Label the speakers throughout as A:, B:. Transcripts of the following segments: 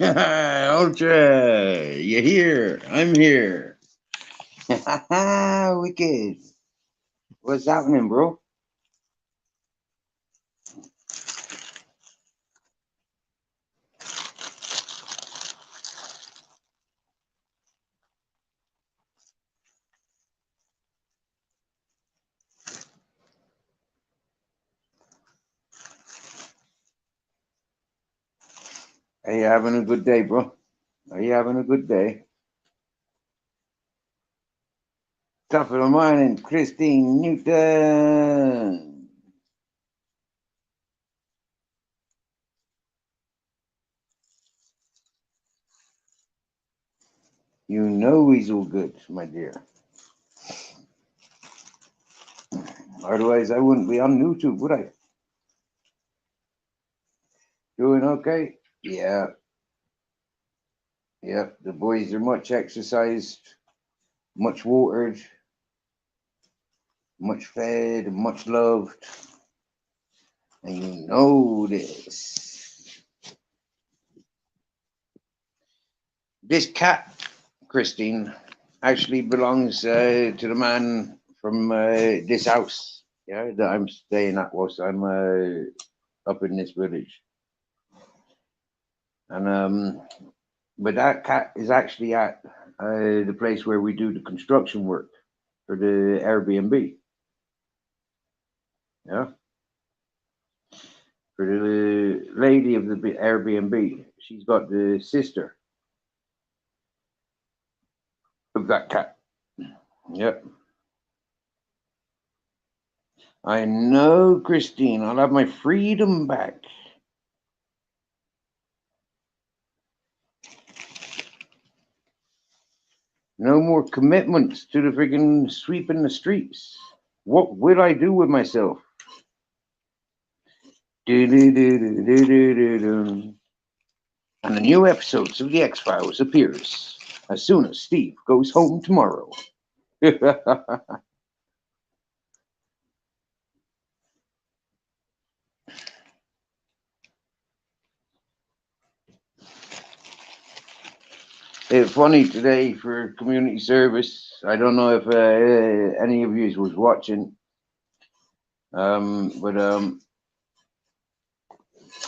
A: Ultra, you're here. I'm here. Wicked. What's happening, bro? Are you having a good day, bro? Are you having a good day? Top of the morning, Christine Newton. You know he's all good, my dear. Otherwise, I wouldn't be on YouTube, would I? Doing okay? Yeah, yeah. The boys are much exercised, much watered, much fed, much loved. And you know this. This cat, Christine, actually belongs to the man from this house, yeah, that I'm staying at whilst I'm up in this village. And but that cat is actually at the place where we do the construction work for the Airbnb. Yeah, for the lady of the Airbnb, she's got the sister of that cat. Yep. I know, Christine. I'll have my freedom back. No more commitments to the friggin' sweeping the streets. What will I do with myself? Do-do-do-do-do-do-do. And the new episodes of The X-Files appears as soon as Steve goes home tomorrow. It's funny today for community service. I don't know if any of you was watching, but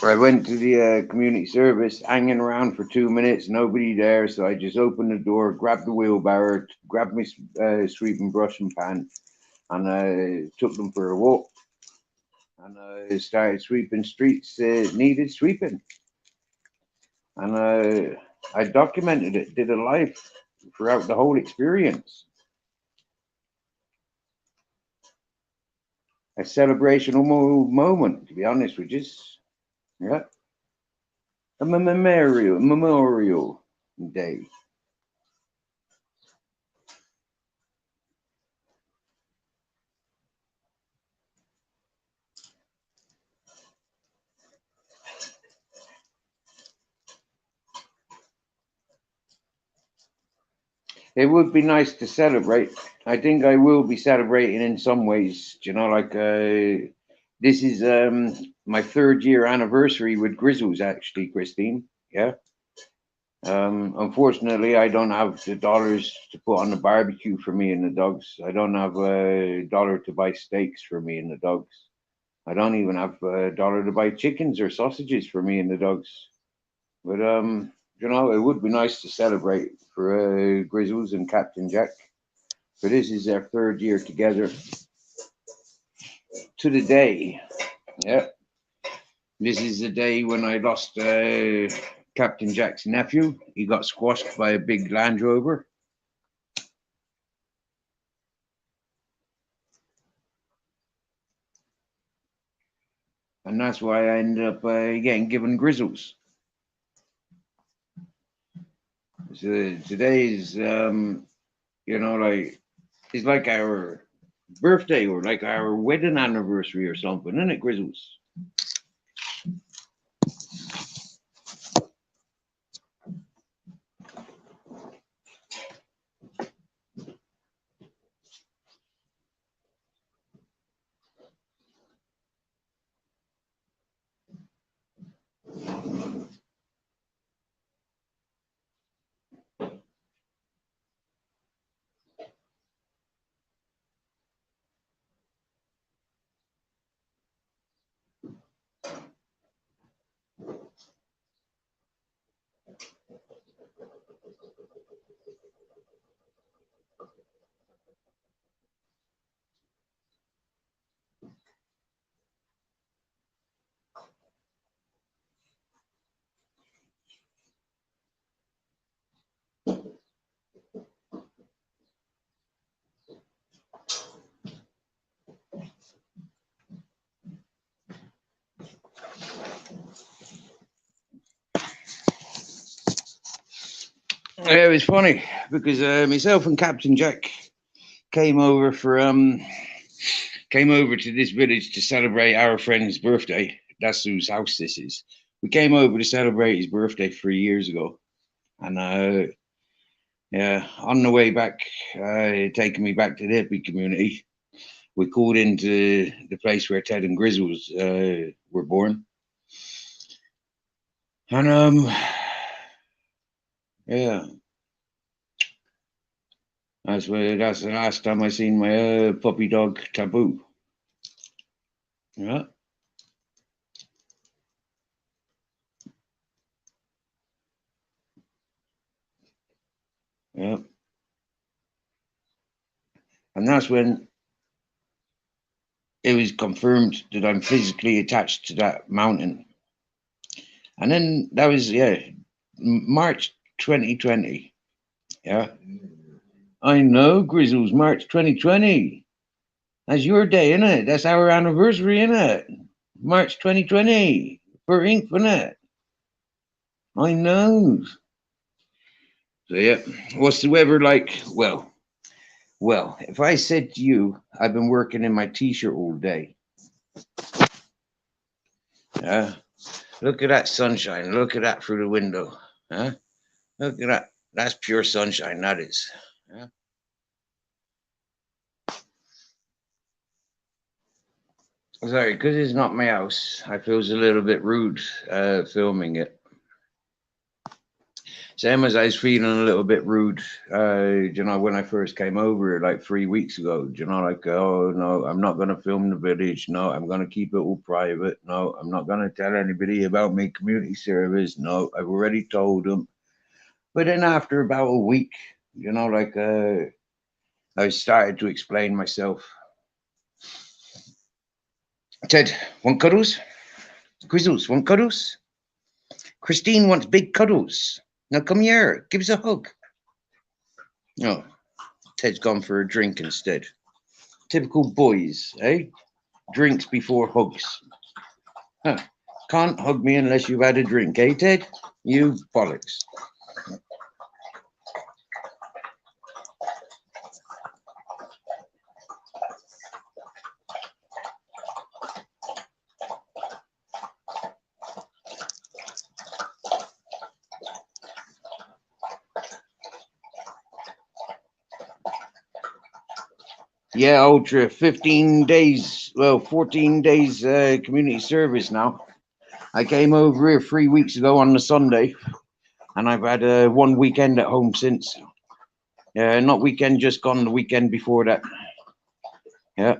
A: I went to the community service, hanging around for 2 minutes, nobody there. So I just opened the door, grabbed the wheelbarrow, grabbed my sweeping brush and pan, and took them for a walk. And started sweeping streets needed sweeping. And I documented it, did a live throughout the whole experience. A celebrational moment, to be honest with you. Yeah. A memorial day. It would be nice to celebrate. I think I will be celebrating in some ways. You know, like this is my 3rd year anniversary with Grizzles, actually, Christine. Yeah. Unfortunately, I don't have the dollars to put on the barbecue for me and the dogs. I don't have a dollar to buy steaks for me and the dogs. I don't even have a dollar to buy chickens or sausages for me and the dogs. But you know, it would be nice to celebrate for Grizzles and Captain Jack. For this is their 3rd year together to the day. Yeah, this is the day when I lost Captain Jack's nephew. He got squashed by a big Land Rover. And that's why I ended up getting given Grizzles. So today's, you know, like it's like our birthday or like our wedding anniversary or something, isn't it, Grizzles? Yeah, it was funny because myself and Captain Jack came over for came over to this village to celebrate our friend's birthday. That's whose house this is. We came over to celebrate his birthday 3 years ago, and yeah, on the way back, taking me back to the hippie community, we called into the place where Ted and Grizzles were born, and yeah, that's the last time I seen my puppy dog Taboo. Yeah, yeah, and that's when it was confirmed that I'm physically attached to that mountain. And then that was, yeah, March 2020. Yeah, I know, Grizzles, March 2020. That's your day, isn't it? That's our anniversary, isn't it? March 2020 for Infinite. I know. So yeah, what's the weather like? Well, if I said to you, I've been working in my t-shirt all day. Yeah, look at that sunshine. Look at that through the window. Huh? Look at that. That's pure sunshine. That is. Yeah. Sorry, because it's not my house. I feels a little bit rude filming it. Same as I was feeling a little bit rude, when I first came over like 3 weeks ago. Like, oh no, I'm not gonna film the village. No, I'm gonna keep it all private. No, I'm not gonna tell anybody about my community service. No, I've already told them. But then after about a week, I started to explain myself. Ted, want cuddles? Grizzles, want cuddles? Christine wants big cuddles. Now come here, give us a hug. No, Ted's gone for a drink instead. Typical boys, eh? Drinks before hugs. Huh. Can't hug me unless you've had a drink, eh, Ted? You bollocks. Yeah, Ultra, 15 days, well, 14 days community service now. I came over here 3 weeks ago on the Sunday, and I've had one weekend at home since. Not weekend just gone, the weekend before that. Yeah.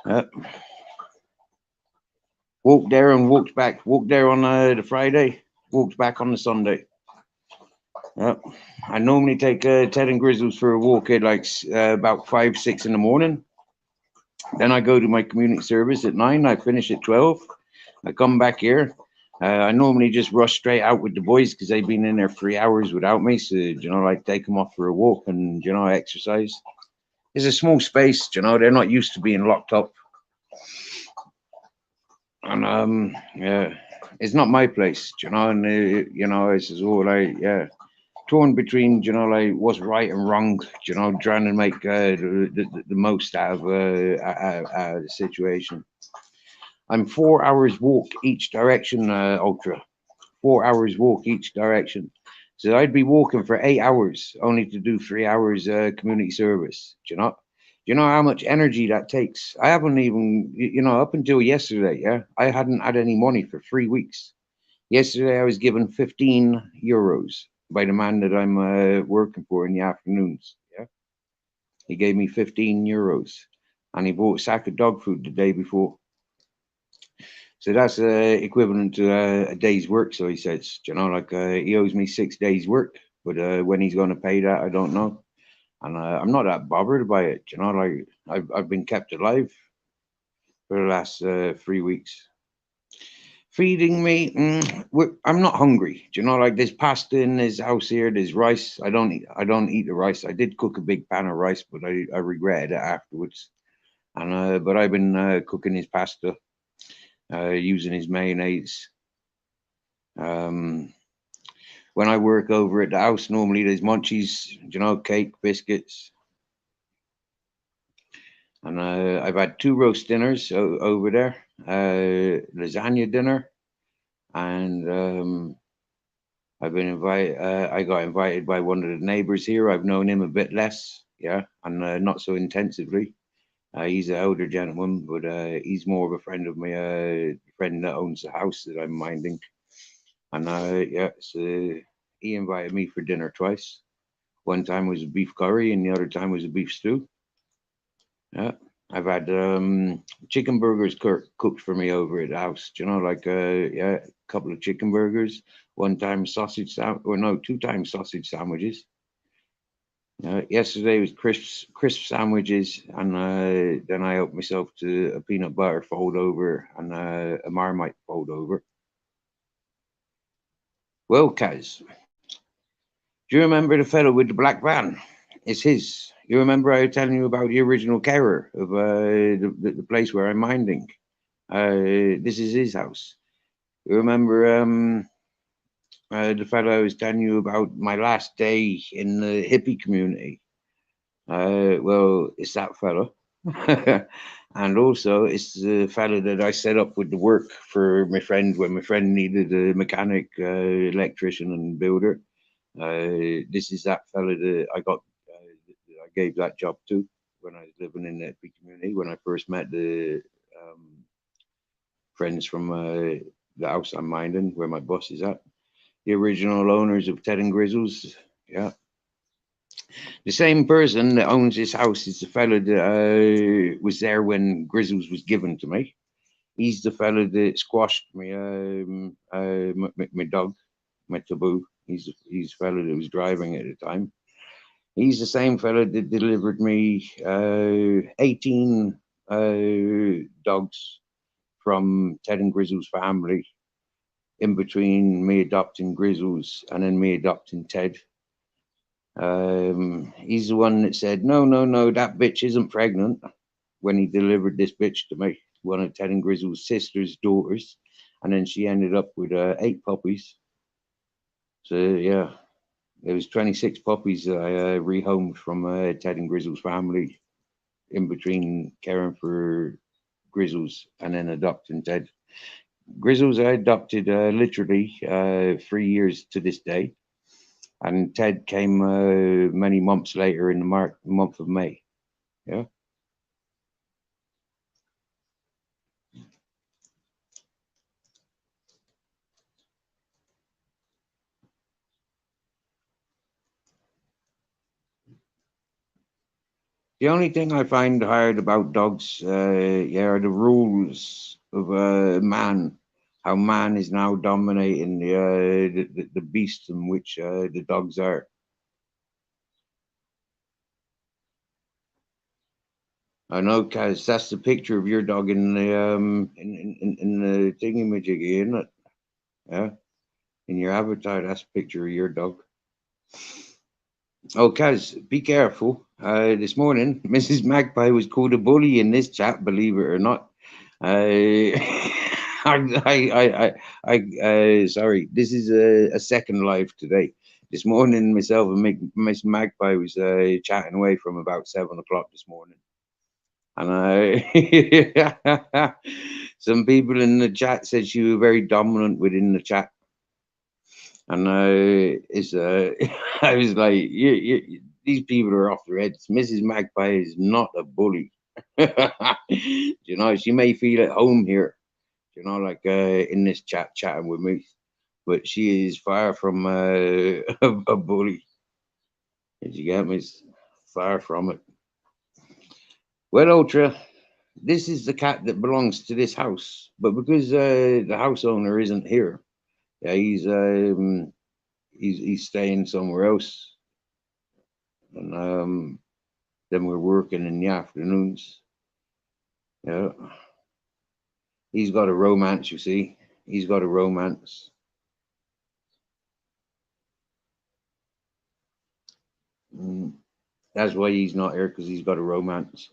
A: Yeah. Walked there and walked back. Walked there on the Friday, walked back on the Sunday. Yeah. I normally take Ted and Grizzles for a walk at like about 5, 6 in the morning. Then I go to my community service at 9. I finish at 12. I come back here. I normally just rush straight out with the boys because they've been in there 3 hours without me. So, like take them off for a walk and, exercise. It's a small space, they're not used to being locked up. And, yeah, it's not my place, and, this is all torn between, like what's right and wrong, trying to make the most out of the situation. I'm 4 hours walk each direction, Ultra. 4 hours walk each direction. So I'd be walking for 8 hours only to do 3 hours community service. Do you know how much energy that takes? I haven't even, up until yesterday, yeah, I hadn't had any money for 3 weeks. Yesterday I was given 15 euros by the man that I'm working for in the afternoons. Yeah, he gave me 15 euros, and he bought a sack of dog food the day before. So that's equivalent to a day's work. So he says, he owes me 6 days' work, but when he's going to pay that, I don't know. And I'm not that bothered by it. Like I've been kept alive for the last 3 weeks. Feeding me, I'm not hungry. Like there's pasta in this house here. There's rice. I don't eat the rice. I did cook a big pan of rice, but I regretted it afterwards. And but I've been cooking his pasta. Using his mayonnaise. When I work over at the house, normally there's munchies, cake, biscuits. And I've had two roast dinners over there, lasagna dinner, and I've been invited. I got invited by one of the neighbors here. I've known him a bit less, yeah, and not so intensively. He's an older gentleman, but he's more of a friend of my friend that owns the house that I'm minding. And yeah, so he invited me for dinner twice. One time was a beef curry, and the other time was a beef stew. Yeah, I've had chicken burgers cooked for me over at the house. Do you know, like yeah, a couple of chicken burgers. One time sausage or no, two times sausage sandwiches. Yesterday was crisp sandwiches, and then I helped myself to a peanut butter fold over and a Marmite fold over. Well, Kaz, do you remember the fellow with the black van? It's his. You remember I was telling you about the original carer of the place where I'm minding? This is his house. You remember the fellow I was telling you about my last day in the hippie community? Well, it's that fellow. And also, it's the fellow that I set up with the work for my friend when my friend needed a mechanic, electrician, and builder. This is that fellow that that I gave that job to when I was living in the hippie community when I first met the friends from the house I'm minding, where my boss is at. The original owners of Ted and Grizzles. Yeah. The same person that owns this house is the fellow that was there when Grizzles was given to me. He's the fellow that squashed me, my dog, my taboo. He's the fellow that was driving at the time. He's the same fellow that delivered me 18 dogs from Ted and Grizzle's family in between me adopting Grizzles and then me adopting Ted. He's the one that said, no, no, no, that bitch isn't pregnant when he delivered this bitch to me, one of Ted and Grizzle's sister's daughters. And then she ended up with 8 puppies. So, yeah, there was 26 puppies that I rehomed from Ted and Grizzle's family in between caring for Grizzles and then adopting Ted. Grizzles I adopted literally 3 years to this day. And Ted came many months later in the month of May. Yeah. The only thing I find hard about dogs, yeah, are the rules of man. How man is now dominating the beast in which the dogs are. I know, Kaz, that's the picture of your dog in the in the thingamajiggy, isn't it? Yeah, in your avatar, that's a picture of your dog. Oh, Kaz, be careful. This morning, Mrs. Magpie was called a bully in this chat, believe it or not. Uh, sorry, this is a second live today. This morning, myself and Miss Magpie was chatting away from about 7 o'clock this morning. And some people in the chat said she was very dominant within the chat. And it's I was like, these people are off their heads. Mrs. Magpie is not a bully. She may feel at home here, like in this chatting with me, but she is far from a bully. Did you get me? Far from it. Well, Ultra, this is the cat that belongs to this house, but because the house owner isn't here, yeah, he's staying somewhere else, and then we're working in the afternoons. Yeah, he's got a romance. You see, he's got a romance. That's why he's not here, because he's got a romance.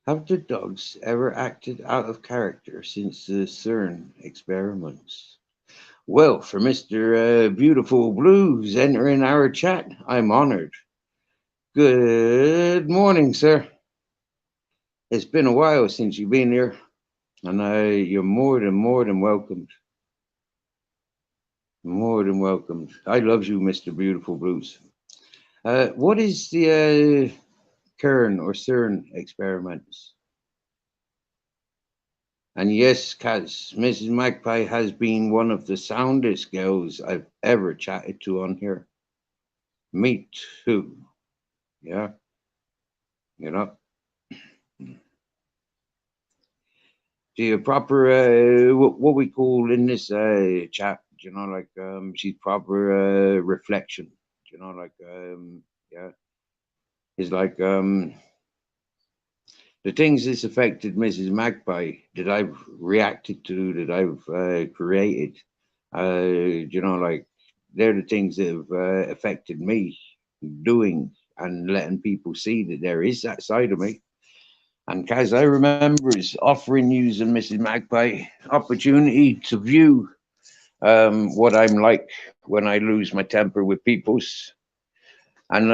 A: Have the dogs ever acted out of character since the CERN experiments? Well, for Mr. Beautiful Blues entering our chat, I'm honored. Good morning, sir. It's been a while since you've been here, and you're more than welcomed. More than welcomed. I love you, Mr. Beautiful Blues. What is the Kern or CERN experiments? And yes, Kaz, Mrs. Magpie has been one of the soundest girls I've ever chatted to on here. Me too. Yeah, you know. The proper, what we call in this chat, like she's proper reflection. Like yeah, it's like the things that's affected Mrs. Magpie that I've reacted to, that I've created, like they're the things that have affected me doing and letting people see that there is that side of me. And Kaz, I remember is offering you and Mrs. Magpie opportunity to view what I'm like when I lose my temper with people's. And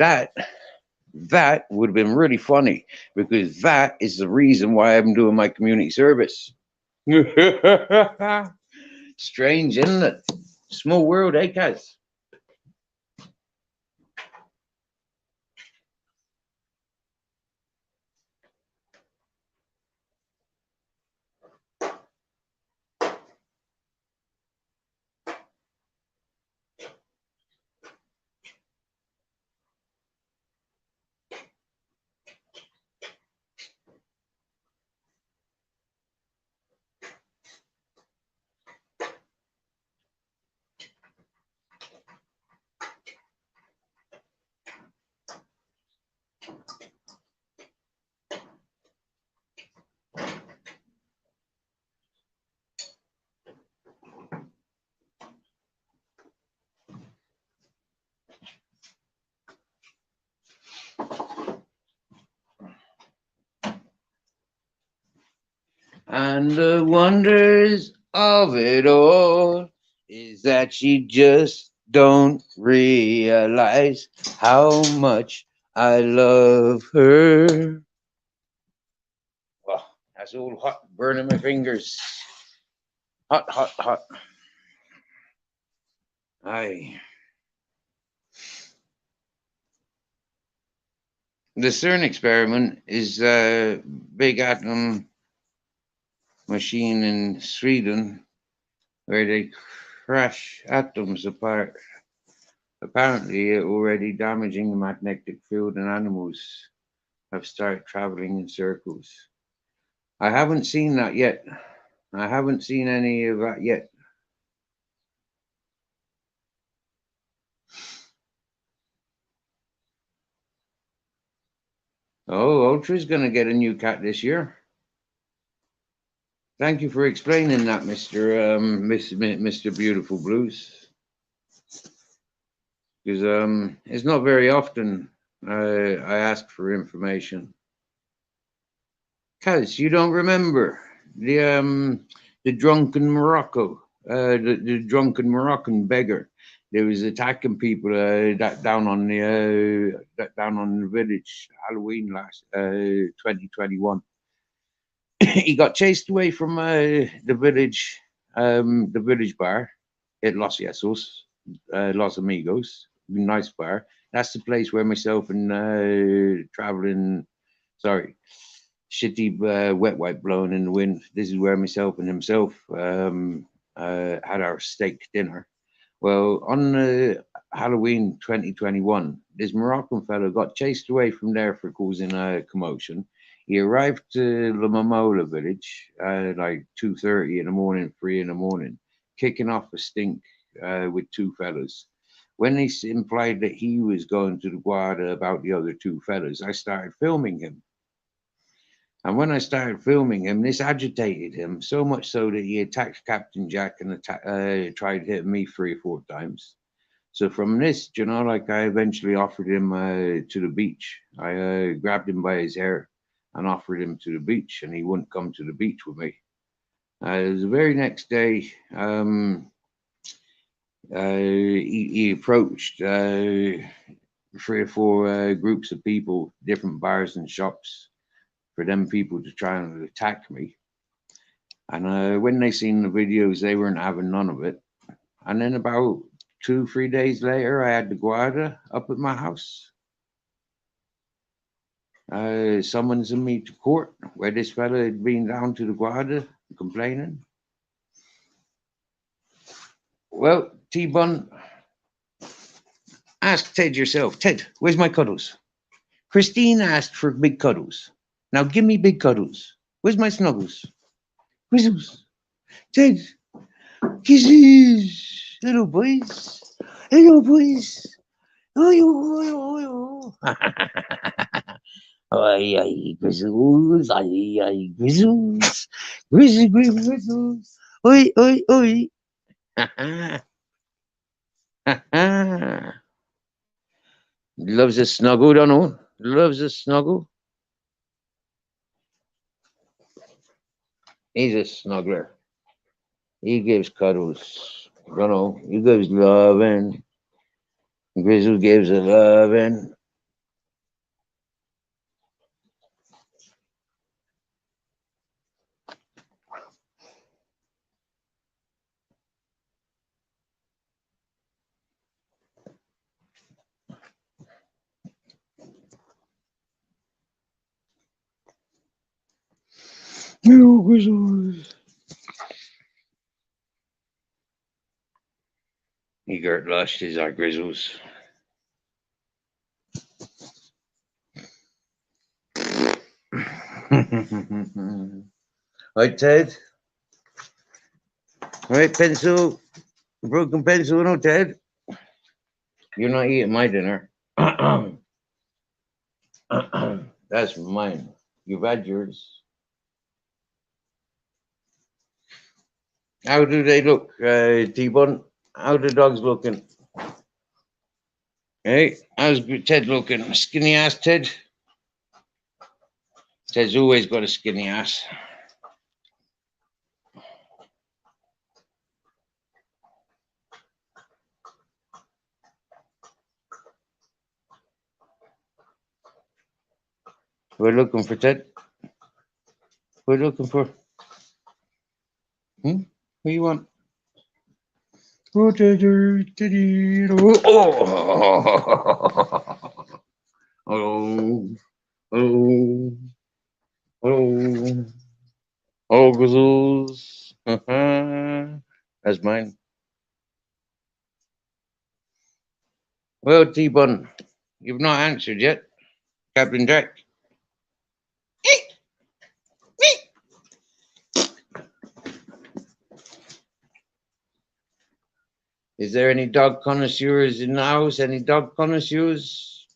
A: that would have been really funny because that is the reason why I'm doing my community service. Strange, isn't it? Small world, eh, Kaz? And the wonders of it all is that she just don't realize how much I love her. Oh, that's all hot, burning my fingers. Hot, hot, hot. Aye. The CERN experiment is a big atom machine in Sweden where they crash atoms apart. Apparently, already damaging the magnetic field, and animals have started traveling in circles. I haven't seen that yet. I haven't seen any of that yet. Oh, Ultra's going to get a new cat this year. Thank you for explaining that, Mr. Beautiful Blues. Because it's not very often I ask for information. Kaz, you don't remember the drunken Morocco, the drunken Moroccan beggar. There was attacking people that down on the village Halloween last 2021. He got chased away from the village bar at Los Yesos, Los Amigos, nice bar. That's the place where myself and traveling, sorry, shitty wet wipe blowing in the wind. This is where myself and himself had our steak dinner. Well, on Halloween 2021, this Moroccan fellow got chased away from there for causing a commotion. He arrived to La Mamola village like 2:30 in the morning, 3 in the morning, kicking off a stink with two fellas. When he implied that he was going to the Guarda about the other two fellas, I started filming him. And when I started filming him, this agitated him so much so that he attacked Captain Jack and tried hitting me 3 or 4 times. So from this, like I eventually offered him to the beach. I grabbed him by his hair and offered him to the beach, and he wouldn't come to the beach with me. The very next day, he approached 3 or 4 groups of people, different bars and shops, for them people to try and attack me. And when they seen the videos, they weren't having none of it. And then about 2-3 days later, I had the Guarda up at my house. Summoning me to court, where this fella had been down to the Guarda complaining. Well, T-Bun, ask Ted yourself. Ted, where's my cuddles? Christine asked for big cuddles. Now give me big cuddles. Where's my snuggles? Whistles. Ted, kisses. Hello, boys. Hello, boys. Oh, oh, oh. Ay, ay, grizzles. Ay, ay, grizzles. Grizzles. Oi, oi, oi. Loves a snuggle, don't know. Loves a snuggle. He's a snuggler. He gives cuddles. Don't know. He gives loving. Grizzle gives a loving. Hello, Grizzles. He got lost is our Grizzles. Right, Ted? Right, pencil? Broken pencil, no, Ted? You're not eating my dinner. That's mine. You've had yours. How do they look, T-Bun? How the dogs looking? Hey, how's Ted looking? Skinny ass Ted? Ted's always got a skinny ass. We're looking for Ted. We're looking for. What do you want? Oh, Teddy, Teddy. Oh, oh, oh, oh, Grizzles. That's mine. Well, T-Bun, you've not answered yet, Captain Jack. Is there any dog connoisseurs in the house? Any dog connoisseurs?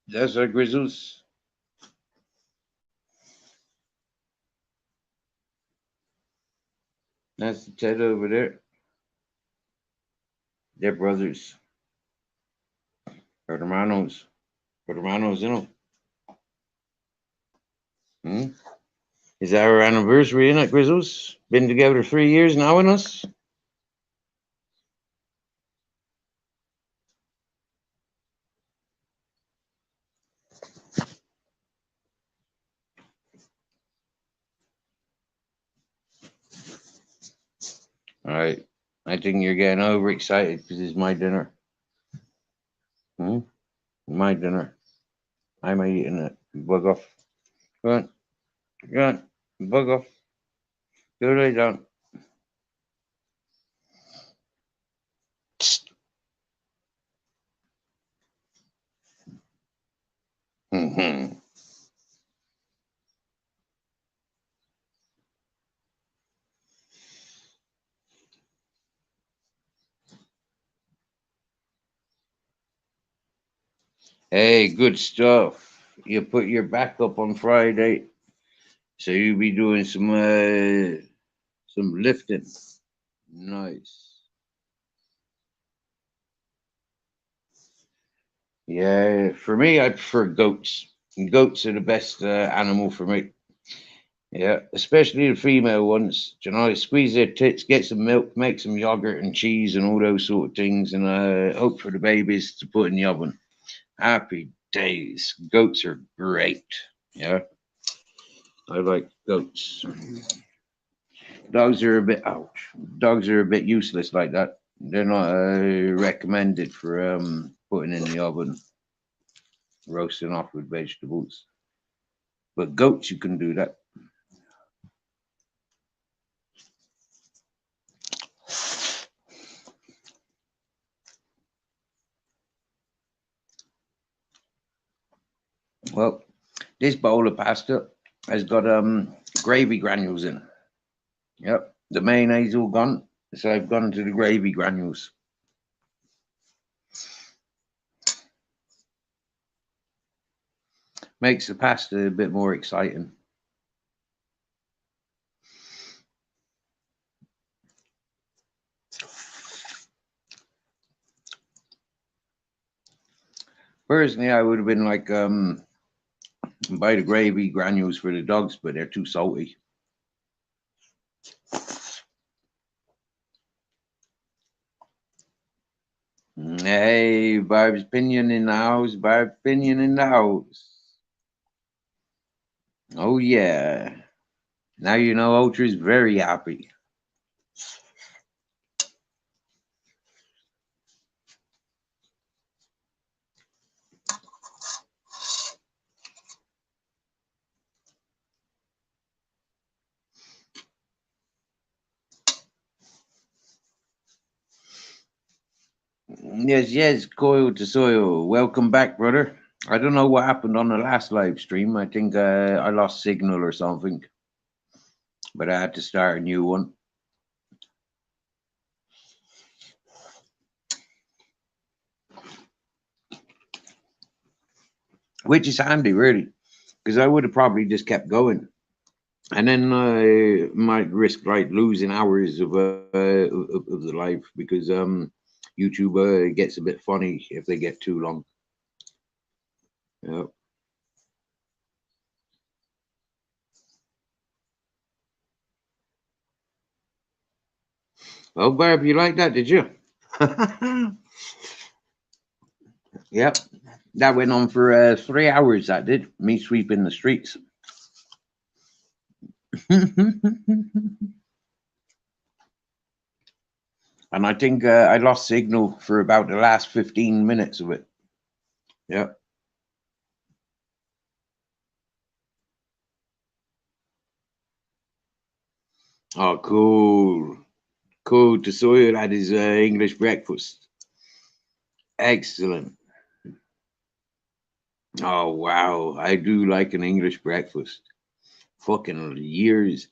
A: That's our Grizzles. That's the Ted over there. They're brothers. Hermanos. Hermanos, you know. Is our anniversary in it, Grizzles? Been together 3 years now in us? All right. I think you're getting overexcited because it's my dinner. My dinner. I'm eating it. Bug off. Go on. Go on. Bug off. Go lay down. Hey, good stuff. You put your back up on Friday, so you'll be doing some lifting. Nice. Yeah, for me, I prefer goats. Goats are the best animal for me. Yeah, especially the female ones. You know, squeeze their tits, get some milk, make some yogurt and cheese and all those sort of things, and hope for the babies to put in the oven. Happy days. Goats are great. Yeah, I like goats. Dogs are a bit ouch. Dogs are a bit useless like that. They're not recommended for putting in the oven, roasting off with vegetables. But goats, you can do that. Well, this bowl of pasta has got gravy granules in. Yep, the mayonnaise all gone, so I've gone to the gravy granules. Makes the pasta a bit more exciting. Personally, I would have been like buy the gravy granules for the dogs, but they're too salty. Hey, Barb's opinion in the house. Barb's opinion in the house. Oh yeah. Now you know Ultra's very happy. Yes, yes, Coil to Soil. Welcome back, brother. I don't know what happened on the last live stream. I think I lost signal or something, but I had to start a new one. Which is handy, really, because I would have probably just kept going, and then I might risk like losing hours of the live because YouTube gets a bit funny if they get too long. Yeah. Well, Barb, you like that, did you? Yep. That went on for 3 hours. That did me sweeping the streets. And I think I lost signal for about the last 15 minutes of it. Yeah. Oh, cool. Cool. To Sawyer had his English breakfast. Excellent. Oh, wow. I do like an English breakfast. Fucking years.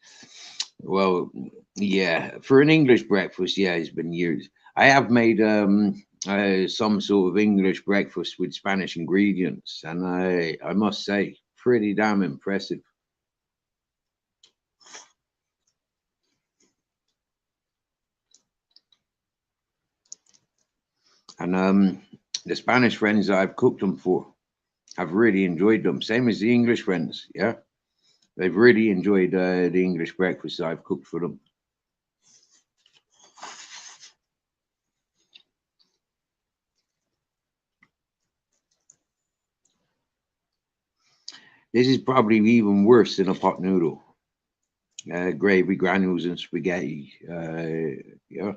A: Well, yeah. For an English breakfast, yeah, it's been years. I have made some sort of English breakfast with Spanish ingredients, and I must say, pretty damn impressive. And the Spanish friends that I've cooked them for have really enjoyed them. Same as the English friends, yeah. They've really enjoyed the English breakfast that I've cooked for them. This is probably even worse than a pot noodle. Gravy, granules, and spaghetti. Yeah.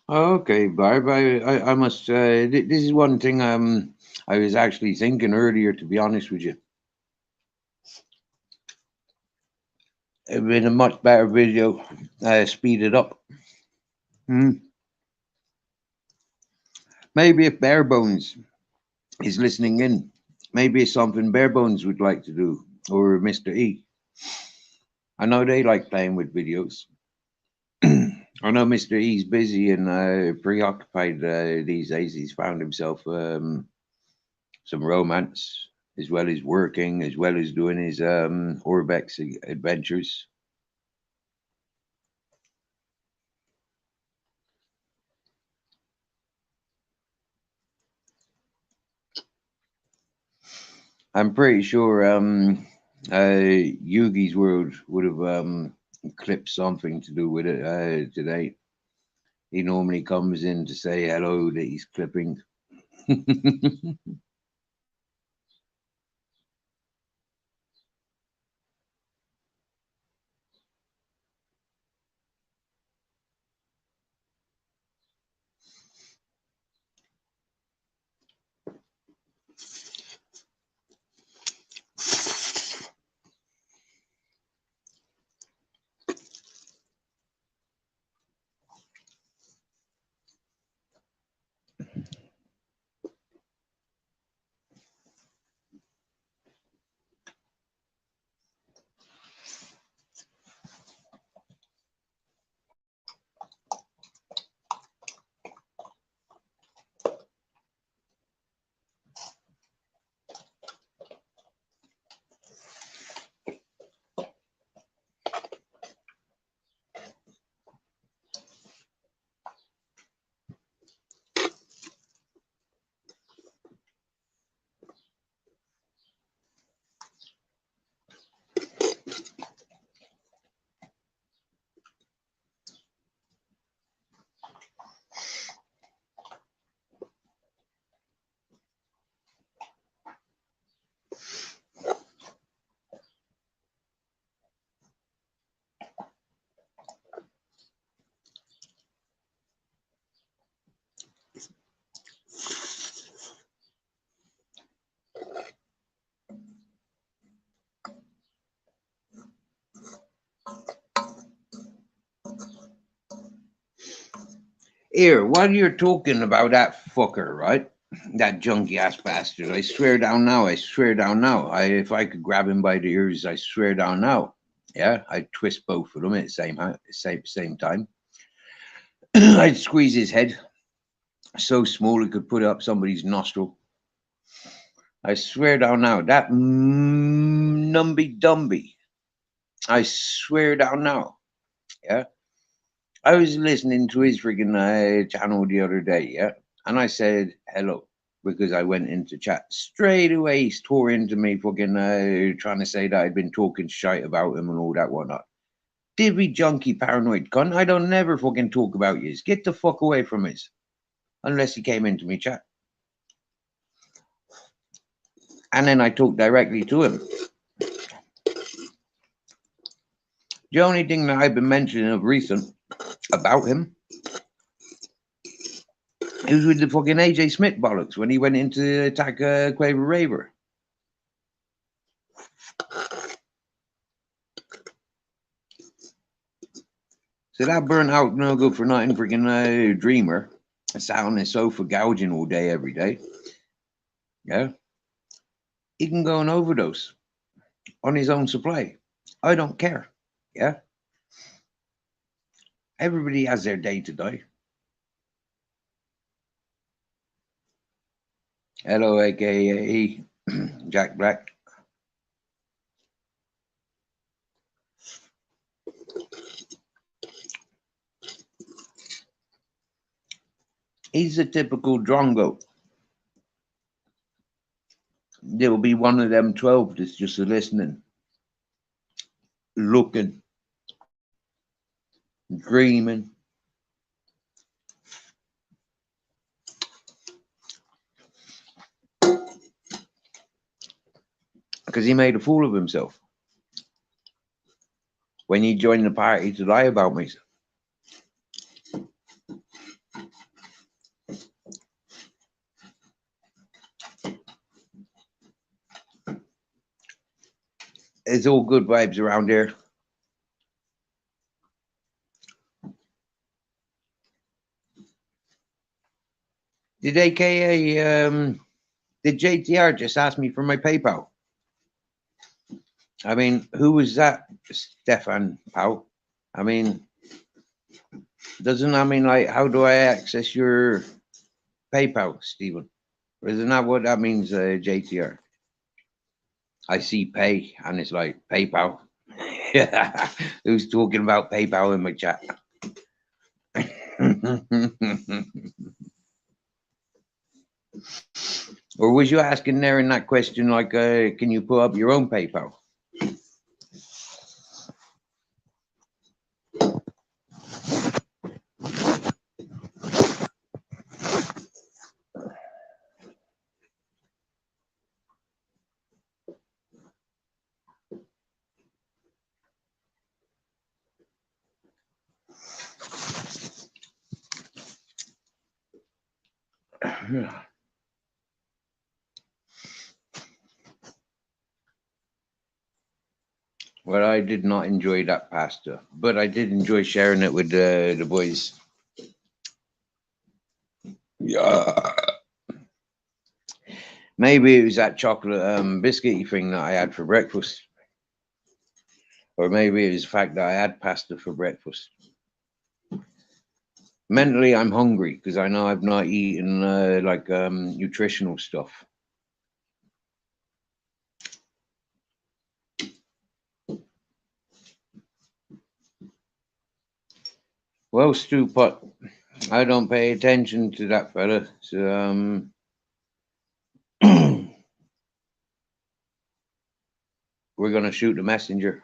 A: Okay, Barb. I must. This is one thing. I was actually thinking earlier. To be honest with you, it'd been a much better video. Speed it up. Hmm. Maybe if Barebones is listening in, maybe it's something Barebones would like to do, or Mr. E. I know they like playing with videos. I know Mr. E's busy and preoccupied these days. He's found himself some romance, as well as working, as well as doing his Orbex adventures. I'm pretty sure Yugi's World would have clipped something to do with it today. He normally comes in to say hello that he's clipping. Here, while you're talking about that fucker, right? That junky ass bastard. I swear down now. I swear down now. If I could grab him by the ears, I swear down now. Yeah, I'd twist both of them at the same time. I'd squeeze his head so small it could put up somebody's nostril. I swear down now. That numby dumby. I swear down now. Yeah. I was listening to his friggin' channel the other day, yeah, and I said hello because I went into chat straight away. He's tore into me, fucking trying to say that I'd been talking shite about him and all that whatnot. Divvy junkie paranoid cunt. I don't never fucking talk about yous. Get the fuck away from us, unless he came into me chat, and then I talked directly to him. The only thing that I've been mentioning of recent about him, it was with the fucking AJ Smith bollocks when he went in to attack Quaver Raver. So that burnt out, no good for nothing, freaking dreamer, sat on his sofa gouging all day, every day. Yeah, he can go and overdose on his own supply. I don't care. Yeah, everybody has their day to die. Hello, aka Jack Black. He's a typical drongo. There will be one of them 12 that's just listening, looking, dreaming. Because he made a fool of himself when he joined the party to lie about me. It's all good vibes around here. Did AKA, did JTR just ask me for my PayPal? I mean, who was that, Stefan Powell? I mean, doesn't that mean, like, how do I access your PayPal, Stephen? Or isn't that what that means, JTR? I see pay, and it's like PayPal. Who's talking about PayPal in my chat? Or was you asking there in that question, like, can you put up your own PayPal? Well, I did not enjoy that pasta, but I did enjoy sharing it with the boys. Yeah. Maybe it was that chocolate biscuity thing that I had for breakfast. Or maybe it was the fact that I had pasta for breakfast. Mentally, I'm hungry because I know I've not eaten like nutritional stuff. Well, Stu Pot, I don't pay attention to that fella. So we're gonna shoot the messenger.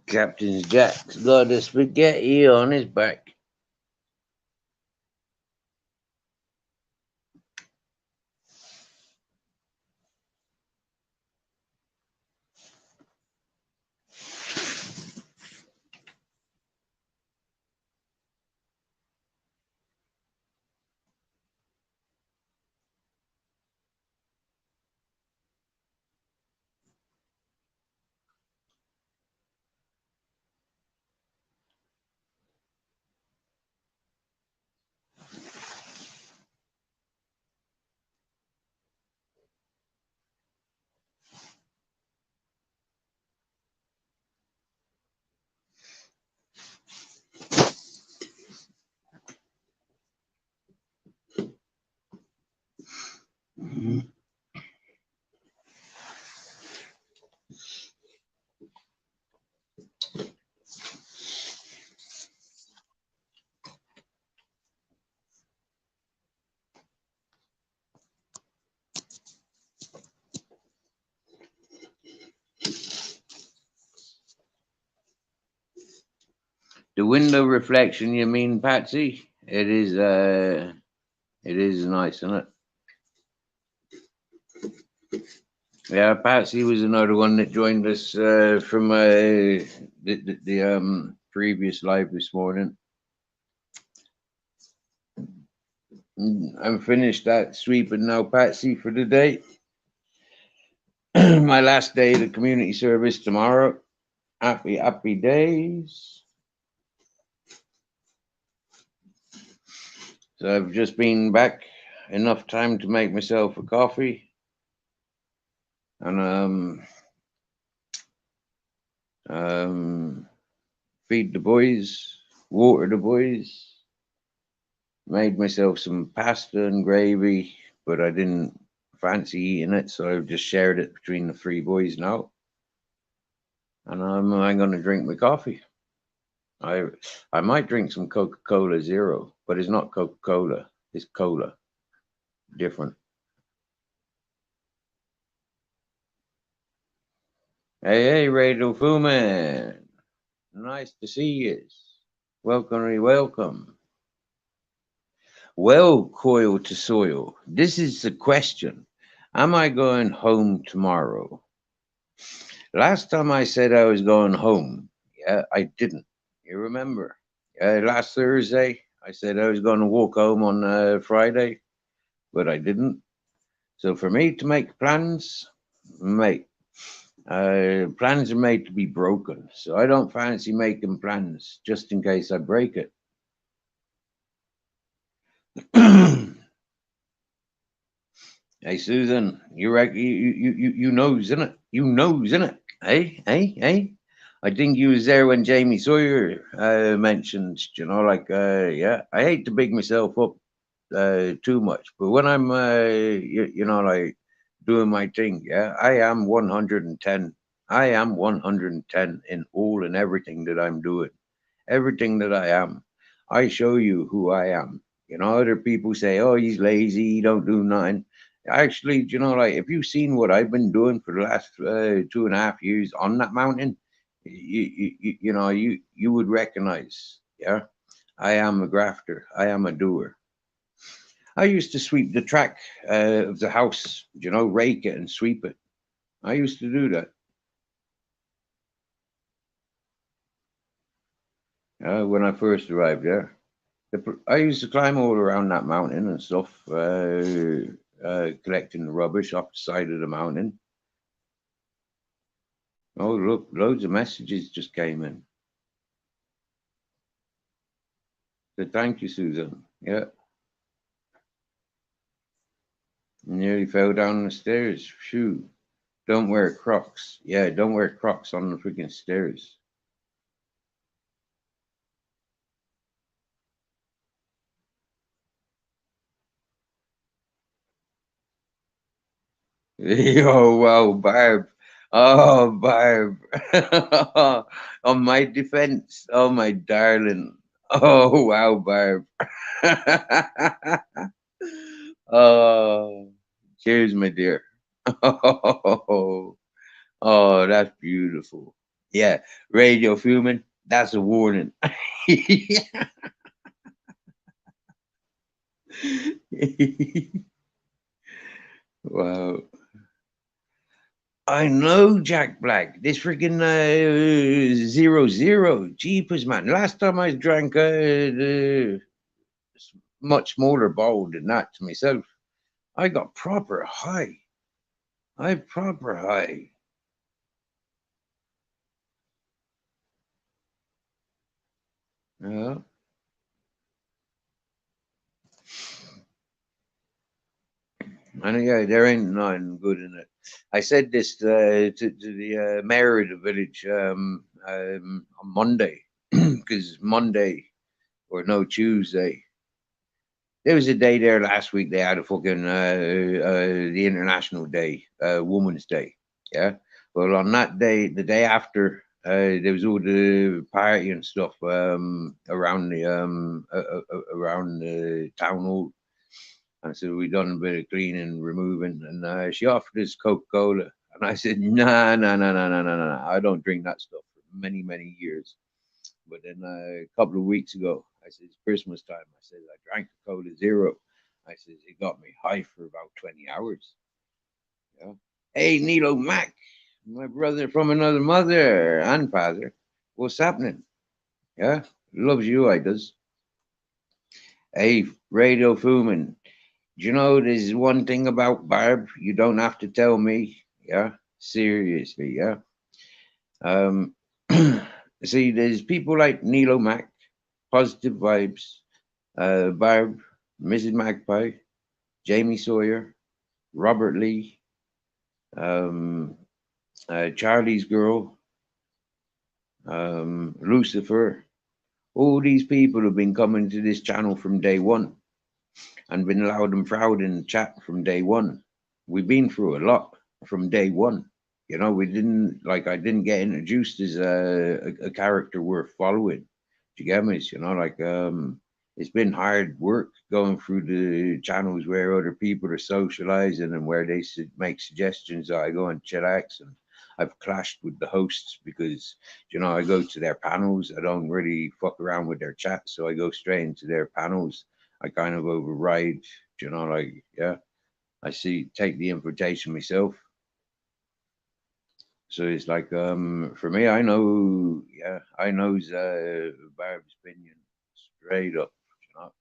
A: Captain Jack's got a spaghetti on his back. The window reflection, you mean, Patsy? It is nice, isn't it? Yeah, Patsy was another one that joined us from the previous live this morning. I'm finished that sweeping now, Patsy, for the day. My last day of the community service tomorrow. Happy days. So I've just been back enough time to make myself a coffee and feed the boys, water the boys. Made myself some pasta and gravy, but I didn't fancy eating it, so I've just shared it between the three boys now. And I'm going to drink my coffee. I I might drink some Coca-Cola Zero, but it's not Coca-Cola. It's cola. Different. Hey, hey, Radio Fuman. Nice to see you. Welcome, welcome. Well, coil to soil. This is the question. Am I going home tomorrow? Last time I said I was going home, yeah, I didn't. You remember? Last Thursday, I said I was going to walk home on Friday, but I didn't. So for me to make plans, mate, plans are made to be broken. So I don't fancy making plans just in case I break it. Hey Susan, you knows in it. You knows in it. Hey, hey, hey. I think you was there when Jamie Sawyer mentioned, yeah. I hate to big myself up too much, but when I'm, like doing my thing, yeah, I am 110. I am 110 in all and everything that I'm doing, everything that I am. I show you who I am. Other people say, "Oh, he's lazy. He don't do nothing." Actually, like if you've seen what I've been doing for the last 2.5 years on that mountain, you would recognize. Yeah, I am a grafter. I am a doer. I used to sweep the track of the house. Rake it and sweep it. I used to do that when I first arrived there. I used to climb all around that mountain and stuff, collecting the rubbish off the side of the mountain. Oh, look, loads of messages just came in. So thank you, Susan. Yeah, nearly fell down the stairs. Phew. Don't wear Crocs. Yeah, don't wear Crocs on the freaking stairs. Oh, wow, Barb. Oh, Barb. On my defense. Oh, my darling. Oh, wow, Barb. Oh, cheers, my dear. Oh, oh, that's beautiful. Yeah, radio fuming. That's a warning. Wow. I know Jack Black. This freaking 0-0. Jeepers, man. Last time I drank much smaller bowl than that to myself, I got proper high. I proper high. Yeah. And yeah, there ain't nothing good in it. I said this to the mayor of the village on Monday, because Monday or no Tuesday, there was a day there last week. They had a fucking the International Day, Women's Day. Yeah. Well, on that day, the day after, there was all the party and stuff around the town hall. And so we done a bit of cleaning, removing, and she offered us Coca Cola, and I said, "Nah, nah, nah, nah, nah, nah, nah, nah. I don't drink that stuff for many, many years." But then a couple of weeks ago, I said, "It's Christmas time." I said, "I drank a Cola Zero." I said, "It got me high for about 20 hours." Yeah. Hey, Nilo Mac, my brother from another mother and father. What's happening? Yeah, loves you, I does. Hey, Radio Fuman. Do you know there's one thing about Barb? You don't have to tell me. Yeah, seriously. Yeah. Um, see, there's people like Nilo Mac, Positive Vibes, Barb, Mrs. Magpie, Jamie Sawyer, Robert Lee, um, Charlie's Girl, Lucifer. All these people have been coming to this channel from day one and been loud and proud in the chat from day one. We've been through a lot from day one. We didn't I didn't get introduced as a character worth following. Do you get me? Like it's been hard work going through the channels where other people are socializing and where they make suggestions that I go and chillax, and I've clashed with the hosts because I go to their panels. I don't really fuck around with their chat, so I go straight into their panels. I kind of override. Like yeah, I take the invitation myself. So it's like for me, I know, yeah, I knows Barb's opinion straight up, you know.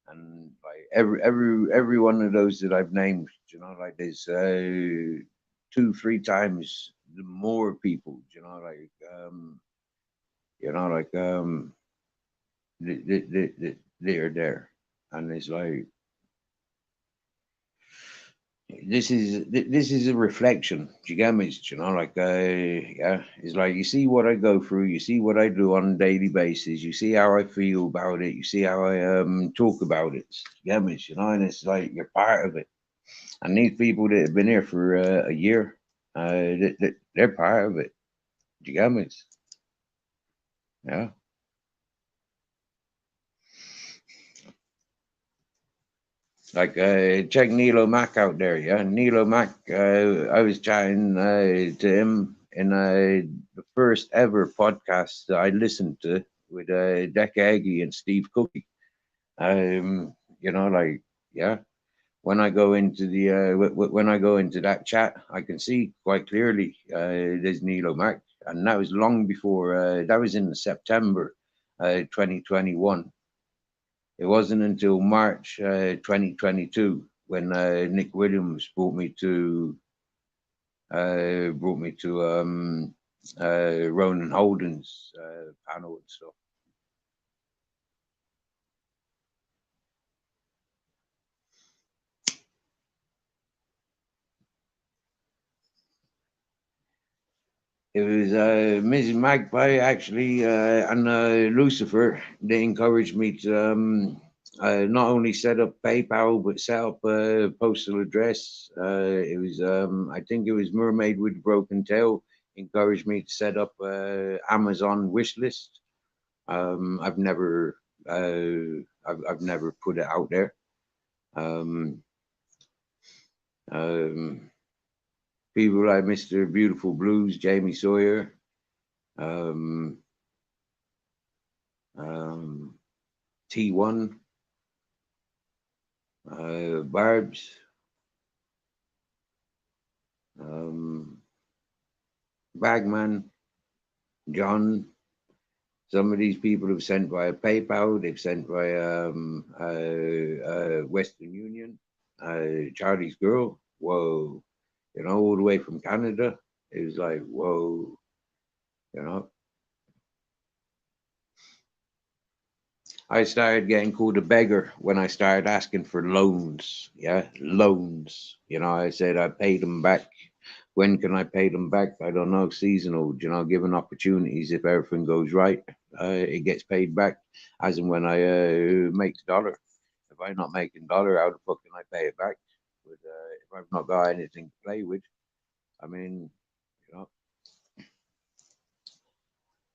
A: And like every one of those that I've named, like there's 2-3 times the more people, like they're there, and it's like this is a reflection. Do you get me? Like yeah, it's like you see what I go through, you see what I do on a daily basis, you see how I feel about it, you see how I talk about it. You get me? And it's like you're part of it. And these people that have been here for a year, they're part of it. Do you get me? Yeah. Like check Nilo Mac out there, yeah. Nilo Mac, I was chatting to him in the first ever podcast that I listened to with Deck Aggie and Steve Cookie. Like yeah, when I go into the when I go into that chat, I can see quite clearly there's Nilo Mac, and that was long before that was in September 2021. It wasn't until March 2022 when Nick Williams brought me to Ronan Holden's panel and stuff. It was Mrs. Magpie actually and Lucifer. They encouraged me to not only set up PayPal but set up a postal address. It was I think it was Mermaid with Broken Tail encouraged me to set up Amazon wish list. I've never I've never put it out there. Um, um, People like Mr. Beautiful Blues, Jamie Sawyer, um, T1, Barbs, um, Bagman, John. Some of these people have sent via PayPal. They've sent via Western Union. Charlie's Girl, whoa, all the way from Canada. It was like, whoa, you know. I started getting called a beggar when I started asking for loans. Yeah, loans. I said I paid them back. When can I pay them back? I don't know. Seasonal, given opportunities. If everything goes right, it gets paid back as and when I make the dollar. If I'm not making dollar, how the fuck can I pay it back? But if I've not got anything to play with, I mean, you know.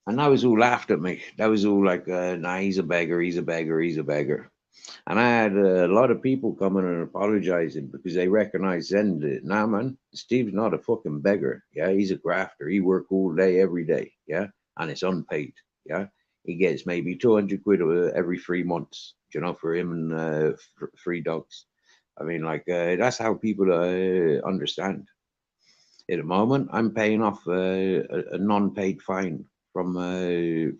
A: And that was all laughed at me. That was all like, nah, he's a beggar, he's a beggar, he's a beggar. And I had a lot of people coming and apologizing because they recognize then that, nah, man, Steve's not a fucking beggar. Yeah, he's a grafter. He work all day, every day. Yeah, and it's unpaid. Yeah, he gets maybe 200 quid every 3 months, for him and 3 dogs. I mean, like, that's how people understand. At the moment, I'm paying off a non-paid fine from a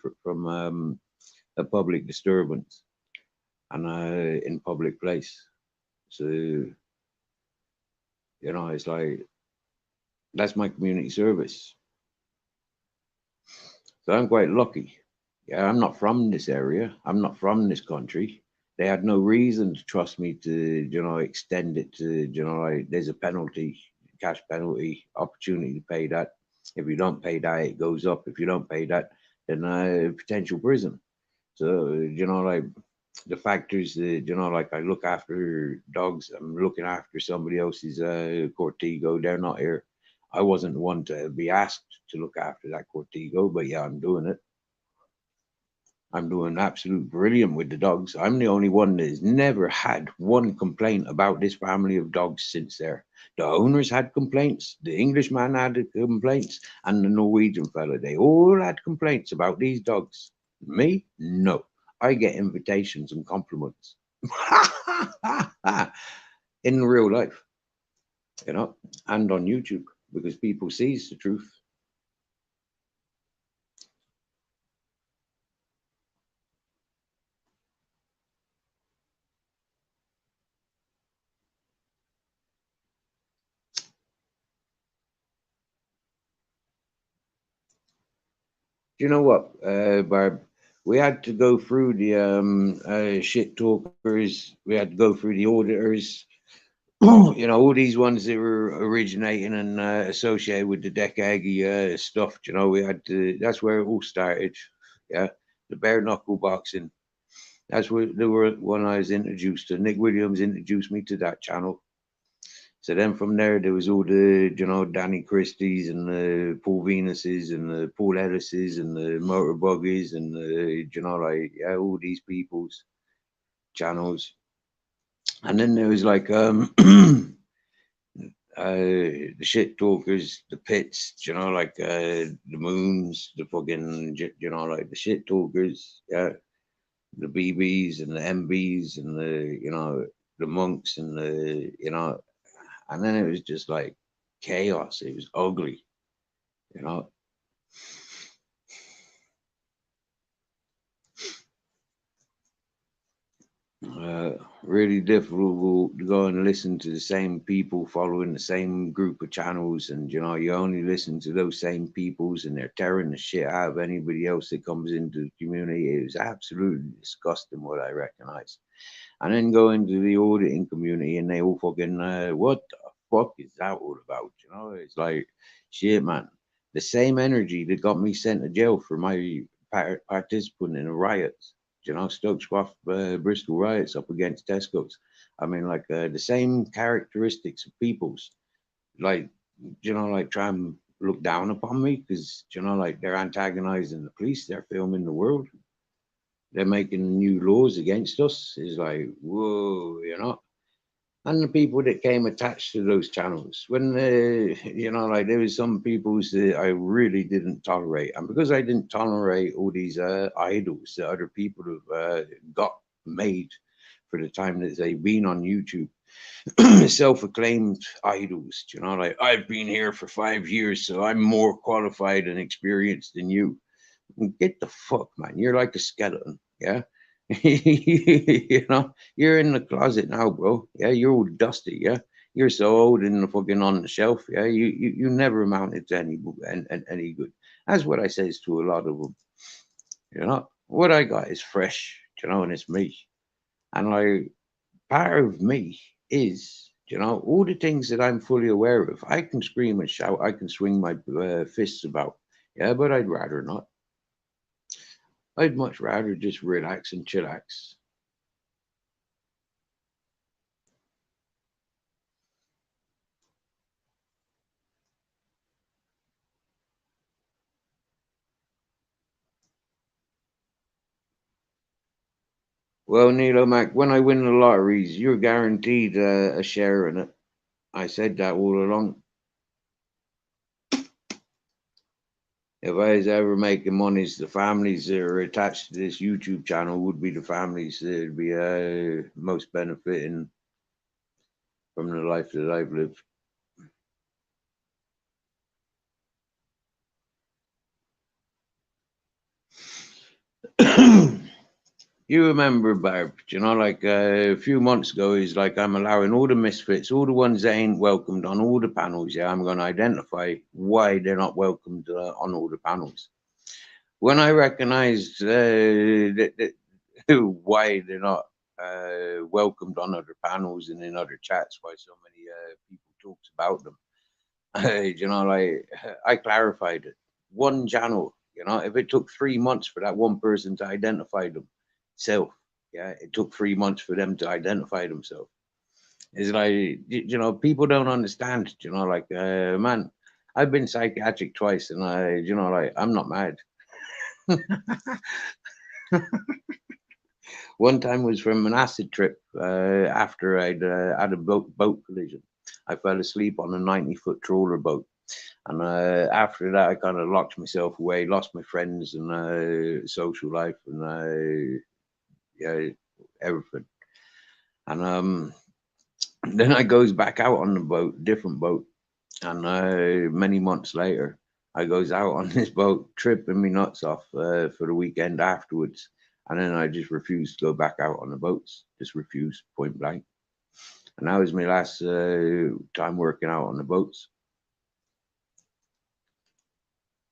A: public disturbance and in public place. So it's like that's my community service. So I'm quite lucky. Yeah, I'm not from this area. I'm not from this country. They had no reason to trust me to, extend it to, like there's a penalty, cash penalty, opportunity to pay that. If you don't pay that, it goes up. If you don't pay that, then potential prison. So, like the factors that, like I look after dogs, I'm looking after somebody else's Cortigo. They're not here. I wasn't the one to be asked to look after that Cortigo, but yeah, I'm doing it. I'm doing absolute brilliant with the dogs. I'm the only one that has never had one complaint about this family of dogs since there. The owners had complaints, the Englishman had complaints, and the Norwegian fella. They all had complaints about these dogs. Me? No. I get invitations and compliments. In real life, you know, and on YouTube because people sees the truth. Do you know what, Barb? We had to go through the shit talkers. We had to go through the auditors. You know, all these ones that were originating and associated with the Decagi stuff. You know, we had to. That's where it all started. Yeah, the bare knuckle boxing. That's where the one I was introduced to. Nick Williams introduced me to that channel. So then from there, there was all the, you know, Danny Christie's and the Paul Venuses and the Paul Ellis's and the Motor Buggies and the, you know, like, yeah, all these people's channels. And then there was like, the shit talkers, the pits, you know, like the moons, the fucking, you know, like the shit talkers, yeah, the BBs and the MBs and the, you know, the monks and the, you know, and then it was just like chaos. It was ugly, you know. Uh, really difficult to go and listen to the same people following the same group of channels, and you know you only listen to those same peoples, and they're tearing the shit out of anybody else that comes into the community. It was absolutely disgusting what I recognized. And then go into the auditing community, and they all fucking what the fuck is that all about? You know, it's like shit, man. The same energy that got me sent to jail for my participant in the riots, you know, Stokes Squaff, Bristol riots up against Tesco's. I mean, like the same characteristics of peoples, like, you know, like try and look down upon me because, you know, like they're antagonizing the police, they're filming the world, they're making new laws against us. It's like, whoa, you know. And the people that came attached to those channels, when you know, like there was some people that I really didn't tolerate, and because I didn't tolerate all these idols that other people have got made for the time that they've been on YouTube, self-acclaimed idols, you know, like I've been here for 5 years, so I'm more qualified and experienced than you. Get the fuck, man. You're like a skeleton. Yeah. You know, you're in the closet now, bro. Yeah, you're all dusty. Yeah, you're so old and fucking on the shelf. Yeah, you never amounted to any good. That's what I says to a lot of them. You know, what I got is fresh. You know, and it's me. And like part of me is, you know, all the things that I'm fully aware of. I can scream and shout. I can swing my fists about. Yeah, but I'd rather not. I'd much rather just relax and chillax. Well, Neil Mac, when I win the lotteries, you're guaranteed a share in it. I said that all along. If I was ever making monies, the families that are attached to this YouTube channel would be the families that would be most benefiting from the life that I've lived. You remember, Barb, you know, like a few months ago, he's like, I'm allowing all the misfits, all the ones that ain't welcomed on all the panels. Yeah, I'm going to identify why they're not welcomed on all the panels. When I recognized why they're not welcomed on other panels and in other chats, why so many people talks about them, you know, like I clarified it. One channel, you know, if it took 3 months for that one person to identify themselves, yeah, it took 3 months for them to identify themselves. It's like, you know, people don't understand, you know, like, man, I've been psychiatric twice and you know, like, I'm not mad. One time was from an acid trip after I'd had a boat collision. I fell asleep on a 90-foot trawler boat. And after that, I kind of locked myself away, lost my friends and social life and yeah, everything. And then I goes back out on the boat, different boat. And many months later, I goes out on this boat, tripping me nuts off for the weekend afterwards. And then I just refused to go back out on the boats. Just refused, point blank. And that was my last time working out on the boats.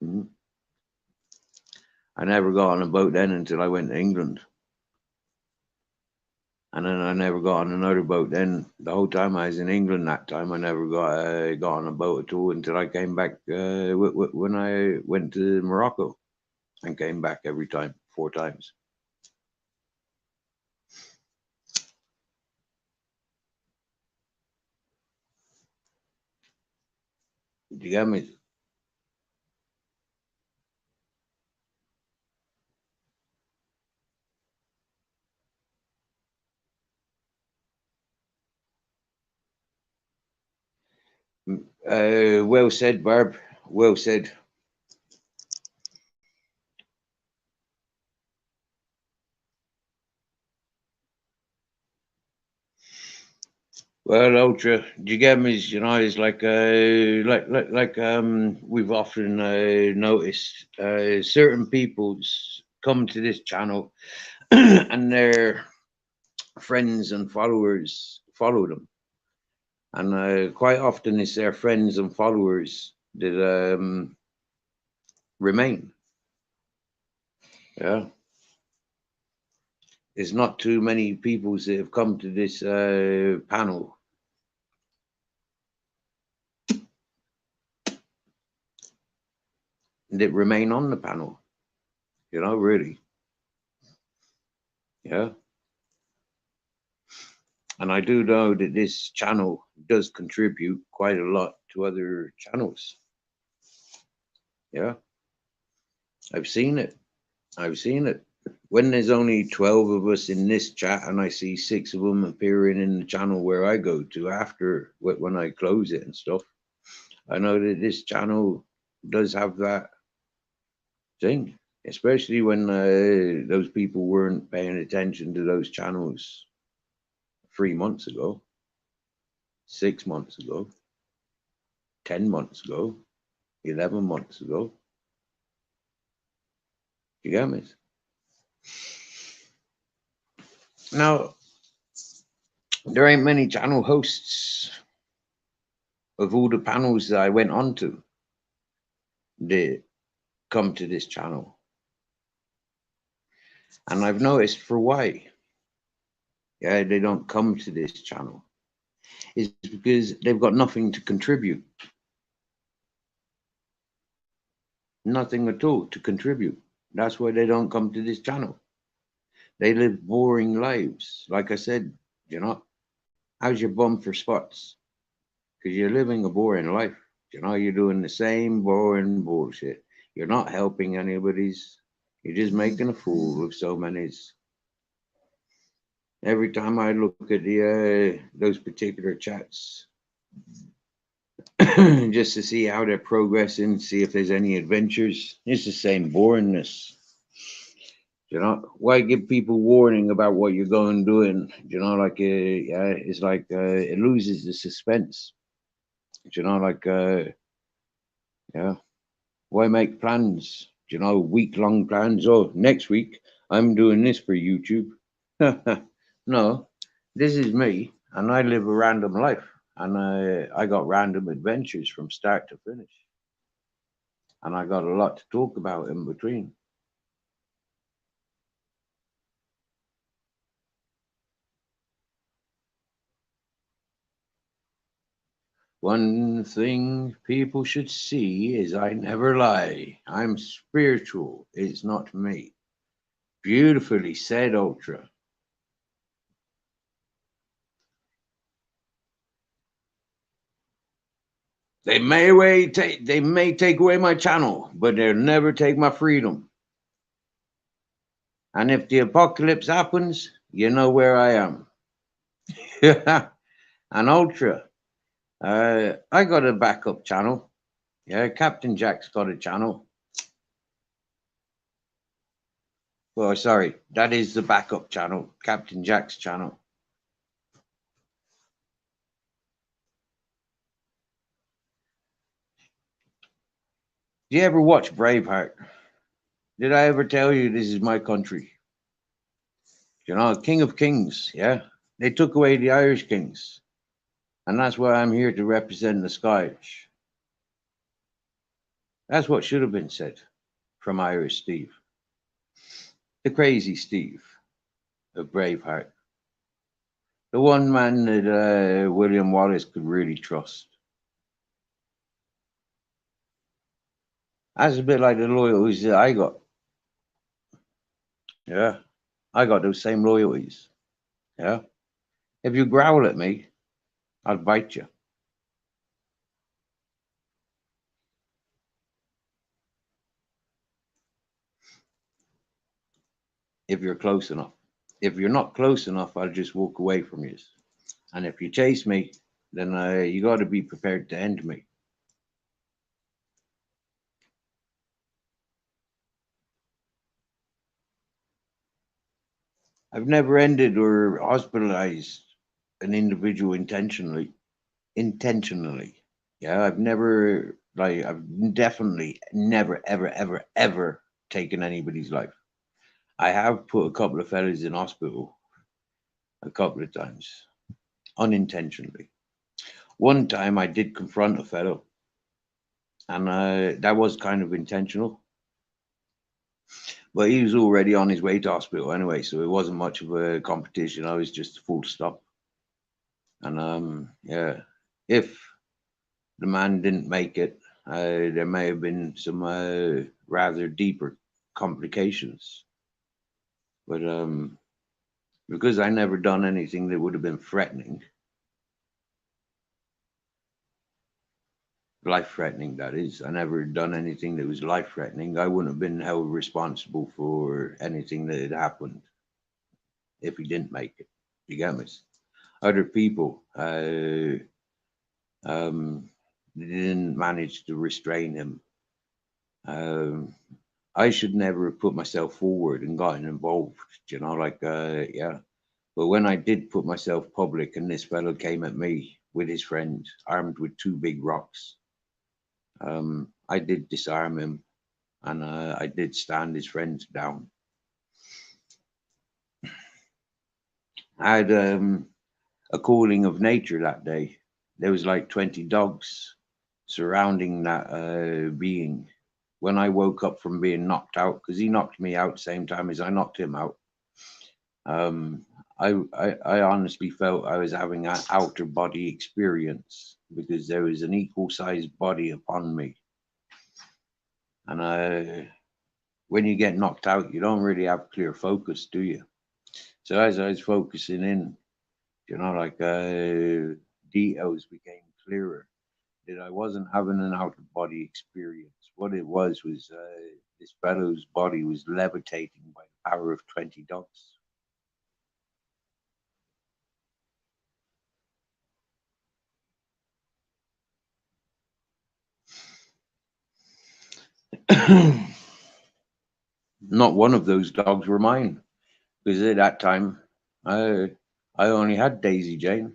A: Mhm. I never got on a boat then until I went to England. And then I never got on another boat then. The whole time I was in England that time, I never got on a boat at all until I came back when I went to Morocco and came back every time, 4 times. You get me? Well said, Barb. Well said. Well, Ultra, do you get me? You know, it's like we've often noticed, certain people's come to this channel and their friends and followers follow them, and quite often it's their friends and followers that remain. Yeah, there's not too many people that have come to this panel that remain on the panel. You know, really. Yeah. And I do know that this channel does contribute quite a lot to other channels. Yeah. I've seen it. I've seen it. When there's only 12 of us in this chat and I see 6 of them appearing in the channel where I go to after when I close it and stuff, I know that this channel does have that thing, especially when those people weren't paying attention to those channels 3 months ago, 6 months ago, 10 months ago, 11 months ago. You get me? Now, there ain't many channel hosts of all the panels that I went on to that come to this channel. And I've noticed for why. Yeah, they don't come to this channel. It's because they've got nothing to contribute. Nothing at all to contribute. That's why they don't come to this channel. They live boring lives. Like I said, you know, how's your bum for spots? Because you're living a boring life. You know, you're doing the same boring bullshit. You're not helping anybody's. You're just making a fool of so many's. Every time I look at the those particular chats, just to see how they're progressing, see if there's any adventures, it's the same boringness. You know, why give people warning about what you're going doing? You know, like yeah, it's like it loses the suspense. You know, like yeah. Why make plans? You know, week-long plans. Oh, next week I'm doing this for YouTube. No, this is me, and I live a random life, and I got random adventures from start to finish, and I got a lot to talk about in between. One thing people should see is I never lie. I'm spiritual. It's not me. Beautifully said, Ultra. They may take away my channel, but they'll never take my freedom. And if the apocalypse happens, you know where I am. And Ultra, I got a backup channel. Yeah, Captain Jack's got a channel. Well, sorry, that is the backup channel, Captain Jack's channel. Did you ever watch Braveheart? Did I ever tell you this is my country? You know, King of Kings, yeah? They took away the Irish kings. And that's why I'm here to represent the Scottish. That's what should have been said from Irish Steve. The crazy Steve of Braveheart. The one man that William Wallace could really trust. That's a bit like the loyalties that I got. Yeah, I got those same loyalties. Yeah. If you growl at me, I'll bite you. If you're close enough. If you're not close enough, I'll just walk away from you. And if you chase me, then you got to be prepared to end me. I've never ended or hospitalized an individual intentionally. Intentionally. Yeah, I've never, like, I've definitely never, ever, ever, ever taken anybody's life. I have put a couple of fellas in hospital a couple of times, unintentionally. One time I did confront a fellow, and that was kind of intentional. But he was already on his way to hospital anyway, so it wasn't much of a competition. I was just a full stop. And yeah, if the man didn't make it, there may have been some rather deeper complications. But because I never done anything that would have been threatening, life threatening, that is. I never done anything that was life threatening. I wouldn't have been held responsible for anything that had happened if he didn't make it. You get me? Other people didn't manage to restrain him. Um, I should never have put myself forward and gotten involved, you know, like, yeah. But when I did put myself public and this fellow came at me with his friend, armed with two big rocks, I did disarm him and I did stand his friends down. I had a calling of nature that day. There was like 20 dogs surrounding that being. When I woke up from being knocked out, because he knocked me out same time as I knocked him out, um, I honestly felt I was having an outer body experience because there was an equal sized body upon me. And when you get knocked out, you don't really have clear focus, do you? So as I was focusing in, you know, like details became clearer that I wasn't having an out of body experience. What it was this fellow's body was levitating by the power of 20 dogs. Not one of those dogs were mine because at that time I I only had Daisy Jane.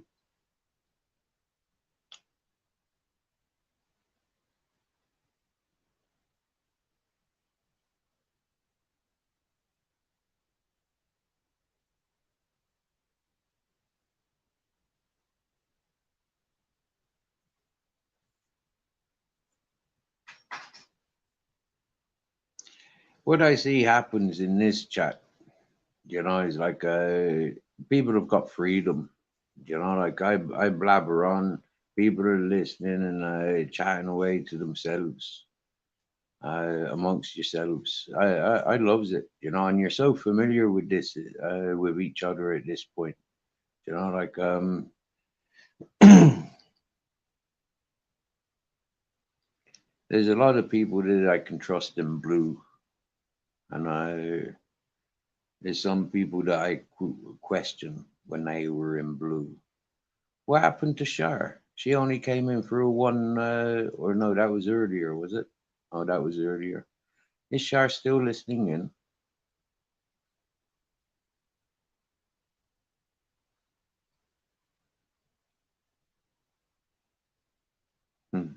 A: What I see happens in this chat, you know, is like people have got freedom. You know, like I blabber on, people are listening and chatting away to themselves. Amongst yourselves. I loves it, you know, and you're so familiar with this, with each other at this point, you know, like there's a lot of people that I can trust in blue, and There's some people that I question when they were in blue. What happened to Shar? She only came in for one, or no, that was earlier, was it? Oh, that was earlier. Is Shar still listening in? Hmm.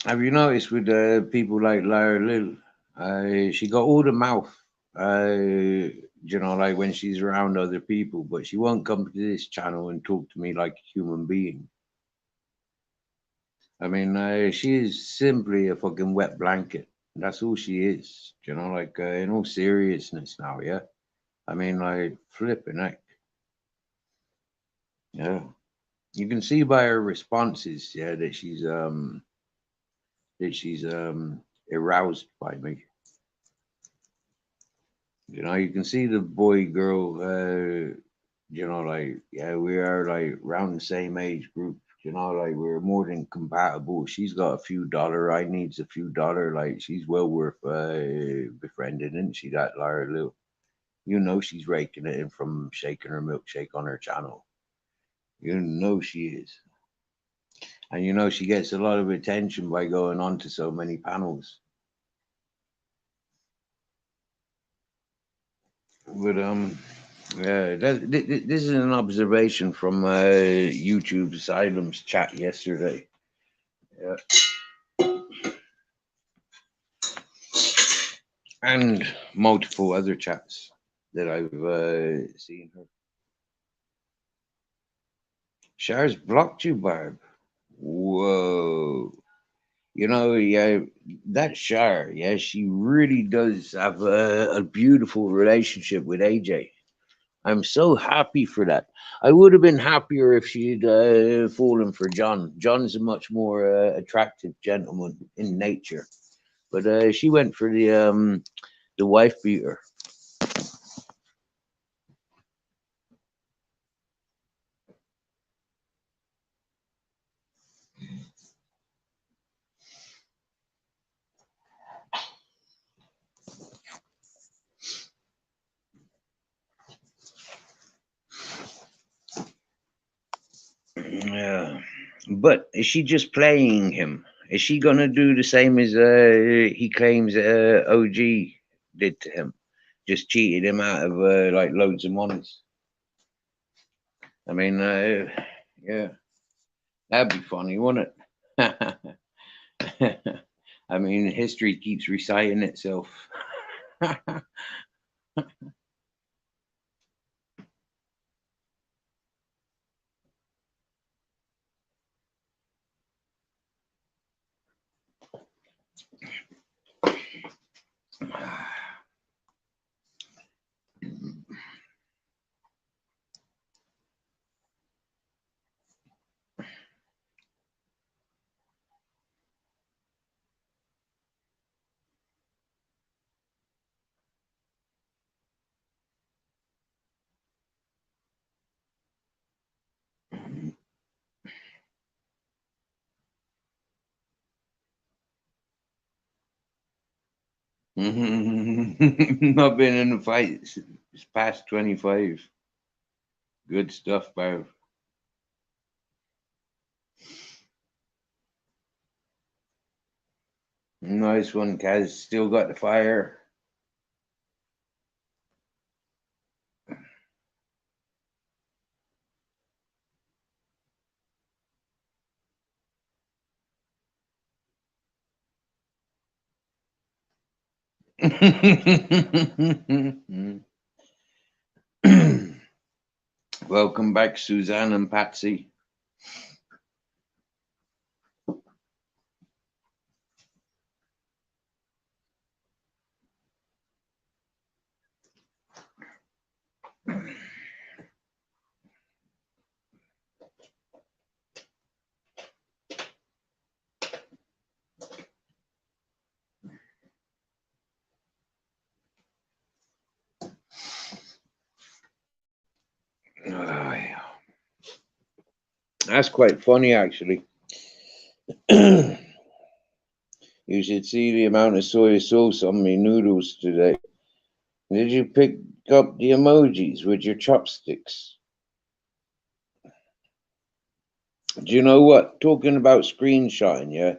A: Have you noticed with people like Lara Lil? She got all the mouth, like when she's around other people, but she won't come to this channel and talk to me like a human being. I mean, she is simply a fucking wet blanket. That's all she is. In all seriousness now, yeah. I mean, like flipping heck, yeah. You can see by her responses, yeah, that she's aroused by me. You can see the boy girl. Yeah, we are like around the same age group. Like we're more than compatible. She's got a few dollar. I needs a few dollar. Like she's well worth befriending, isn't she? That Lara Lou. She's raking it in from shaking her milkshake on her channel. She is. And she gets a lot of attention by going on to so many panels. But yeah, this is an observation from YouTube Asylum's chat yesterday. Yeah. And multiple other chats that I've seen her. Shar's blocked you, Barb. Whoa. Yeah, that Shar, yeah, she really does have a beautiful relationship with AJ. I'm so happy for that. I would have been happier if she'd fallen for John. John's a much more attractive gentleman in nature, but she went for the wife beater. Yeah, but is she just playing him? Is she gonna do the same as he claims OG did to him? Just cheated him out of like loads of monies. I mean, yeah, that'd be funny, wouldn't it? I mean, history keeps reciting itself. Not been in a fight it's past 25. Good stuff, Barb. Nice one, Kaz. Still got the fire. Welcome back, Suzanne and Patsy. Oh, yeah. That's quite funny, actually. You should see the amount of soy sauce on my noodles today. Did you pick up the emojis with your chopsticks? Do you know what? Talking about screenshotting, yeah.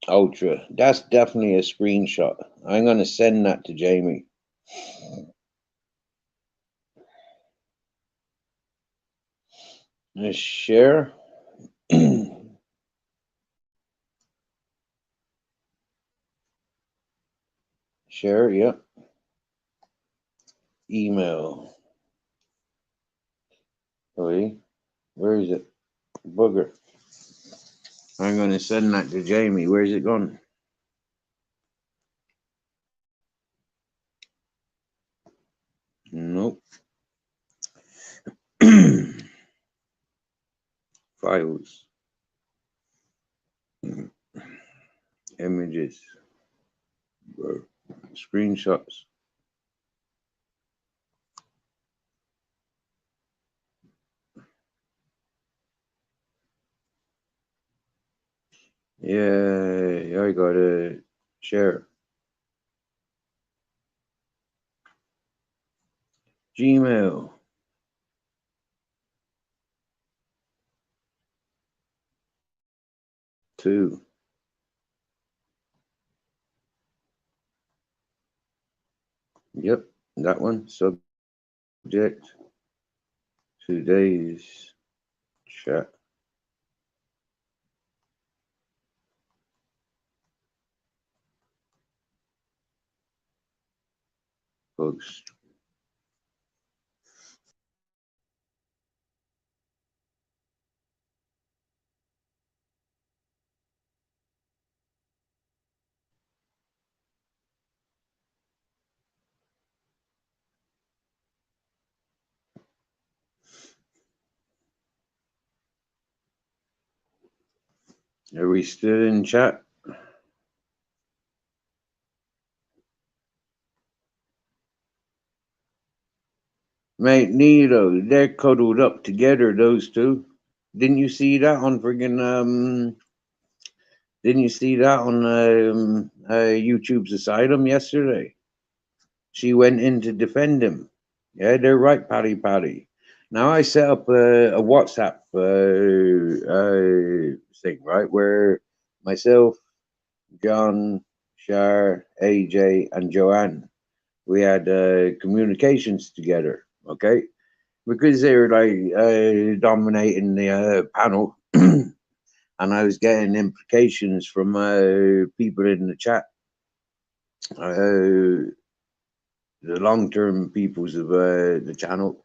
A: Ultra. That's definitely a screenshot. I'm gonna send that to Jamie. Share. Share, yep. Email. Wait, where is it? Booger. I'm gonna send that to Jamie. Where's it gone? Nope. Files. Images. Screenshots. Yeah, I gotta share. Gmail. Two. Yep, that one. Subject. Today's chat. Post. Are we still in chat? Mate, Nito, they're cuddled up together, those two. Didn't you see that on friggin' didn't you see that on YouTube's Asylum yesterday? She went in to defend him. Yeah, they're right, Paddy. Now I set up a WhatsApp thing, right, where myself, John, Shar, AJ, and Joanne, we had communications together, okay? Because they were like dominating the panel, and I was getting implications from people in the chat, the long-term peoples of the channel,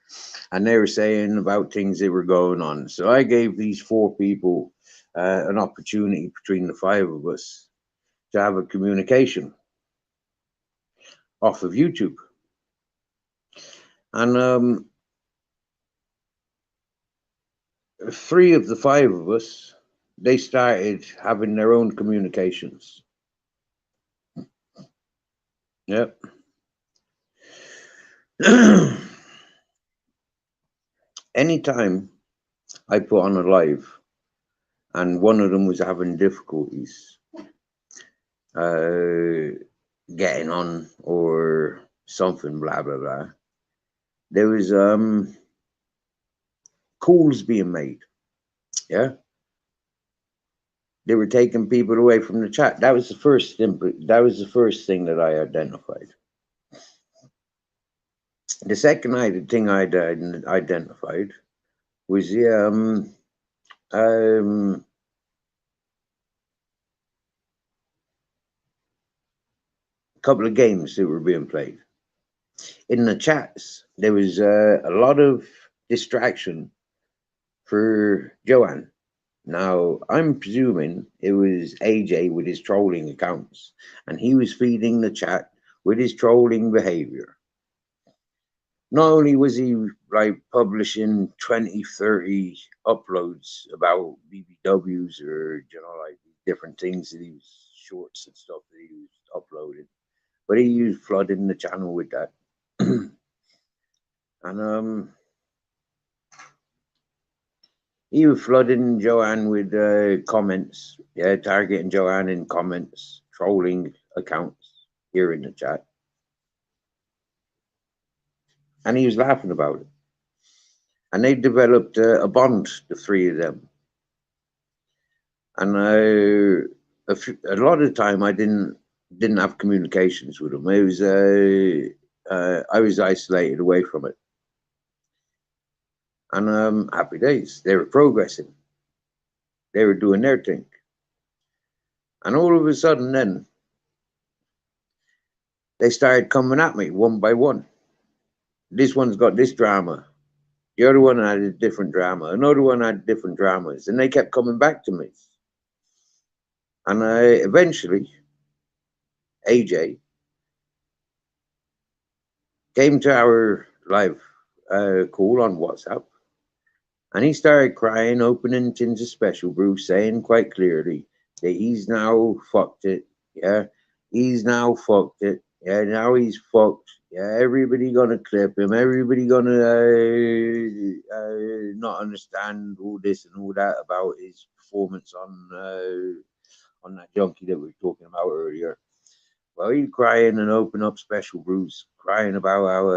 A: and they were saying about things that were going on. So I gave these four people an opportunity between the five of us to have a communication off of YouTube. And three of the five of us, they started having their own communications. Yep. Anytime I put on a live and one of them was having difficulties getting on or something, blah, blah, blah, there was calls being made. Yeah. They were taking people away from the chat. That was the first thing that I identified. The second thing I identified was the couple of games that were being played. In the chats, there was a lot of distraction for Joanne. Now, I'm presuming it was AJ with his trolling accounts, and he was feeding the chat with his trolling behavior. Not only was he like publishing 20, 30 uploads about BBWs or, you know, like different things that he was shorts and stuff that he was uploading, but he was flooding the channel with that. And he was flooding Joanne with comments, yeah, targeting Joanne in comments, trolling accounts here in the chat. and he was laughing about it. And they developed a bond, the three of them. And a lot of the time, I didn't have communications with them. It was I was isolated away from it. And happy days. They were progressing. They were doing their thing. And all of a sudden, then they started coming at me one by one. This one's got this drama. The other one had a different drama. Another one had different dramas. And they kept coming back to me. And eventually, AJ came to our live call on WhatsApp. And he started crying, opening tins of special brew, saying quite clearly that he's now fucked it. Yeah, he's now fucked it. Yeah, now he's fucked. Yeah, everybody gonna clip him. Everybody gonna not understand all this and all that about his performance on that junkie that we were talking about earlier. Well, he crying and open up special brews, crying about how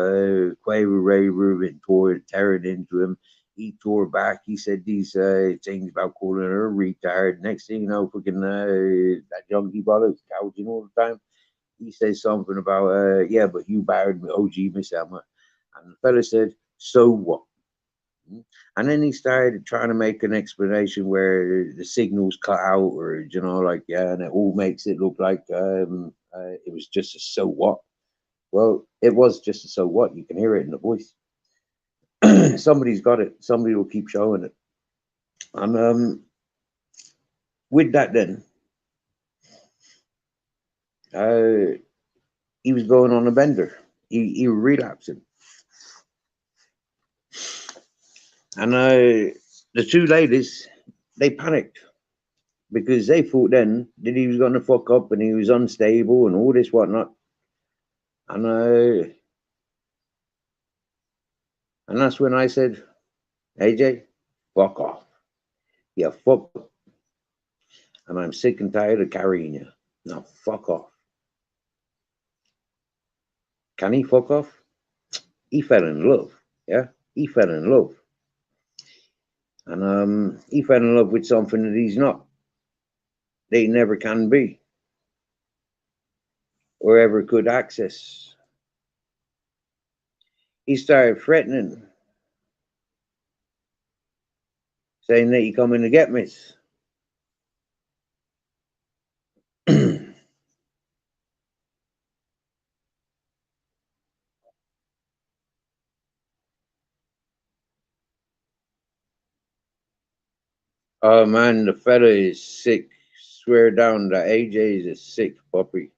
A: Quaver Ray Rubin tore tearing into him. He tore back. He said these things about calling her a retard. Next thing you know, fucking that junkie bollocks gouging all the time. He says something about, yeah, but you barred me, OG Miss Emma. And the fella said, so what? And then he started trying to make an explanation where the signals cut out, or, you know, like, yeah, and it all makes it look like it was just a so what. Well, it was just a so what. You can hear it in the voice. Somebody's got it. Somebody will keep showing it. And with that, then, he was going on a bender. He was relapsing. And the two ladies, they panicked because they thought then that he was going to fuck up and he was unstable and all this whatnot. And that's when I said, AJ, fuck off. Yeah, fuck up. And I'm sick and tired of carrying you. Now fuck off. Can he fuck off? He fell in love. Yeah, he fell in love. And he fell in love with something that he's not. They never can be. Or ever could access. He started threatening, saying that he coming to get me. Oh man, the fella is sick. Swear down that AJ is a sick puppy.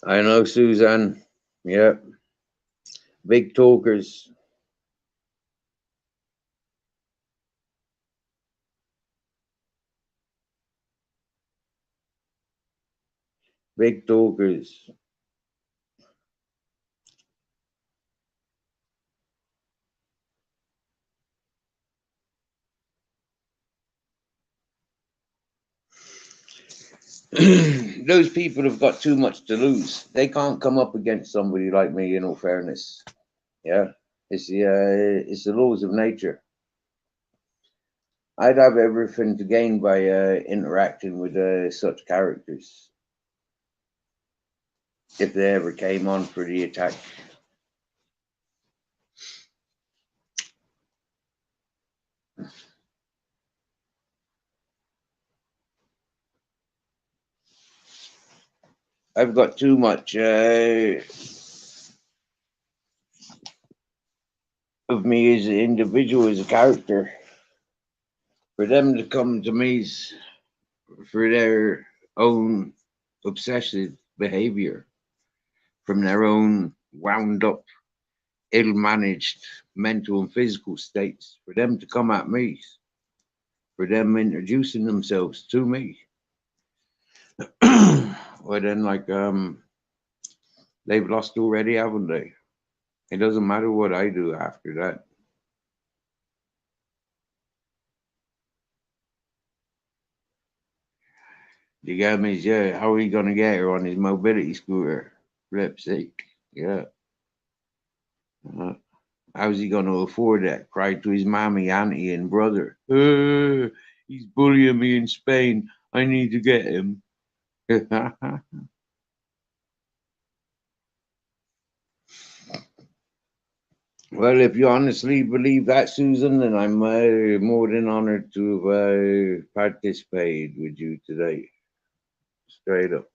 A: I know, Suzanne. Yeah, big talkers. Big talkers. Those people have got too much to lose. They can't come up against somebody like me. In all fairness, yeah, it's the laws of nature. I'd have everything to gain by interacting with such characters if they ever came on for the attack. I've got too much of me as an individual, as a character, for them to come to me for their own obsessive behavior, from their own wound up, ill managed mental and physical states, for them to come at me, for them introducing themselves to me. Well, then, like, they've lost already, haven't they? It doesn't matter what I do after that. You get me? Yeah, how are you going to get her on his mobility scooter? Flip's sake. Yeah. Uh, how's he going to afford that? Cried to his mommy, auntie, and brother. He's bullying me in Spain. I need to get him. Well, if you honestly believe that, Susan, then I'm more than honored to have participated with you today. Straight up.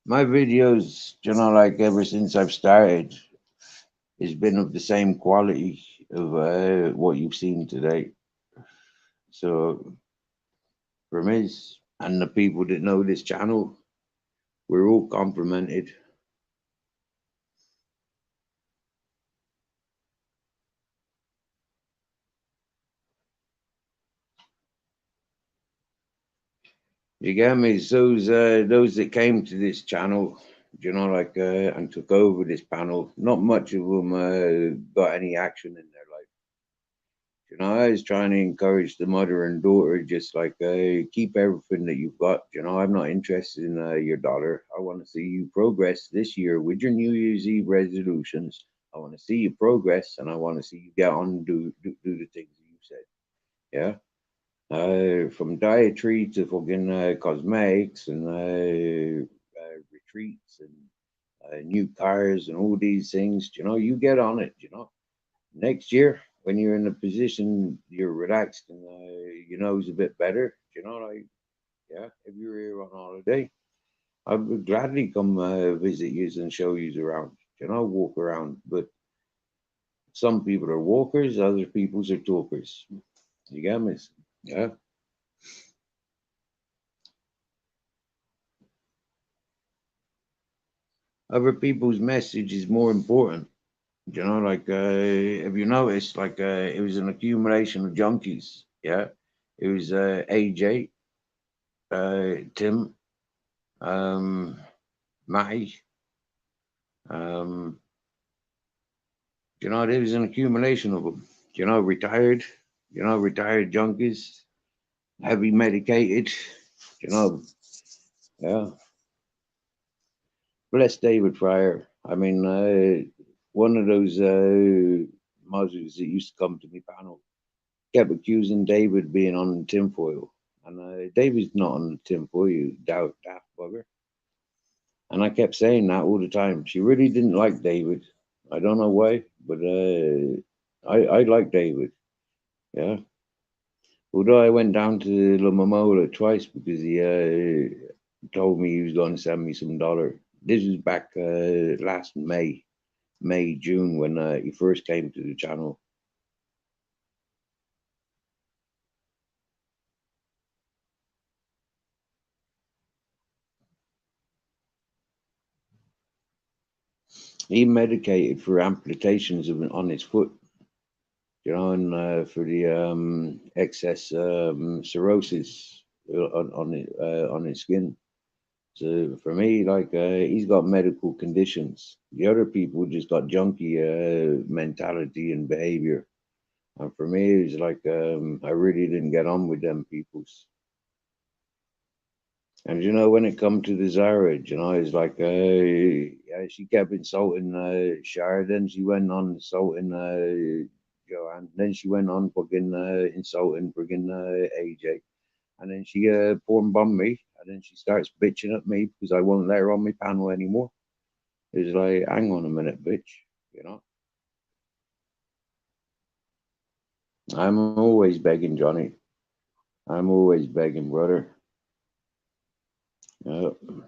A: My videos, like ever since I've started, has been of the same quality of what you've seen today. So, for me and the people that know this channel, we're all complimented. You get me? Those that came to this channel, and took over this panel, not much of them got any action in their life. I was trying to encourage the mother and daughter, just like keep everything that you've got. I'm not interested in your dollar. I want to see you progress this year with your New Year's Eve resolutions. I want to see you progress, and I want to see you get on and do the things that you said. Yeah. From dietary to fucking cosmetics and retreats and new cars and all these things. You get on it. Next year when you're in a position you're relaxed and your nose a bit better. Like, yeah, if you're here on holiday, I would gladly come visit you and show you around. Walk around. But some people are walkers, other people's are talkers. You get me? Yeah. Other people's message is more important. Like if you notice, like it was an accumulation of junkies. Yeah, it was AJ, Tim, um, Matty. Um, there was an accumulation of them. Retired. Retired junkies, heavy medicated. You know, yeah. Bless David Fryer. I mean, one of those Muslims that used to come to me panel kept accusing David being on tinfoil. And David's not on tinfoil, you daft bugger. And I kept saying that all the time. She really didn't like David. I don't know why, but I like David. Yeah. Although I went down to La Mamola twice because he told me he was going to send me some dollar. This was back last May, June, when he first came to the channel. He medicated for amputations on his foot, and for the excess cirrhosis on his skin. So for me, like he's got medical conditions. The other people just got junky mentality and behavior. And for me, it's like I really didn't get on with them peoples. And when it come to the Zara, it's like yeah, she kept insulting Shard, then she went on insulting Joanne, then she went on fucking insulting friggin' AJ, and then she porn bombed me, and then she starts bitching at me because I won't let her on my panel anymore. It's like, hang on a minute, bitch, you know. I'm always begging Johnny. I'm always begging, brother.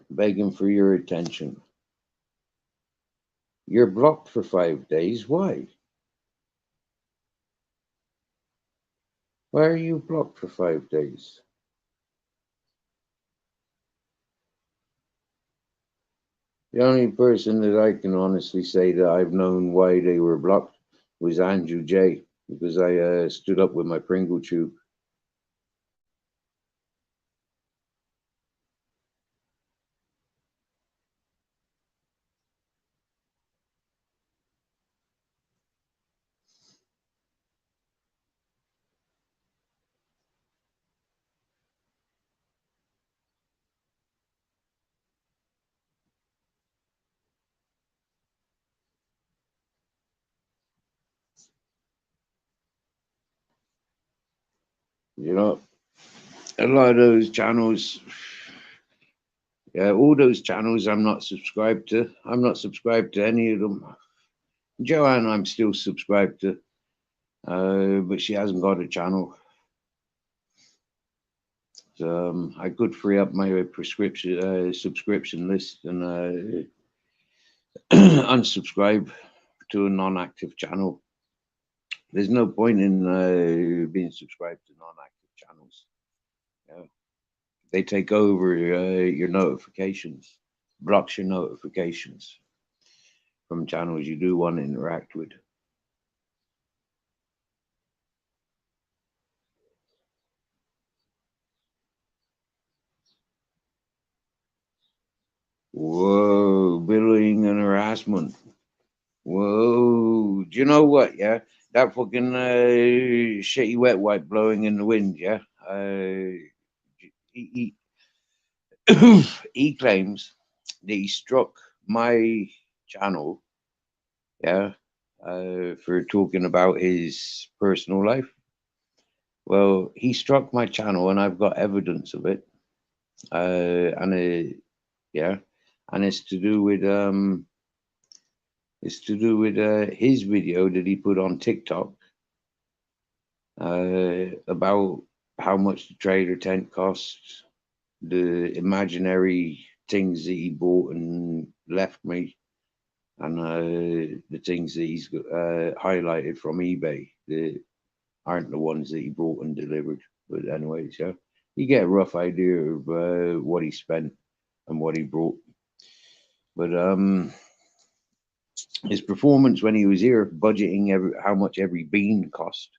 A: Begging for your attention. You're blocked for 5 days. Why? Why are you blocked for 5 days? The only person that I can honestly say that I've known why they were blocked was Andrew J. Because I stood up with my Pringle tube. You know, a lot of those channels, yeah, all those channels I'm not subscribed to. I'm not subscribed to any of them. Joanne, I'm still subscribed to, but she hasn't got a channel. So I could free up my prescription subscription list and unsubscribe to a non-active channel. There's no point in being subscribed to non-active channels. You know, they take over your notifications, blocks your notifications from channels you do want to interact with. Whoa, bullying and harassment. Whoa, do you know what? Yeah, that fucking shitty wet wipe blowing in the wind. Yeah, he he claims that he struck my channel. Yeah, for talking about his personal life. Well, he struck my channel, and I've got evidence of it. Yeah, and it's to do with his video that he put on TikTok about how much the trailer tent costs, the imaginary things that he bought and left me, and the things that he's highlighted from eBay that aren't the ones that he brought and delivered. But anyways, yeah, you get a rough idea of what he spent and what he brought. But his performance when he was here, budgeting how much every bean cost.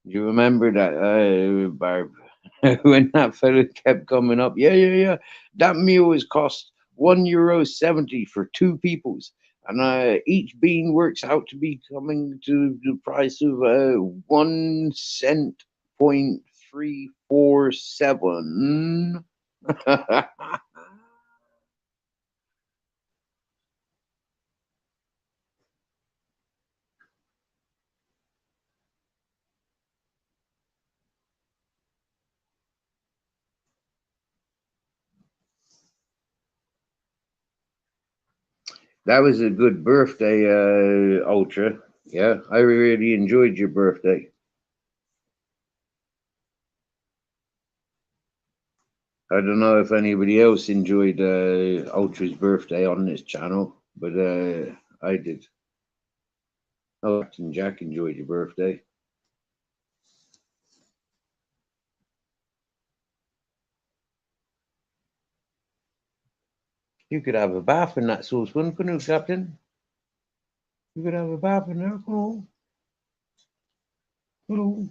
A: Do you remember that, Barb? When that fella kept coming up, yeah. That meal has cost €1.70 for two peoples, and each bean works out to be coming to the price of 1 cent point 347. That was a good birthday, Ultra. Yeah, I really enjoyed your birthday. I don't know if anybody else enjoyed Ultra's birthday on this channel, but I did. Oh, Captain Jack enjoyed your birthday. You could have a bath in that saucepan, couldn't you, Captain? You could have a bath in there. Come on. Hello.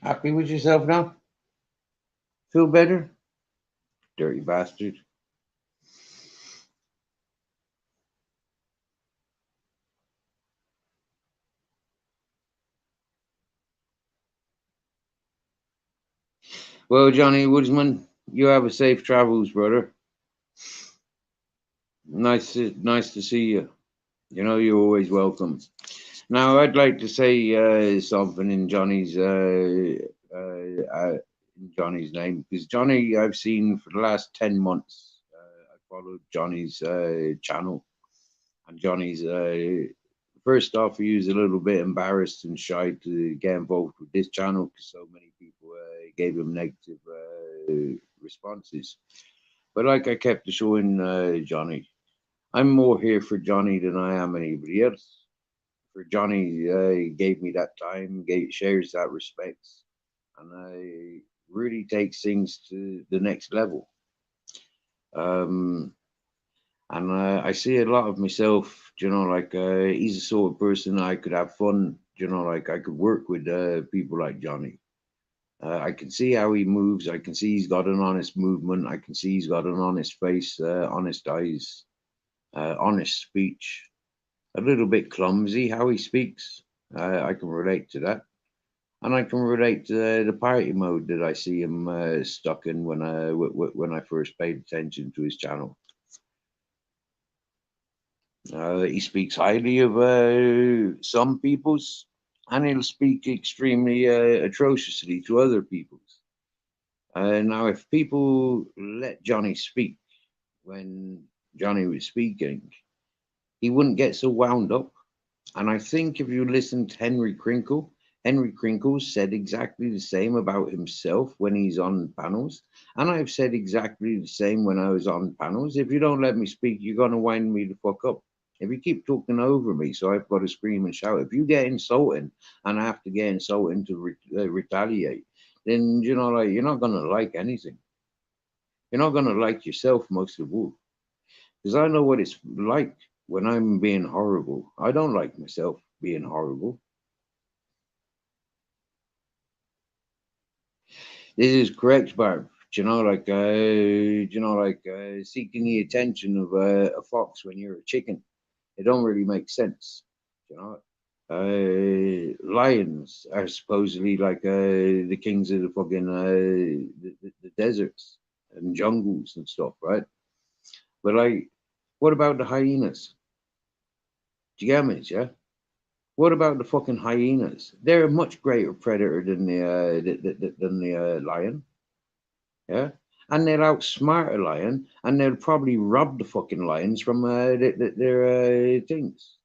A: Happy with yourself now? Feel better? Dirty bastard. Well, Johnny Woodsman, you have a safe travels, brother. Nice to see you. You know you're always welcome. Now, I'd like to say something in Johnny's name, because Johnny, I've seen for the last 10 months. I followed Johnny's channel, and Johnny's first off, he was a little bit embarrassed and shy to get involved with this channel because so many people gave him negative responses. But like I kept showing Johnny, I'm more here for Johnny than I am anybody else. For Johnny, he gave me that time, shares that respect, and really takes things to the next level. And I see a lot of myself, like he's the sort of person I could have fun, like I could work with people like Johnny. I can see how he moves. I can see he's got an honest movement. I can see he's got an honest face, honest eyes, honest speech. A little bit clumsy how he speaks. I can relate to that. And I can relate to the party mode that I see him stuck in when I first paid attention to his channel. He speaks highly of some peoples, and he'll speak extremely atrociously to other peoples. Now, if people let Johnny speak when Johnny was speaking, he wouldn't get so wound up. And I think if you listen to Henry Crinkle said exactly the same about himself when he's on panels. And I've said exactly the same when I was on panels. If you don't let me speak, you're going to wind me the fuck up. If you keep talking over me, so I've got to scream and shout. If you get insulting and I have to get insulting to retaliate, then, like, you're not going to like anything. You're not going to like yourself most of all. Because I know what it's like when I'm being horrible. I don't like myself being horrible. This is correct, Barb. Seeking the attention of a fox when you're a chicken. It don't really make sense. You know, lions are supposedly like the kings of the fucking the deserts and jungles and stuff, right? But like, what about the hyenas? Do you get me? Yeah. What about the fucking hyenas? They're a much greater predator than the lion. Yeah. And they'll outsmart a lion, and they'll probably rob the fucking lions from their things.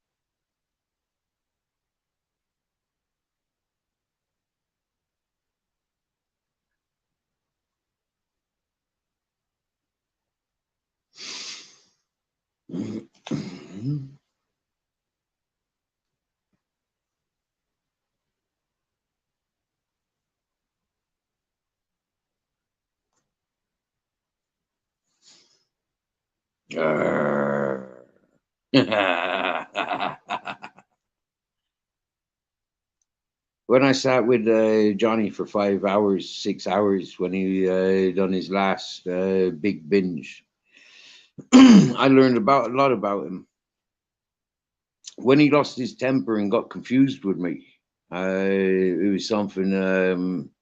A: When I sat with Johnny for 5 hours, 6 hours, when he done his last big binge, I learned about a lot about him. When he lost his temper and got confused with me, it was something that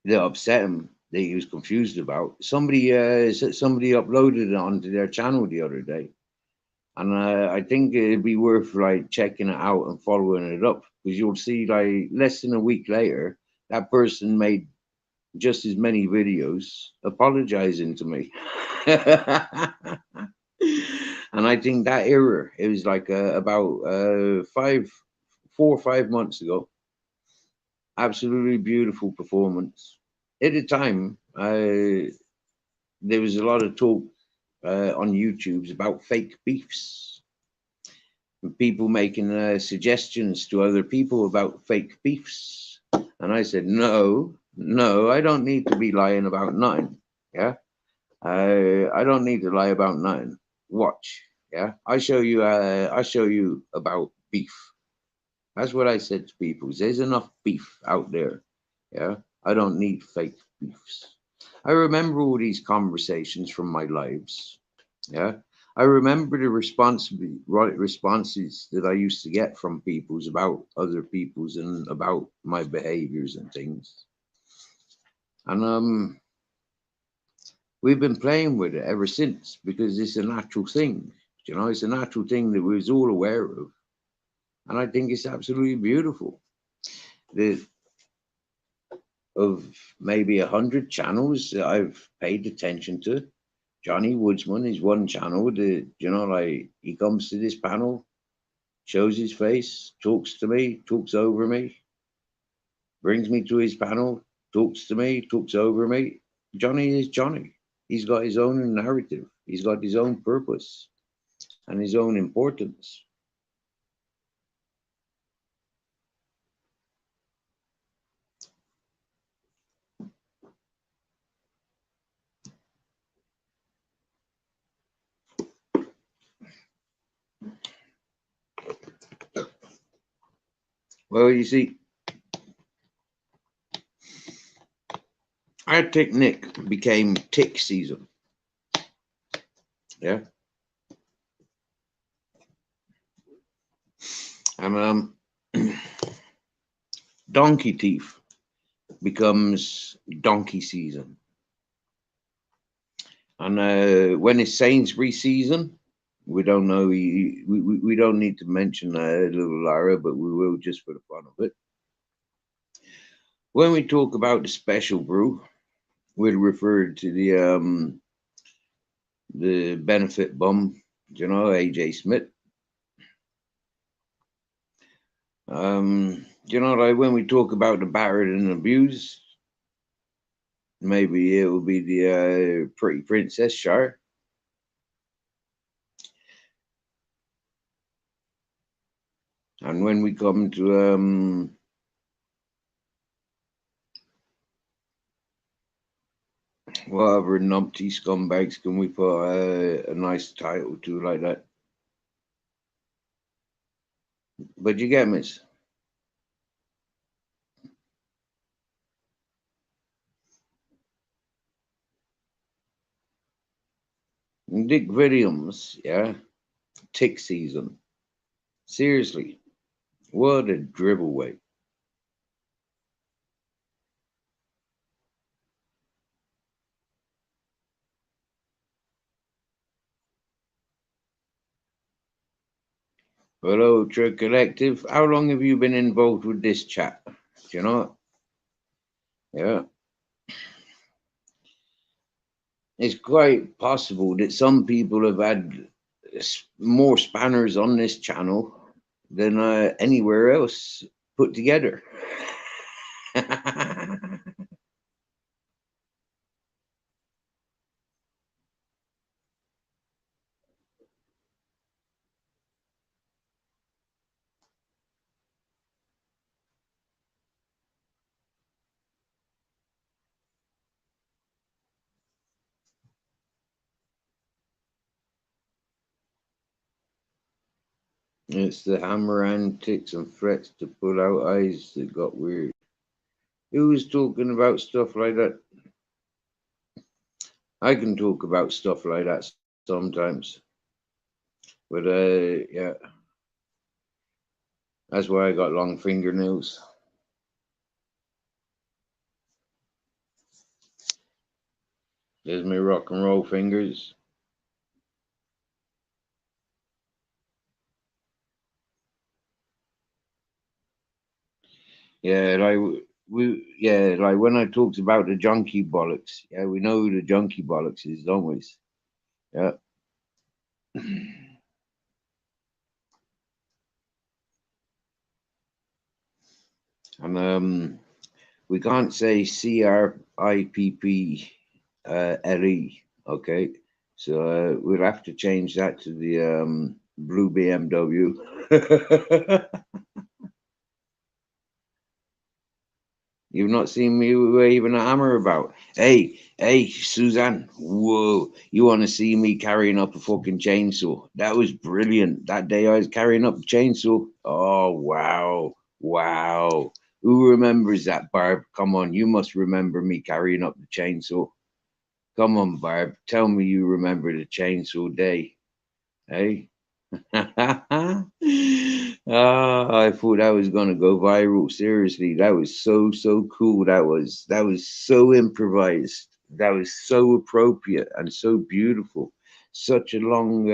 A: that upset him, that he was confused about. Somebody uploaded it onto their channel the other day, and I think it'd be worth like checking it out and following it up, because you'll see like less than a week later that person made just as many videos apologizing to me. And I think that era, it was like about 4 or 5 months ago. Absolutely beautiful performance. At the time, there was a lot of talk on YouTube's about fake beefs. People making suggestions to other people about fake beefs. And I said, no, I don't need to be lying about nothing. Yeah. I don't need to lie about nothing. Watch. Yeah, I show you about beef. That's what I said to people. There's enough beef out there. Yeah, I don't need fake beefs. I remember all these conversations from my lives. Yeah, I remember the responses that I used to get from people's about other people's and about my behaviors and things. And we've been playing with it ever since because it's a natural thing. You know, it's a natural thing that we was all aware of, and I think it's absolutely beautiful. The of maybe 100 channels that I've paid attention to. Johnny Woodsman is one channel that, like he comes to this panel, shows his face, talks to me, talks over me, brings me to his panel, talks to me, talks over me. Johnny is Johnny. He's got his own narrative, he's got his own purpose and his own importance. Well, you see, our technique became tick season. Yeah. And donkey teeth becomes donkey season. And when it's Sainsbury season, we don't know. We don't need to mention little Lara, but we will just for the fun of it. When we talk about the special brew, we'll refer to the benefit bum, AJ Smith. Like when we talk about the battered and abused, maybe it will be the Pretty Princess Shire. And when we come to what other numpty scumbags can we put a nice title to like that? But you get me. Dick Williams, yeah, tick season. Seriously, what a dribble weight. Hello, True Collective. How long have you been involved with this chat? Do you know? Yeah. It's quite possible that some people have had more spanners on this channel than anywhere else put together. It's the hammer antics and threats to pull out eyes that got weird. Who was talking about stuff like that? I can talk about stuff like that sometimes. But yeah, that's why I got long fingernails. There's my rock and roll fingers. Yeah, like when I talked about the junkie bollocks. Yeah, we know who the junkie bollocks is, don't we? Yeah. And we can't say CRIPPLE. Okay, so we'll have to change that to the blue BMW. You've not seen me waving a hammer about. Hey, hey, Suzanne. Whoa, you want to see me carrying up a fucking chainsaw? That was brilliant. That day I was carrying up the chainsaw. Oh, wow. Wow. Who remembers that, Barb? Come on, you must remember me carrying up the chainsaw. Come on, Barb. Tell me you remember the chainsaw day. Hey? Ah, I thought that was gonna go viral. Seriously, that was so cool. That was so improvised. That was so appropriate and so beautiful. Such a long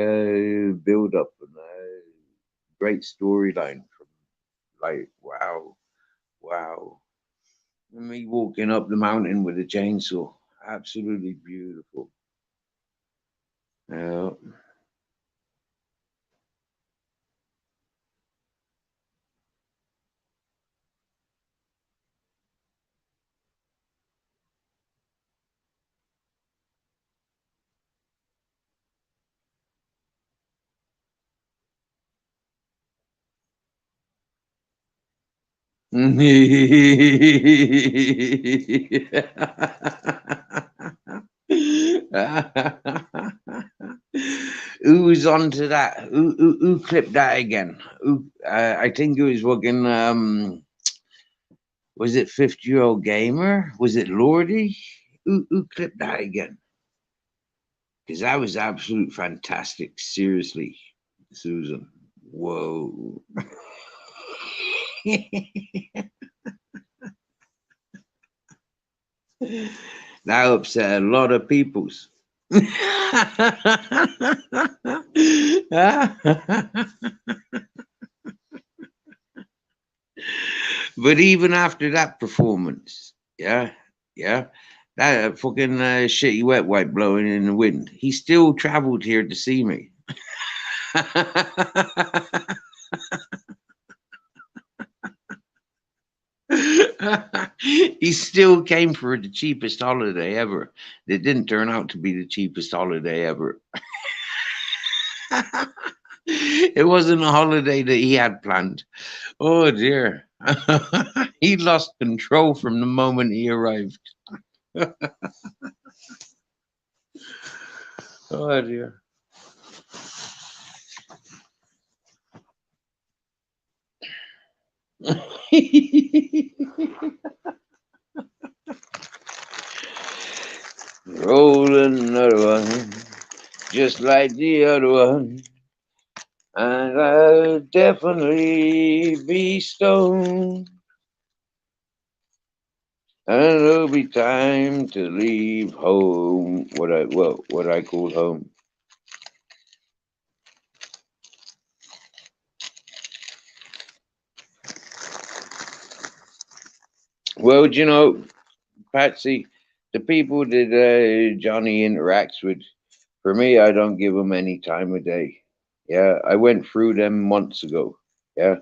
A: build up and great storyline. From like wow, wow. And me walking up the mountain with a chainsaw, absolutely beautiful. Yeah. Who was onto that? Who clipped that again? I think it was fucking. Was it 50-year-old gamer? Was it Lordy? Who clipped that again? Because that was absolute fantastic. Seriously, Susan. Whoa. That upset a lot of peoples. But even after that performance, yeah, yeah, that fucking shitty wet wipe blowing in the wind, he still traveled here to see me. He still came for the cheapest holiday ever. It didn't turn out to be the cheapest holiday ever. It wasn't a holiday that he had planned. Oh dear. He lost control from the moment he arrived. Oh dear. Rolling another one, just like the other one. And I'll definitely be stoned. And it'll be time to leave home. What I call home. Well, Patsy, the people that Johnny interacts with, for me, I don't give them any time of day. Yeah, I went through them months ago. Yeah,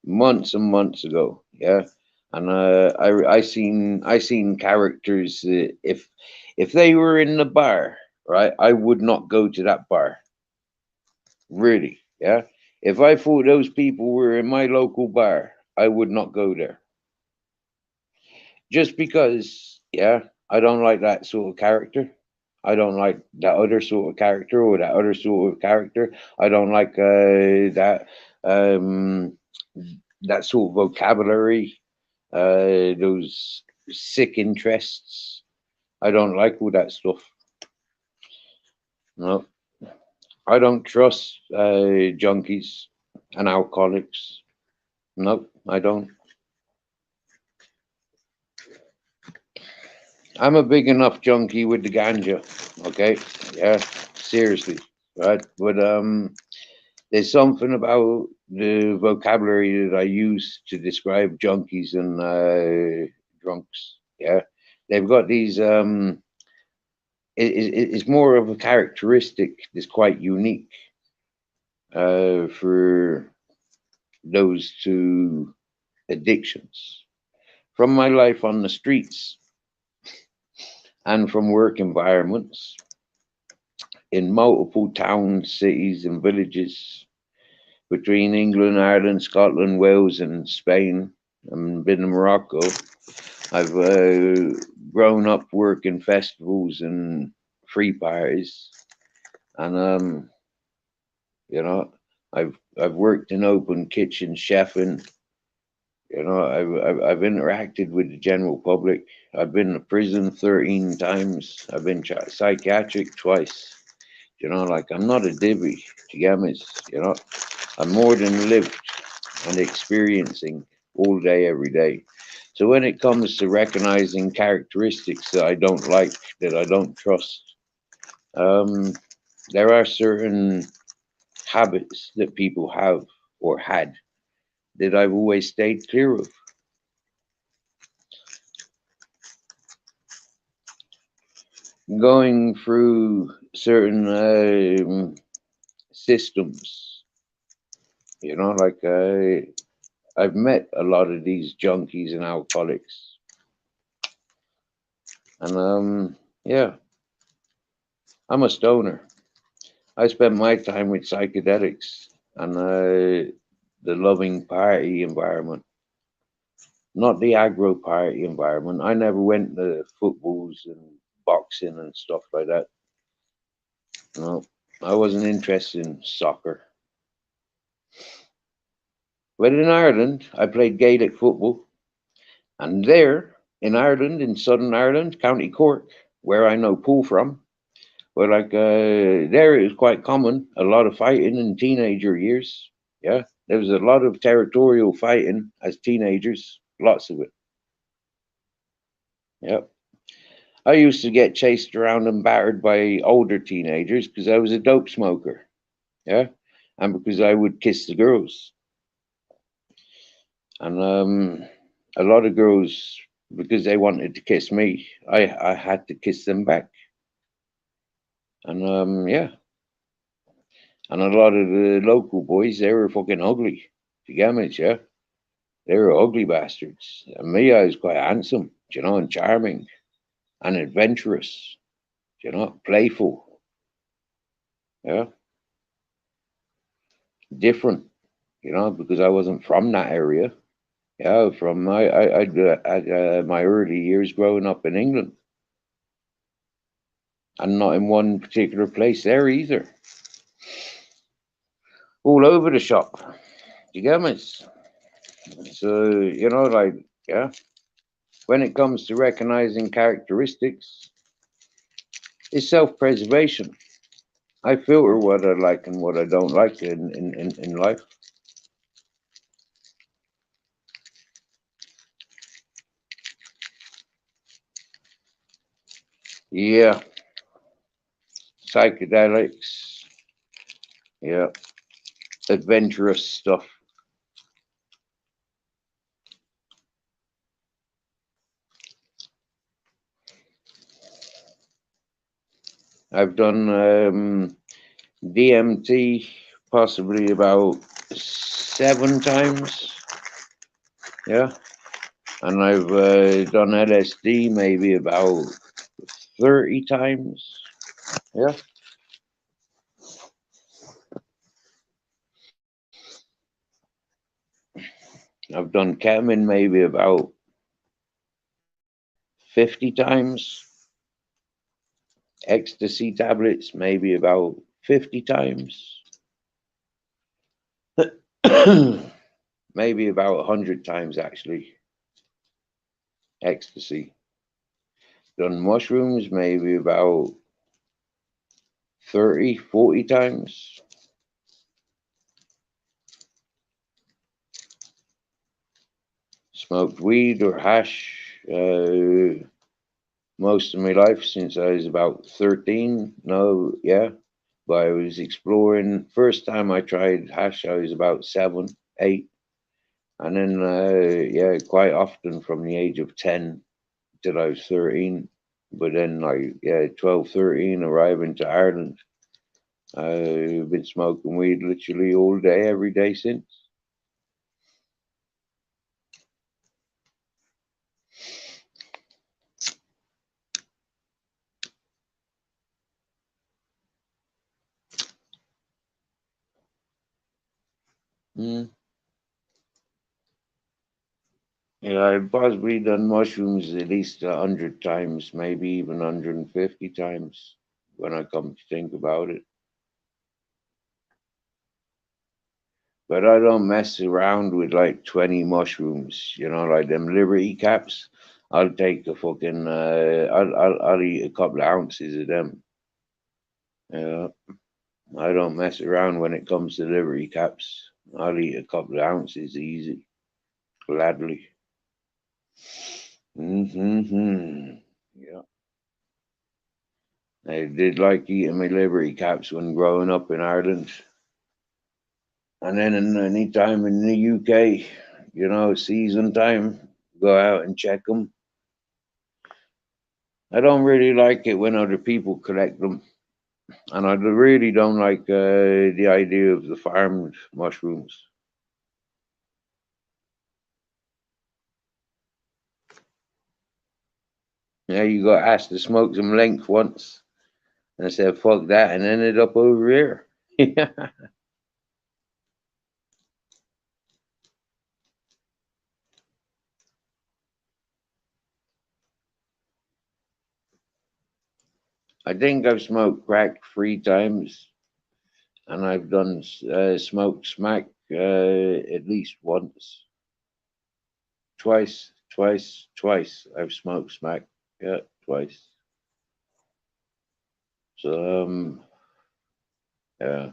A: months and months ago. Yeah, and I seen characters. If they were in the bar, right, I would not go to that bar. Really. Yeah. If I thought those people were in my local bar, I would not go there. Just because, yeah, I don't like that sort of character. I don't like that other sort of character or that other sort of character. I don't like um, that sort of vocabulary, those sick interests. I don't like all that stuff. No, I don't trust junkies and alcoholics. No, I don't. I'm a big enough junkie with the ganja. Okay, yeah, seriously, right? But there's something about the vocabulary that I use to describe junkies and drunks. Yeah, they've got these. It's more of a characteristic that's quite unique for those two addictions. From my life on the streets and from work environments in multiple towns, cities, and villages between England, Ireland, Scotland, Wales, and Spain, and been in Morocco. I've grown up working festivals and free parties, and you know, I've worked in open kitchen chefing. You know, I've interacted with the general public. I've been to prison 13 times. I've been psychiatric twice. You know, like I'm not a divvy. Do you get me? You know, I'm more than lived and experiencing all day, every day. So when it comes to recognizing characteristics that I don't like, that I don't trust, um, there are certain habits that people have or had that I've always stayed clear of. Going through certain systems, you know, like I've met a lot of these junkies and alcoholics, and yeah, I'm a stoner. I spent my time with psychedelics and the loving party environment, not the aggro party environment. I never went to footballs and boxing and stuff like that. No, I wasn't interested in soccer. But in Ireland, I played Gaelic football, and there in Ireland, in Southern Ireland, County Cork, where I know Pool from, well, like there it was quite common, a lot of fighting in teenager years. Yeah, there was a lot of territorial fighting as teenagers, lots of it. Yeah, I used to get chased around and battered by older teenagers because I was a dope smoker. Yeah, and because I would kiss the girls, and a lot of girls because they wanted to kiss me, I had to kiss them back, and yeah, and a lot of the local boys they were fucking ugly. You get me? Yeah. They were ugly bastards. And me, I was quite handsome, you know, and charming and adventurous, you know, playful, yeah, different, you know, because I wasn't from that area. Yeah, from my early years growing up in England and not in one particular place there either. All over the shop. You get me? So, you know, like, yeah, when it comes to recognizing characteristics, it's self preservation. I filter what I like and what I don't like in life. Yeah, psychedelics. Yeah, adventurous stuff. I've done DMT possibly about 7 times. Yeah, and I've done LSD maybe about 30 times. Yeah, I've done ketamine maybe about 50 times. Ecstasy tablets maybe about 50 times. Maybe about 100 times actually. Ecstasy. Done mushrooms maybe about 30, 40 times. Smoked weed or hash most of my life since I was about 13. No, yeah. But I was exploring. First time I tried hash, I was about 7, 8. And then, yeah, quite often from the age of 10 till I was 13. But then, like, yeah, 12, 13, arriving to Ireland. I've been smoking weed literally all day, every day since. Mm. Yeah, I've possibly done mushrooms at least 100 times, maybe even 150 times when I come to think about it. But I don't mess around with like 20 mushrooms, like them Liberty caps. I'll take a fucking, I'll eat a couple of ounces of them. Yeah, I don't mess around when it comes to Liberty caps. I'll eat a couple of ounces easy, gladly. Mm-hmm. Yeah. I did like eating my Liberty caps when growing up in Ireland. And then in any time in the UK, season time, go out and check them. I don't really like it when other people collect them. And I really don't like the idea of the farmed mushrooms. Yeah, you got asked to smoke some length once. And I said, fuck that, and ended up over here. I think I've smoked crack 3 times, and I've done smoked smack at least once. Twice. I've smoked smack. Yeah, twice. So, yeah.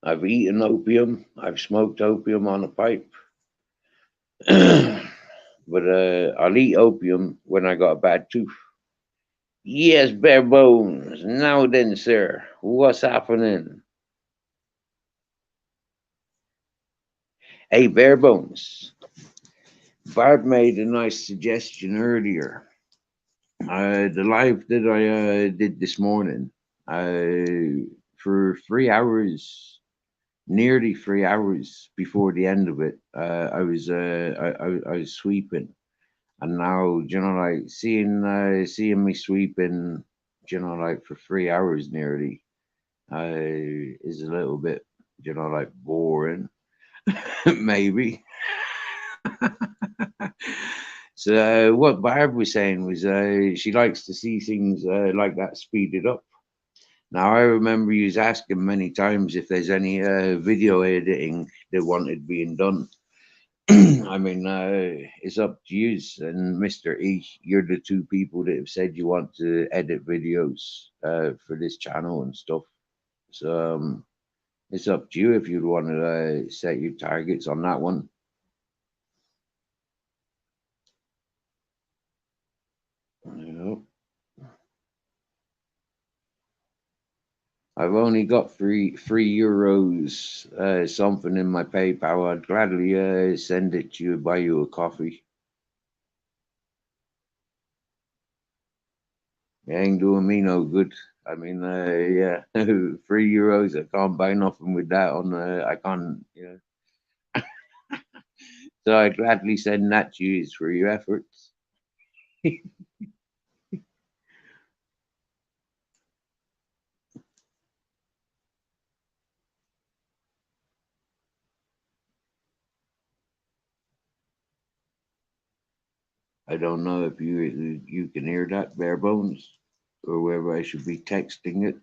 A: I've eaten opium. I've smoked opium on a pipe. But I'll eat opium when I got a bad tooth. Yes, bare bones. Now then, sir, what's happening? Hey, bare bones. Bart made a nice suggestion earlier. The live that I did this morning, for 3 hours, nearly 3 hours before the end of it, I was sweeping, and now like seeing me sweeping, like for 3 hours nearly, is a little bit like boring, maybe. So what Barb was saying was she likes to see things like that speeded up. Now I remember you was asking many times if there's any video editing that wanted being done. I mean, it's up to you and Mr. E. You're the two people that have said you want to edit videos for this channel and stuff. So it's up to you if you'd want to set your targets on that one. You know. I've only got three euros something in my PayPal. I'd gladly send it to you, buy you a coffee. It ain't doing me no good. I mean, yeah, €3. I can't buy nothing with that on. I can't. So I'd gladly send that to you for your efforts. I don't know if you can hear that bare bones, or whether I should be texting it.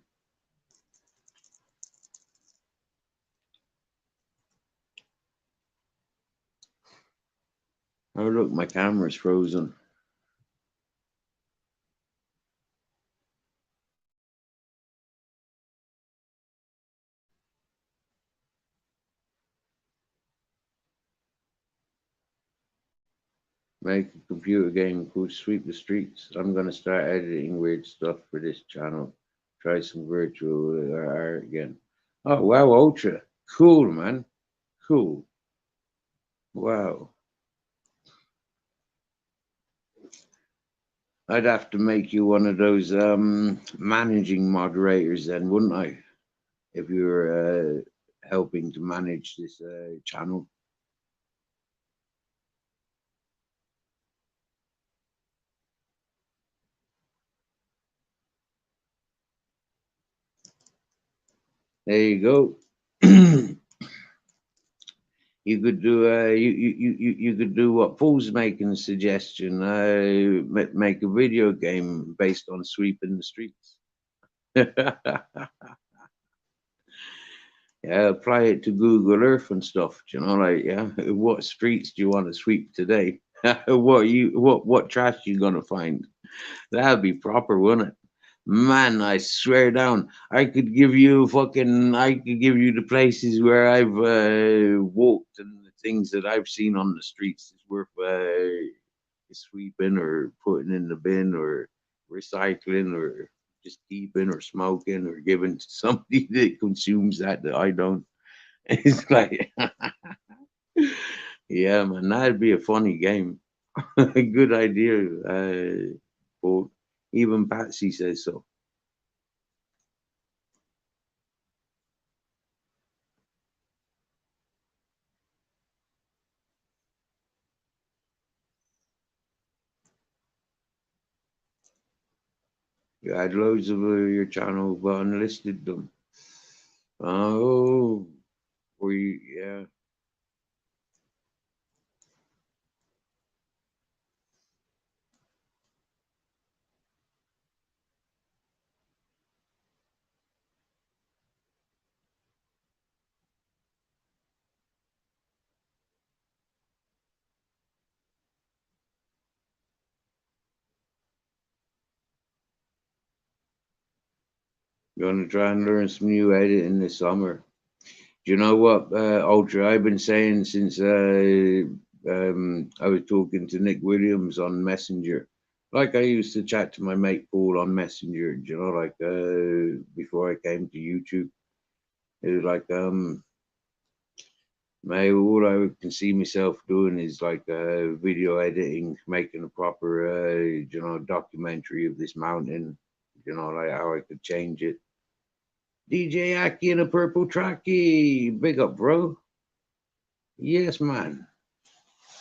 A: Oh look, my camera's frozen. Make a computer game called Sweep the Streets. I'm gonna start editing weird stuff for this channel. Try some virtual art again. Oh wow, Ultra. Cool, man. Cool. Wow. I'd have to make you one of those managing moderators then, wouldn't I? If you were helping to manage this channel. There you go. You could do you could do what Paul's making a suggestion. Make a video game based on sweeping the streets. Yeah, apply it to Google Earth and stuff. Do you know, like, yeah, what streets do you want to sweep today? What trash you gonna find? That'd be proper, wouldn't it? Man, I swear down, I could give you the places where I've walked and the things that I've seen on the streets is worth sweeping or putting in the bin or recycling or just keeping or smoking or giving to somebody that consumes that I don't. It's like, yeah, man, that'd be a funny game. Good idea, Paul. Even Patsy says so. You had loads of your channel, but unlisted them. Oh, yeah. Gonna try and learn some new editing this summer. Do you know what, Ultra? I've been saying since I was talking to Nick Williams on Messenger. Like I used to chat to my mate Paul on Messenger. Do you know, like before I came to YouTube, it was like mate, all I can see myself doing is like video editing, making a proper documentary of this mountain. You know, like how I could change it. DJ Aki in a purple tracky. Big up, bro. Yes, man.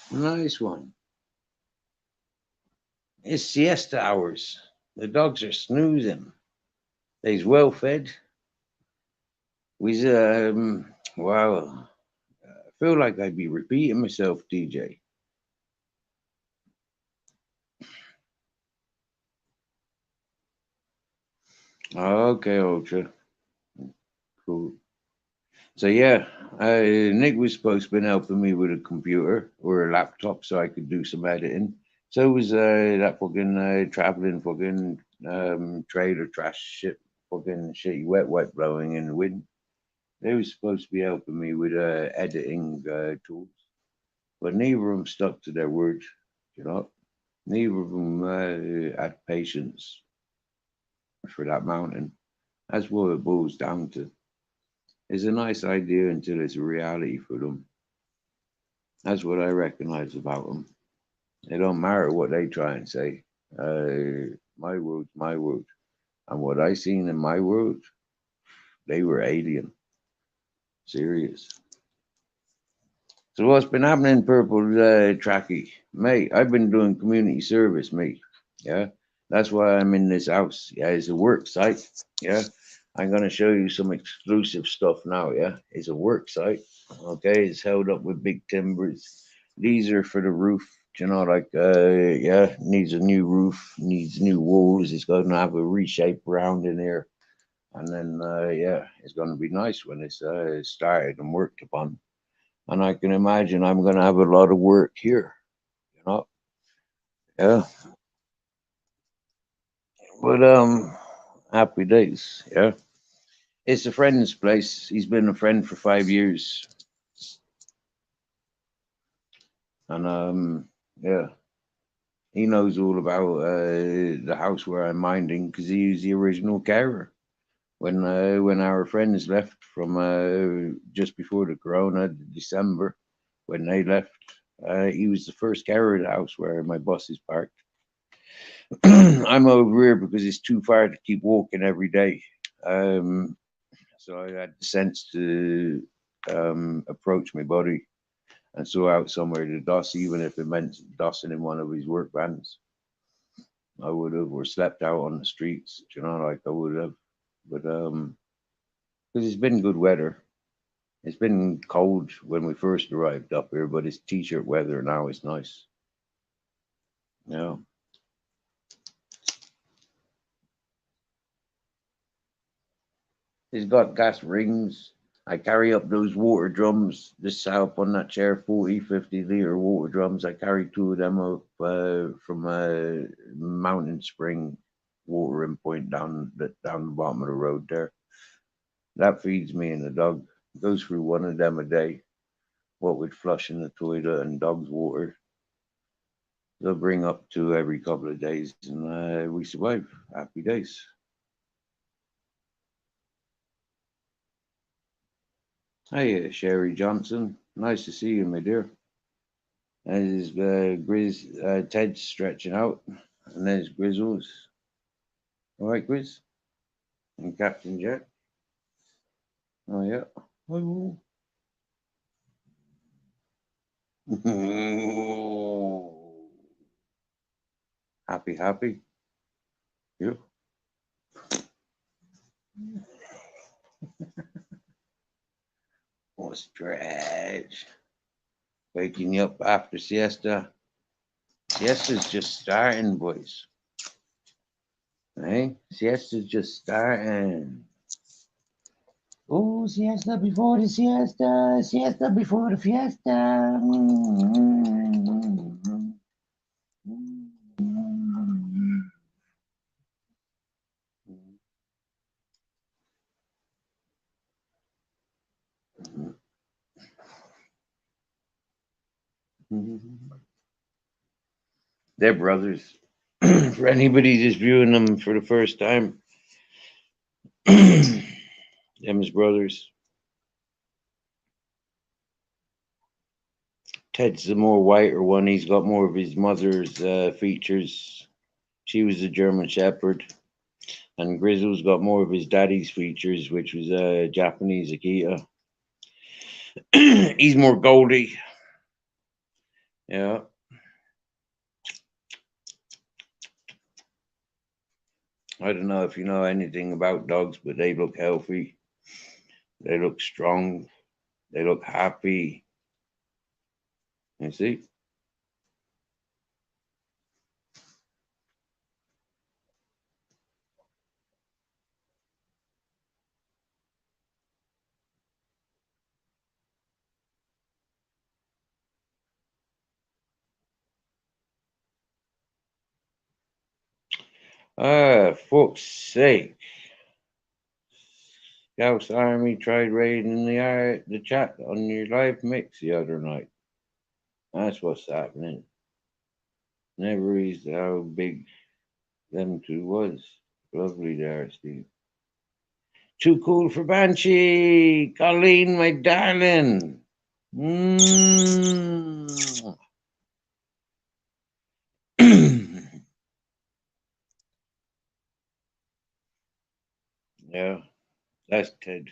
A: Nice one. It's siesta hours. The dogs are snoozing. They's well fed. We's wow. I feel like I'd be repeating myself, DJ. Okay, Ultra. Cool. So yeah, Nick was supposed to been helping me with a computer or a laptop so I could do some editing. So was that fucking traveling fucking trailer trash shit, fucking shitty wet blowing in the wind. They were supposed to be helping me with editing tools, but neither of them stuck to their word. You know, neither of them had patience for that mountain. That's what it boils down to. It's a nice idea until it's a reality for them. That's what I recognize about them. It don't matter what they try and say. My world's my world, and what I seen in my world, they were alien, serious. So what's been happening, Purple Tracky, mate? I've been doing community service, mate. Yeah, that's why I'm in this house. Yeah, it's a work site. Yeah, I'm gonna show you some exclusive stuff now. Yeah, it's a work site. Okay, it's held up with big timbers. These are for the roof. You know, like yeah, needs a new roof, needs new walls. It's gonna have a reshape round in here, and then yeah, it's gonna be nice when it's started and worked upon. And I can imagine I'm gonna have a lot of work here. You know, yeah. But happy days. Yeah, it's a friend's place. He's been a friend for 5 years, and yeah, he knows all about the house where I'm minding because he was the original carer when our friends left from just before the Corona, December, when they left. He was the first carer of the house where my bus is parked. I'm over here because it's too far to keep walking every day. Um, so I had the sense to approach my buddy and sort out somewhere to doss, even if it meant dossing in one of his work vans. I would have, or slept out on the streets, you know, like I would have. But because it's been good weather, It's been cold when we first arrived up here, but it's t-shirt weather now. It's nice. Yeah. It's got gas rings. I carry up those water drums. Just sat up on that chair, 40, 50 litre water drums. I carry two of them up from a mountain spring watering point down the bottom of the road there. That feeds me and the dog. Goes through one of them a day. What with flushing the toilet and dog's water. They'll bring up two every couple of days, and we survive. Happy days. Hey, Sherry Johnson. Nice to see you, my dear. There's Grizz, Ted's stretching out, and there's Grizzles. All right, Grizz? And Captain Jack. Oh, yeah. Oh. Happy, happy. You. Oh, stretch. Waking you up after siesta. Siesta's just starting, boys. Hey, siesta's just starting. Oh, siesta before the siesta, siesta before the fiesta. They're brothers. For anybody just viewing them for the first time, them's brothers. Ted's the more whiter one. He's got more of his mother's features. She was a German Shepherd. And Grizzle's got more of his daddy's features, which was a Japanese Akita. He's more goldy. Yeah. I don't know if you know anything about dogs, but they look healthy. They look strong. They look happy. You see? Ah, fuck's sake. Scouse Army tried raiding the chat on your live mix the other night. That's what's happening. Never realized how big them two was. Lovely there, Steve. Too cool for Banshee. Colleen, my darling. Mm. Yeah, that's Ted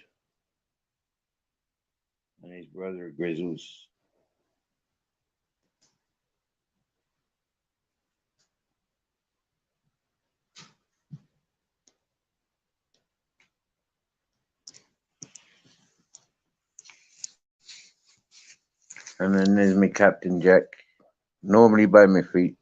A: and his brother Grizzles. And then there's my Captain Jack, normally by my feet.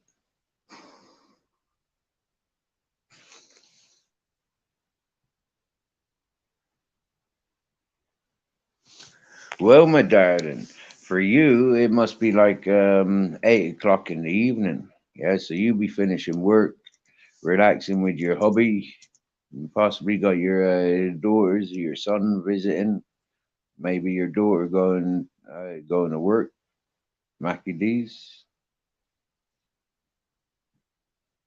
A: Well, my darling, for you, it must be like 8 o'clock in the evening. Yeah, so you be finishing work, relaxing with your hubby. You possibly got your daughters, your son visiting. Maybe your daughter going to work. Mackie D's.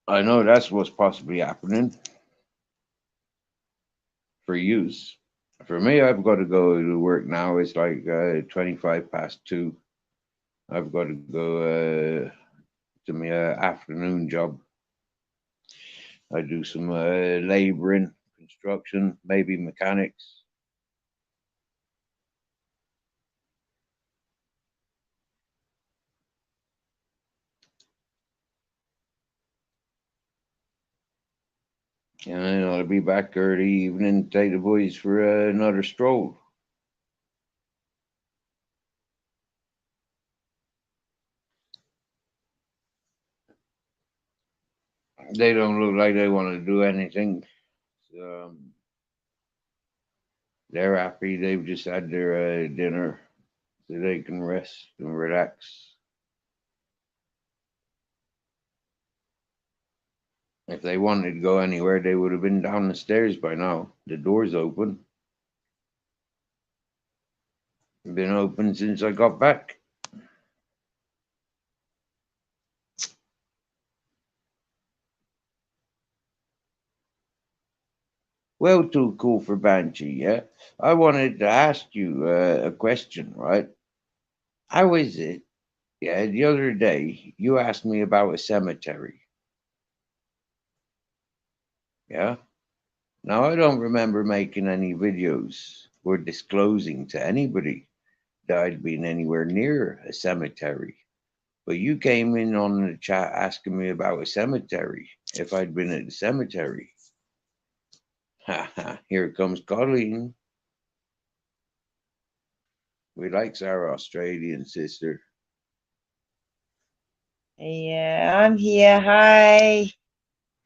A: I know that's what's possibly happening for yous. For me, I've got to go to work now. It's like 25 past 2. I've got to go to my afternoon job. I do some laboring, construction, maybe mechanics. And then I'll be back early evening, take the boys for another stroll. They don't look like they want to do anything. They're happy. They've just had their dinner, so they can rest and relax. If they wanted to go anywhere, they would have been down the stairs by now. The door's open. Been open since I got back. Well, too cool for Banshee, yeah? I wanted to ask you a question, right? How is it? Yeah, the other day you asked me about a cemetery. Yeah? Now, I don't remember making any videos or disclosing to anybody that I'd been anywhere near a cemetery. But you came in on the chat asking me about a cemetery, if I'd been at the cemetery. Ha ha, here comes Colleen. We likes our Australian sister.
B: Yeah, I'm here. Hi.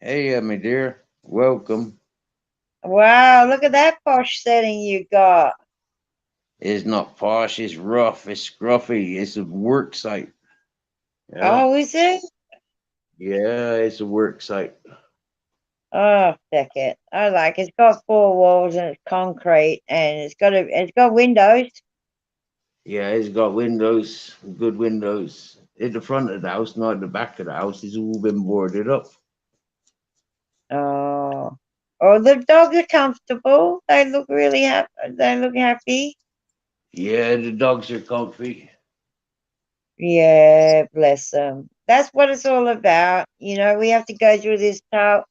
A: Hey, my dear, welcome.
B: Wow, look at that posh setting you got.
A: It's not posh, it's rough, it's scruffy, it's a work site. Yeah,
B: Oh, is it?
A: yeah, it's a work site.
B: Oh, feck it. I like it. It's got four walls and it's concrete and it's got windows.
A: Yeah, it's got windows, good windows. At the front of the house, not at the back of the house. It's all been boarded up.
B: Oh. Oh, the dogs are comfortable. They look really happy. They look happy.
A: Yeah, the dogs are comfy.
B: Yeah, bless them. That's what it's all about. You know, we have to go through this tough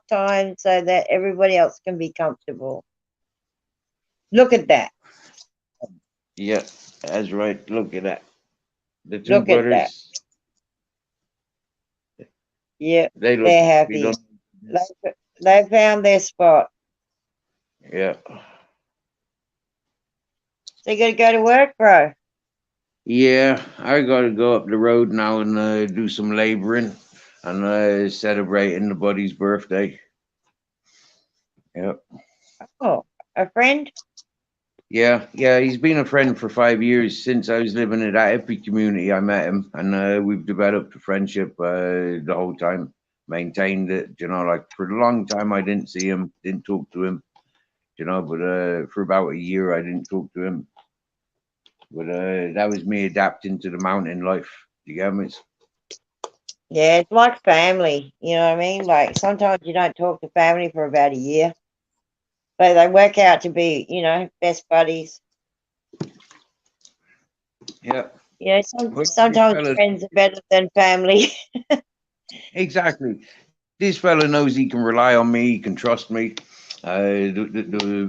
B: time so that everybody else can be comfortable. Look at that.
A: Yeah, that's right. Look at that. The two
B: Look at that.
A: brothers,
B: Yeah,
A: they look
B: they're
A: happy.
B: happy. They found their spot.
A: Yeah.
B: So you got to go to work, bro.
A: Yeah, I got to go up the road now and do some laboring and celebrating the buddy's birthday. Yep.
B: Oh, a friend?
A: Yeah, yeah, he's been a friend for 5 years since I was living in that hippie community. I met him, and we've developed a friendship the whole time. Maintained it, like for a long time. I didn't see him, didn't talk to him, but for about a year I didn't talk to him. But that was me adapting to the mountain life. You get me?
B: Yeah, it's like family. You know what I mean? Like sometimes you don't talk to family for about a year, but they work out to be, best buddies.
A: Yeah. Well, this
B: Sometimes
A: fella,
B: friends are better than family.
A: exactly. This fella knows he can rely on me. He can trust me. The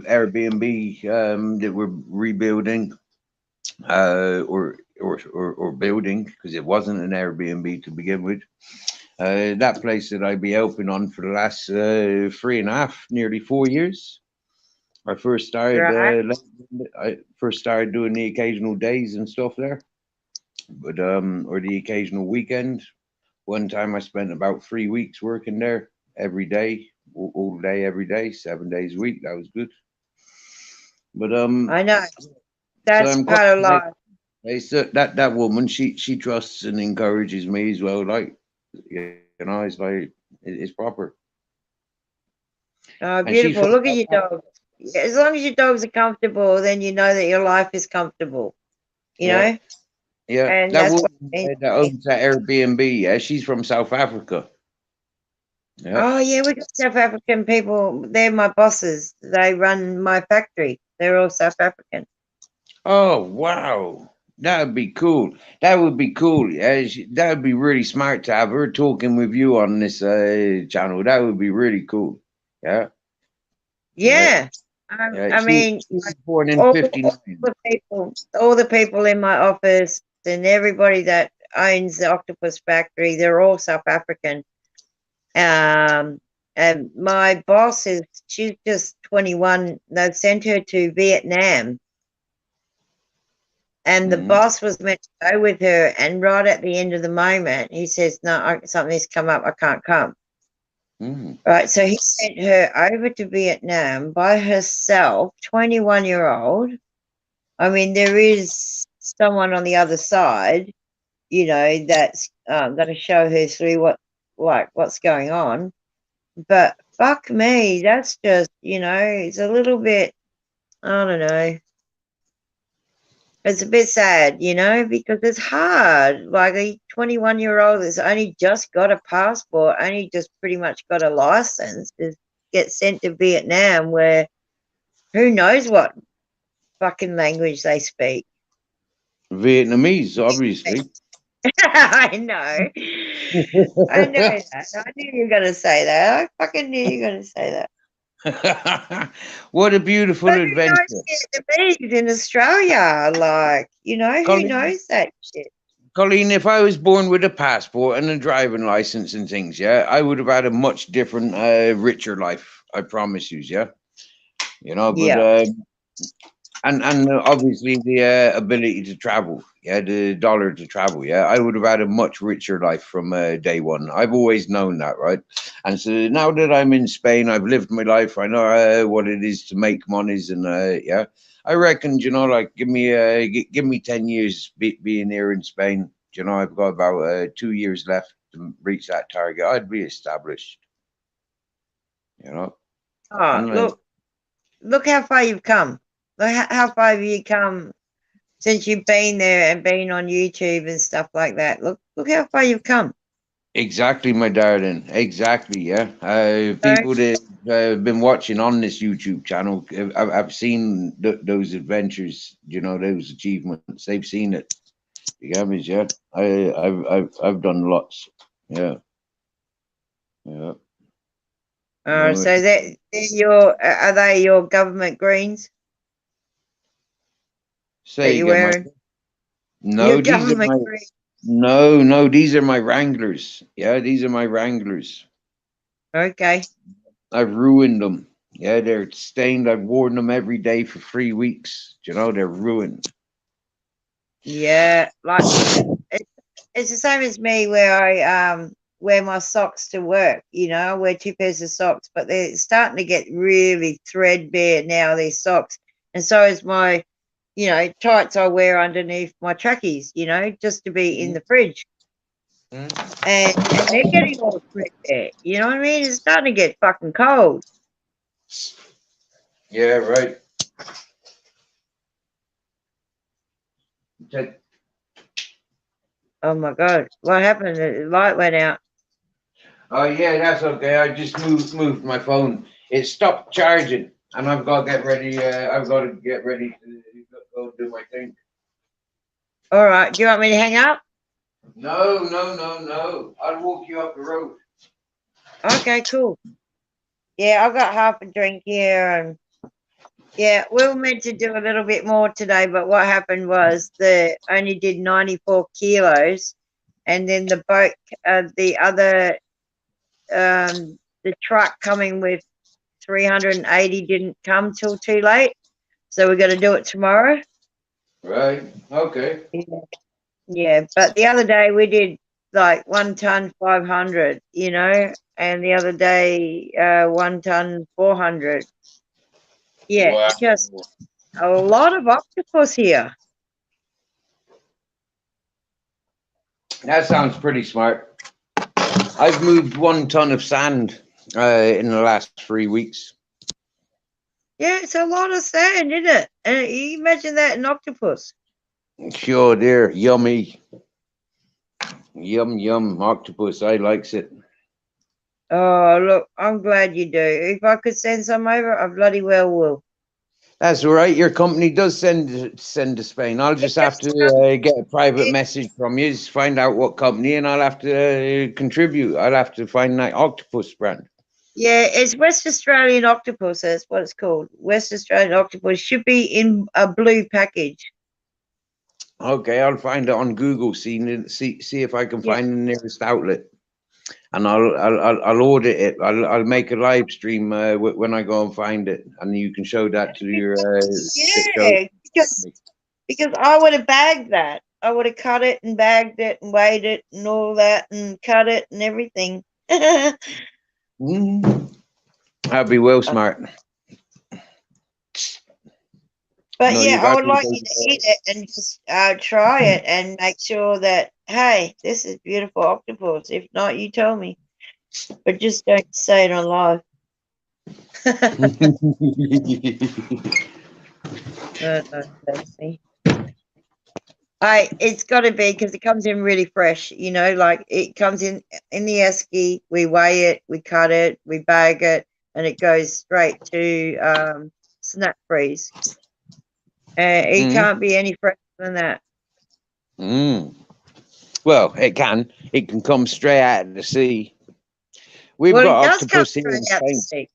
A: Airbnb that we're rebuilding or building because it wasn't an Airbnb to begin with. That place that I'd be helping on for the last 3.5, nearly 4 years. I first started
B: Right.
A: doing the occasional days and stuff there, but or the occasional weekend. One time I spent about 3 weeks working there every day, all day, every day, 7 days a week. That was good. But
B: I know.
A: so
B: That's
A: I'm quite
B: part of life.
A: so that woman, she trusts and encourages me as well. Like it's like it's proper.
B: Oh,
A: And she's
B: beautiful.
A: from
B: Look at
A: South
B: your
A: Africa.
B: dog. As long as your dogs are comfortable, then you know that your life is comfortable, you
A: Yeah,
B: know?
A: yeah.
B: And
A: That
B: that's
A: woman
B: what it means
A: that
B: to me.
A: owns that Airbnb. Yeah, she's from South Africa. Yeah.
B: Oh, yeah, we got South African people. They're my bosses. They run my factory. They're all South African.
A: Oh wow, that would be cool. That would be cool. Yeah, that would be really smart to have her talking with you on this channel. That would be really cool. Yeah, yeah,
B: Yeah.
A: yeah.
B: I
A: She
B: mean,
A: she was born in
B: all
A: '59.
B: all the people in my office and everybody that owns the octopus factory, they're all South African. Um, and my boss she's just 21. They've sent her to Vietnam, and the
A: Mm-hmm.
B: boss was meant to go with her. And right at the end of the moment, he says, "No, something's come up. I can't come." Right, so he sent her over to Vietnam by herself, 21-year-old. I mean, there is someone on the other side, you know, that's going to show her through what's going on. But fuck me, that's just, you know, it's a little bit, I don't know. It's a bit sad, you know, because it's hard. Like a 21-year-old that's only just got a passport, only just pretty much got a license, to get sent to Vietnam, where who knows what fucking language they speak.
A: Vietnamese, obviously.
B: I know. I know that. I knew you were going to say that. I fucking knew you were going to say that.
A: What a beautiful
B: But who
A: adventure.
B: knows Vietnamese in Australia? Like, you know, who
A: Colleen,
B: knows that shit?
A: Colleen, if I was born with a passport and a driving license and things, yeah, I would have had a much different, richer life. I promise you, yeah. You know, but
B: Yeah.
A: and obviously the ability to travel, yeah, the dollar to travel, yeah, I would have had a much richer life from day one. I've always known that, right? And so now that I'm in Spain, I've lived my life. I know what it is to make monies, and yeah, I reckon, you know, like give me 10 years being here in Spain. You know, I've got about 2 years left to reach that target. I'd be established. You know,
B: Oh,
A: and
B: look how far you've come. Look how far have you come since you've been there and been on YouTube and stuff like that. Look how far you've come.
A: exactly, my darling. Exactly, yeah. People that have been watching on this YouTube channel, I've seen those adventures. You know, those achievements. They've seen it. You get me, yeah. I've done lots. Yeah, yeah.
B: So they're are they your government greens that
A: Say
B: you're
A: again,
B: wearing?
A: no,
B: Your
A: these are
B: government
A: my
B: greens.
A: no, these are my Wranglers. Yeah, these are my Wranglers.
B: Okay.
A: I've ruined them. Yeah, they're stained. I've worn them every day for 3 weeks. You know, they're ruined.
B: Yeah, like it's the same as me where I wear my socks to work. You know, I wear 2 pairs of socks, but they're starting to get really threadbare now, these socks. And so is my, you know, tights I wear underneath my trackies, you know, just to be in the fridge. And they're getting all threadbare. You know what I mean? It's starting to get fucking cold.
A: Yeah, right.
B: Oh my god, what happened? The light went out.
A: Oh yeah, that's okay. I just moved my phone. It stopped charging, and I've got to get ready. I've got to get ready to go do my thing.
B: All right, do you want me to hang up?
A: No. I'll walk you up the road.
B: Okay, cool. Yeah, I've got half a drink here, and yeah, we were meant to do a little bit more today, but what happened was the only did 94 kilos, and then the boat, the other, the truck coming with 380 didn't come till too late, so we're going to do it tomorrow.
A: Right. Okay.
B: Yeah, but the other day we did like 1 ton 500, you know, and the other day 1 ton 400. Yeah,
A: Wow.
B: just a lot of octopus here.
A: That sounds pretty smart. I've moved 1 ton of sand in the last 3 weeks.
B: Yeah, it's a lot of sand, isn't it? And you imagine that in octopus.
A: Sure, dear. Yummy. Yum octopus. I likes it.
B: Oh, look, I'm glad you do. If I could send some over, I bloody well will.
A: That's all right. Your company does send to Spain. I'll just have to get a private message from you, just find out what company, and I'll have to contribute. I'll have to find that octopus brand.
B: Yeah, it's West Australian octopus. That's what it's called. West Australian octopus should be in a blue package.
A: Okay, I'll find it on Google. See if I can find the nearest outlet, and I'll audit it. I'll make a live stream when I go and find it, and you can show that to your
B: yeah, because I would have bagged that. I would have cut it and bagged it and weighed it and all that and cut it and everything.
A: That'd be well smart.
B: But
A: No,
B: yeah,
A: you
B: I
A: got
B: would
A: to
B: like
A: go
B: you
A: to
B: to eat it and just try it and make sure that, hey, this is beautiful octopus. If not, you tell me. But just don't say it on live. No, that's me. It's got to be because it comes in really fresh. You know, like it comes in the esky. We weigh it, we cut it, we bag it, and it goes straight to snap freeze. It can't be any fresher than that.
A: Well, it can. It can come straight out of the sea. We've
B: Well, it
A: got
B: does come
A: octopus here in
B: straight out the
A: Spain.
B: sea.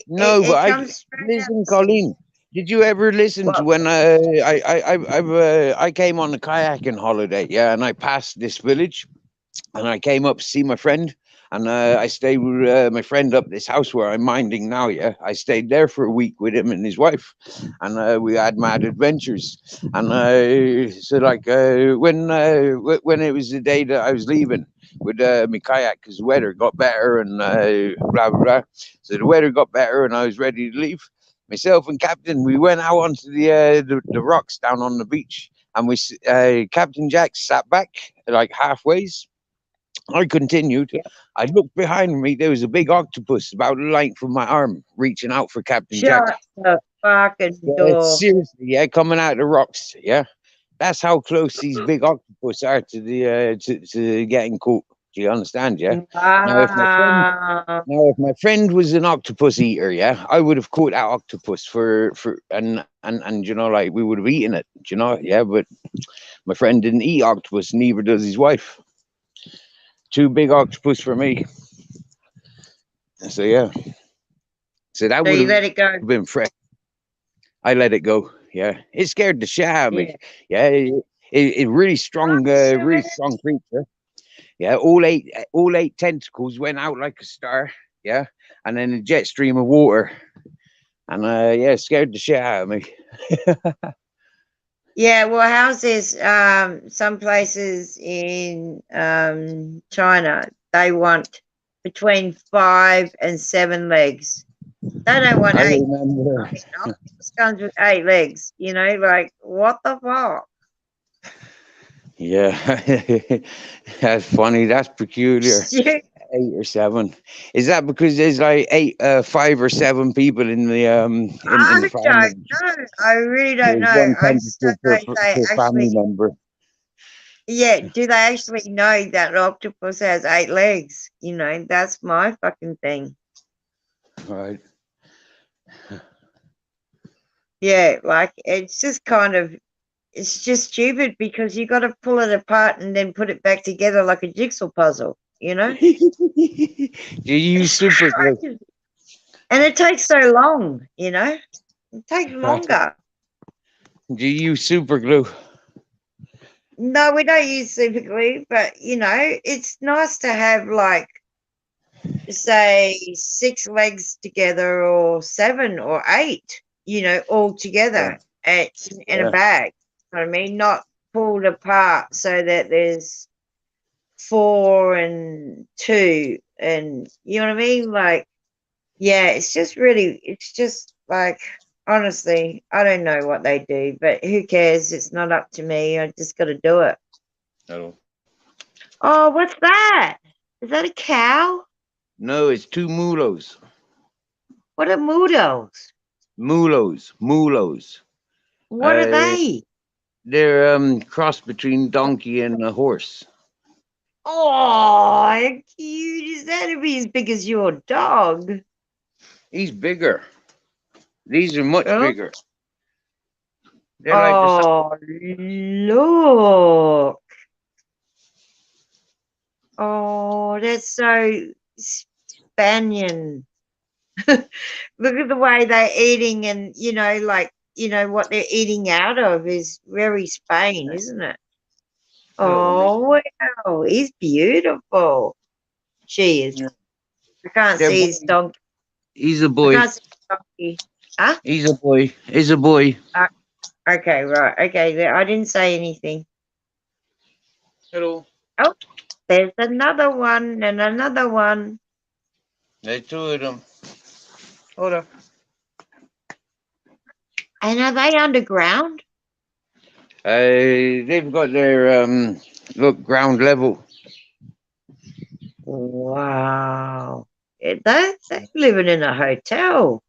A: No, but
B: It
A: I
B: comes straight out
A: listen,
B: the sea.
A: Colleen. Did you ever listen to
B: Well,
A: when I came on a kayaking holiday? Yeah, and I passed this village, and I came up to see my friend, and I stayed with my friend up this house where I'm minding now. Yeah, I stayed there for a week with him and his wife, and we had mad adventures. And so, like, when it was the day that I was leaving with my kayak, because the weather got better and blah blah blah. So the weather got better, and I was ready to leave. Myself and Captain, we went out onto the rocks down on the beach, and Captain Jack sat back like halfways. I continued.
B: yeah.
A: I looked behind me. There was a big octopus about the length of my arm, reaching out for Captain Jack.
B: Shut the fucking
A: Yeah,
B: door.
A: seriously, yeah, coming out of the rocks. Yeah, that's how close these big octopus are to the to getting caught. Do you understand? Yeah. Now,
B: Wow.
A: if my friend was an octopus eater, yeah, I would have caught that octopus and you know, like we would have eaten it. Do you know? Yeah, but my friend didn't eat octopus. Neither does his wife. Too big octopus for me. So yeah. So that
B: So
A: would
B: you let it go.
A: have been fresh. I let it go. Yeah, it scared the shit out of me.
B: Yeah.
A: Yeah, it really strong, really strong creature. Yeah, all eight tentacles went out like a star. Yeah, and then a jet stream of water, and yeah, it scared the shit out of me.
B: Yeah, well, how's this? Some places in China, they want between 5 and 7 legs. They don't want
A: I
B: 8.
A: remember.
B: I mean, octopus comes with 8 legs. You know, like what the fuck?
A: Yeah, that's funny. That's peculiar. 8 or 7. Is that because there's like 5 or 7 people in the in
B: I
A: the
B: don't
A: family?
B: know. I really don't
A: There's
B: know.
A: one
B: I just don't
A: tentacle
B: know if they
A: per family
B: actually.
A: member.
B: Yeah, do they actually know that an octopus has 8 legs? You know, that's my fucking thing.
A: Right.
B: Yeah, like it's just kind of, it's just stupid because you got to pull it apart and then put it back together like a jigsaw puzzle, you know?
A: Do you use super glue?
B: And it takes so long, you know? It takes longer.
A: Do you use super glue?
B: No, we don't use super glue, but you know, it's nice to have like, say, 6 legs together or 7 or 8, you know, all together in a bag. You know what I mean? Not pulled apart so that there's 4 and 2, and you know what I mean? Like, yeah, it's just like, honestly, I don't know what they do, but who cares? It's not up to me. I just got to do it.
A: Hello.
B: Oh, what's that? Is that a cow?
A: No, it's 2 mulos.
B: What are moodles?
A: Mulos.
B: What are they?
A: They're cross between donkey and a horse.
B: Oh, how cute is that? To be as big as your dog.
A: He's bigger. These are much
B: Oh,
A: bigger. They're like the size.
B: oh, look. Oh, that's so Spanian. Look at the way they're eating, and you know, like, you know, what they're eating out of is very Spain, isn't it? Oh, wow. He's beautiful. She is.
A: Yeah.
B: I can't
A: They're
B: see his
A: boys.
B: donkey.
A: He's a
B: I
A: boy.
B: can't see his donkey. Huh?
A: He's a boy. He's a boy.
B: Okay, right. Okay, I didn't say anything.
A: Hello.
B: Oh, there's another one and another one.
A: There's two of them.
B: Hold on. And are they underground?
A: They've got their look, ground level.
B: Wow. They're living in a hotel.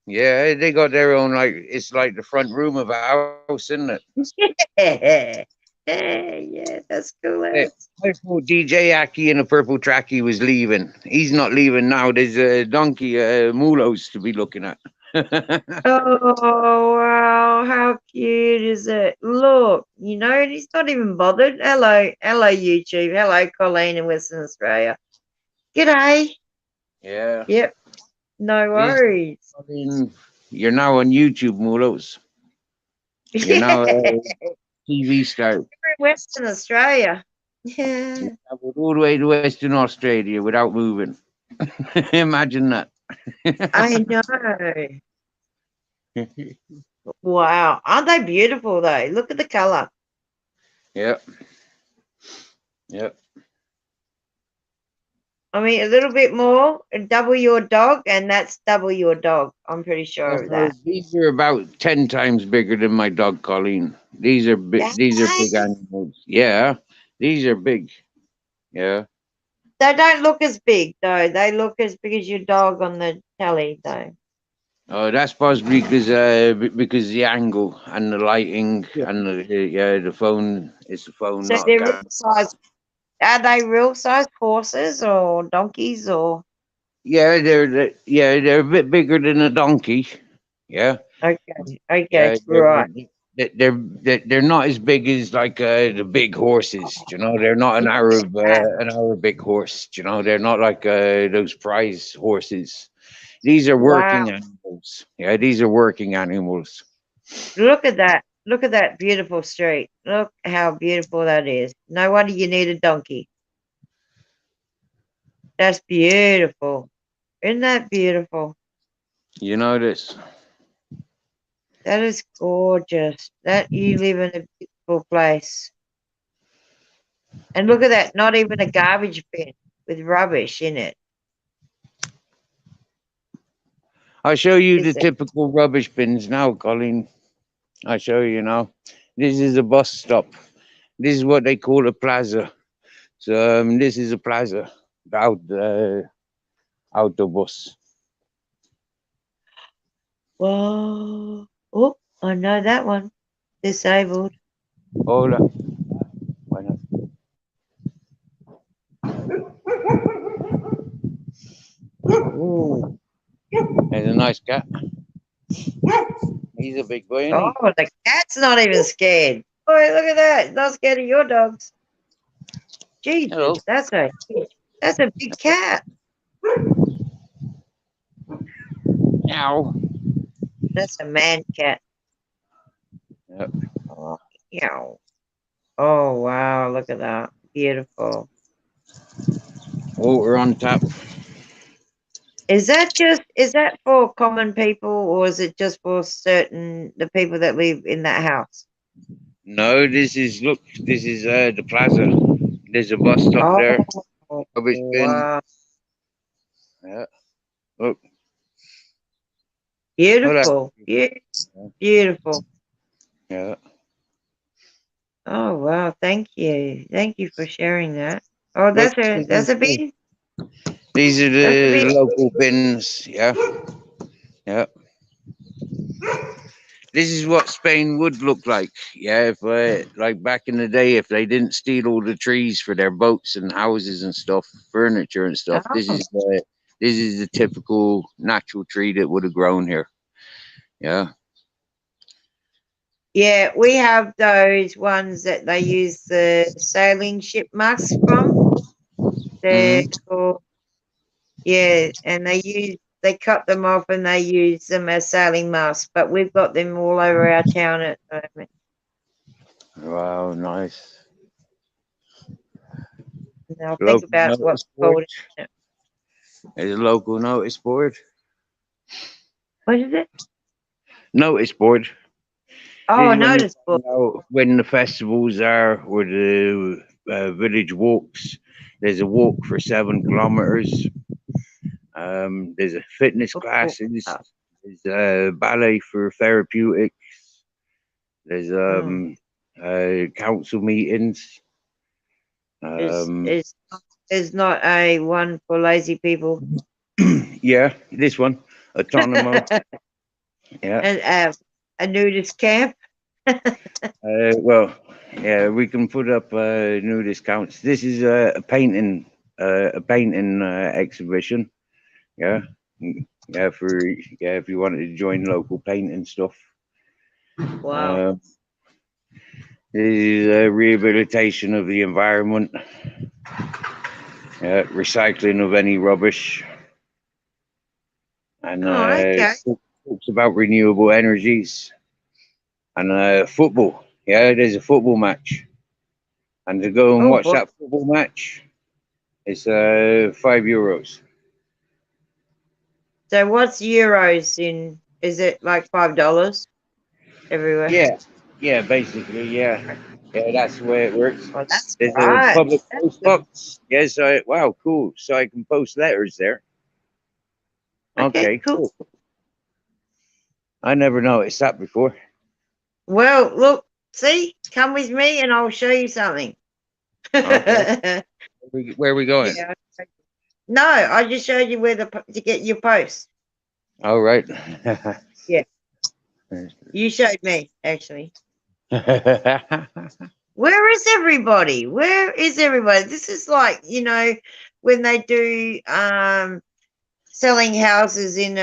A: Yeah, they got their own, like, it's like the front room of a house, isn't it?
B: Yeah, yeah, that's cool.
A: Hey, I thought DJ Aki in a purple trackie was leaving. He's not leaving now. There's a donkey, mulos to be looking at.
B: Oh, wow, how cute is it? Look, you know, and he's not even bothered. Hello, hello, YouTube. Hello, Colleen in Western Australia. G'day.
A: Yeah.
B: Yep, no worries.
A: You're now on YouTube, mulos. You're now a TV star.
B: We're in Western Australia. Yeah.
A: You traveled all the way to Western Australia without moving. Imagine that.
B: I know. Wow. Aren't they beautiful though? Look at the color.
A: Yep. Yep.
B: I mean, a little bit more, double your dog, and that's double your dog. I'm pretty sure of that.
A: These are about 10 times bigger than my dog Colleen. These are big. These are big animals. Yeah, these are big. Yeah.
B: They don't look as big though. They look as big as your dog on the telly though.
A: Oh, that's possibly because the angle and the lighting and the phone. It's the phone.
B: So
A: Not
B: they're
A: a
B: real
A: camera.
B: size. Are they real size horses or donkeys or?
A: Yeah, they're a bit bigger than a donkey. Yeah.
B: Okay,
A: Yeah,
B: right.
A: they're not as big as like the big horses. You know, they're not an Arabic horse. You know, they're not like those prize horses. These are
B: Wow.
A: working animals. Yeah, these are working animals.
B: Look at that. Look at that beautiful street. Look how beautiful that is. No wonder you need a donkey. That's beautiful. Isn't that beautiful?
A: You know this.
B: That is gorgeous. That you live in a beautiful place. And look at that, not even a garbage bin with rubbish in it.
A: I'll show you
B: Is
A: the
B: it?
A: typical rubbish bins now, Colleen. I'll show you now. This is a bus stop. This is what they call a plaza. So this is a plaza. The autobus.
B: Whoa. Oh, I know that one. Disabled.
A: Hola. Bueno. Ooh. There's a nice cat. He's a big boy, isn't he?
B: Oh, the cat's not even scared. Boy, look at that. It's not scared of your dogs. Jesus,
A: Hello.
B: that's a big cat.
A: Meow.
B: That's a man cat.
A: Yep.
B: Oh, meow. Oh, wow. Look at that. Beautiful.
A: Water on tap.
B: Is that for common people or is it just for the people that live in that house?
A: No, this is the plaza. There's a bus stop there.
B: Oh,
A: Rubbish bin.
B: wow.
A: Yeah. Look.
B: Beautiful. Beautiful.
A: Yeah.
B: Oh, wow. Thank you. Thank you for sharing that. Oh, that's a bin.
A: These are the local bins. Yeah. Yeah. This is what Spain would look like. Yeah, if like back in the day, if they didn't steal all the trees for their boats and houses and stuff, furniture and stuff.
B: Oh.
A: This is the typical natural tree that would have grown here. Yeah.
B: Yeah, we have those ones that they use the sailing ship masts from. They're called, yeah, and they cut them off and they use them as sailing masts, but we've got them all over our town at the moment.
A: Wow, nice.
B: Now think about what's called.
A: There's a local notice board.
B: What is it?
A: Notice board.
B: Oh, notice board.
A: When the festivals are or the village walks, there's a walk for 7 kilometers, There's a fitness
B: Oh,
A: classes.
B: oh,
A: There's ballet for therapeutics. There's
B: mm.
A: council meetings.
B: Is
A: Um,
B: is is not a one for lazy people.
A: yeah, this one, autonomous.
B: And
A: Yeah.
B: a nudist camp.
A: Well, yeah, we can put up new discounts. This is a painting exhibition. Yeah, yeah, if you wanted to join local painting stuff.
B: Wow.
A: Uh, this is a rehabilitation of the environment, recycling of any rubbish, and
B: Oh, okay.
A: talks about renewable energies and football. Yeah, there's a football match, and to go and
B: Oh
A: watch
B: boy.
A: that football match, it's €5.
B: So what's euros in? Is it like $5 everywhere?
A: Yeah, yeah, basically, yeah, yeah. That's the way it works.
B: Well, that's
A: There's a
B: right.
A: public
B: That's
A: post box. Yeah, so wow, cool. So I can post letters there.
B: okay.
A: Okay,
B: Cool.
A: cool. I never noticed that before.
B: Well, look. See, come with me, and I'll show you something.
A: Okay,
B: Yeah.
A: where are we going?
B: No, I just showed you where to get your post.
A: All right.
B: Yeah. You showed me actually. Where is everybody? Where is everybody? This is like, when they do selling houses in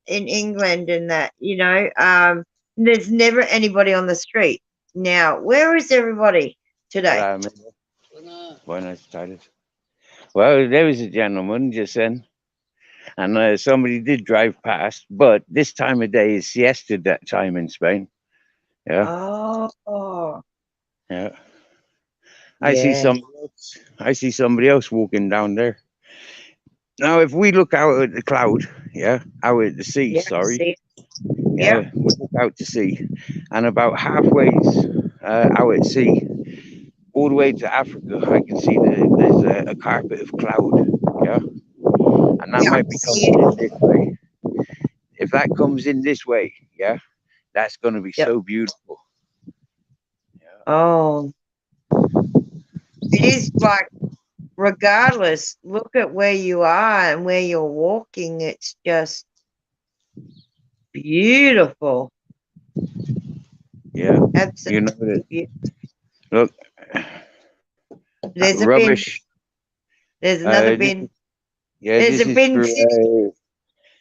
B: England and that, there's never anybody on the street. Now, where is everybody today?
A: Buenas tardes. Well, there was a gentleman just then, and somebody did drive past, but this time of day is siesta that time in Spain. Yeah,
B: Oh,
A: yeah.
B: yeah.
A: I see somebody else walking down there. Now, if we look out at the cloud, yeah, out at the sea,
B: Yeah,
A: sorry,
B: see, yeah.
A: yeah, we look out to sea, and about halfway out at sea, all the way to Africa, I can see there's a carpet of cloud, yeah, and that
B: Yeah,
A: might be
B: see
A: coming
B: it.
A: in this way. If that comes in this way, yeah, that's going to be
B: Yep.
A: so beautiful. Yeah.
B: Oh, it is like, regardless, look at where you are and where you're walking. It's just beautiful.
A: Yeah,
B: Absolutely beautiful.
A: look,
B: There's a bin.
A: rubbish.
B: There's another
A: This,
B: bin.
A: yeah,
B: There's a bin.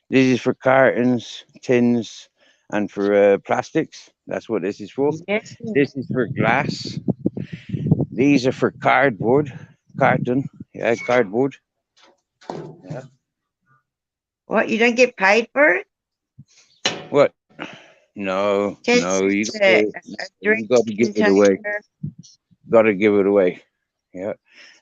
A: this is for cartons, tins, and for plastics. That's what this is for.
B: Yeah.
A: This is for glass. These are for carton, yeah, cardboard. Yeah.
B: What? You don't get paid for it?
A: What? No,
B: Just
A: no,
B: a drink
A: got to give it
B: container.
A: away. Got to give it away. Yeah.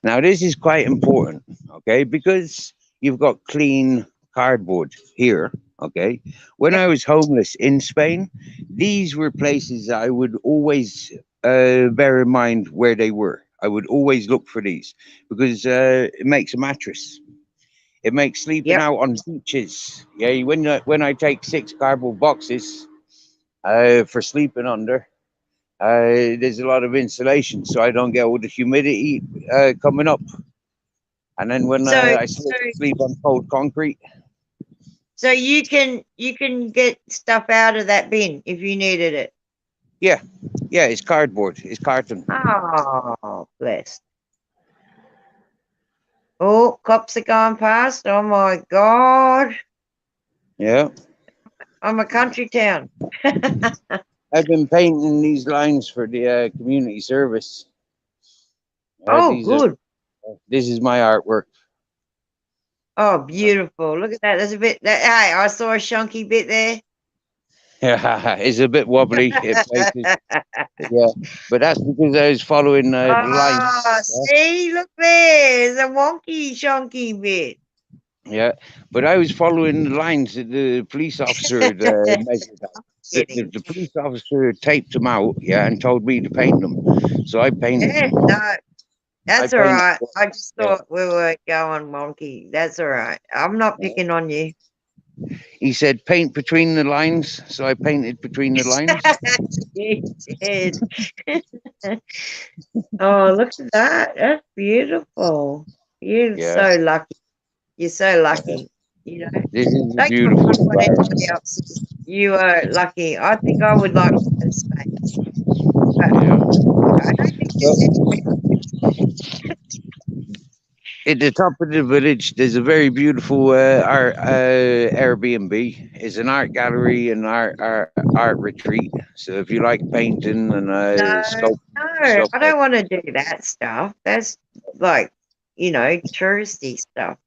A: Now this is quite important, okay, because you've got clean cardboard here. Okay. When I was homeless in Spain, these were places I would always bear in mind where they were. I would always look for these because it makes a mattress. It makes sleeping
B: Yep.
A: out on beaches. Yeah, when I take 6 cardboard boxes for sleeping under, there's a lot of insulation, so I don't get all the humidity coming up. And then when I sleep on cold concrete.
B: So you can get stuff out of that bin if you needed it.
A: Yeah, yeah, it's cardboard, it's carton.
B: Oh, blessed. Oh, cops are going past. Oh my God.
A: Yeah.
B: I'm a country town.
A: I've been painting these lines for the community service.
B: Oh, good.
A: This is my artwork.
B: Oh, beautiful. Look at that. There's a bit hey, I saw a chunky bit there.
A: Yeah, it's a bit wobbly. Yeah, but that's because I was following the lines.
B: See, look there. There's a wonky chunky bit.
A: Yeah, but I was following the lines that the police officer had measured out. The police officer taped them out, yeah, and told me to paint them. So I painted them.
B: No. That's all
A: painted.
B: right. I just
A: Yeah.
B: thought we were going wonky. That's all right. I'm not picking on you.
A: He said paint between the lines, so I painted between the lines.
B: You did. Oh, look at that. That's beautiful. You're
A: Yeah,
B: so lucky. You're so lucky. You know,
A: this is a
B: don't give a
A: beautiful
B: fuck what anybody
A: environment.
B: else is. You are lucky. I think I would like to go to Spain, but
A: Yeah.
B: I don't think there's
A: Well,
B: any.
A: at the top of the village, there's a very beautiful art Airbnb. It's an art gallery and art retreat. So if you like painting and
B: No,
A: sculpting and
B: no,
A: stuff
B: I
A: like
B: don't want to do that stuff. That's like, touristy stuff.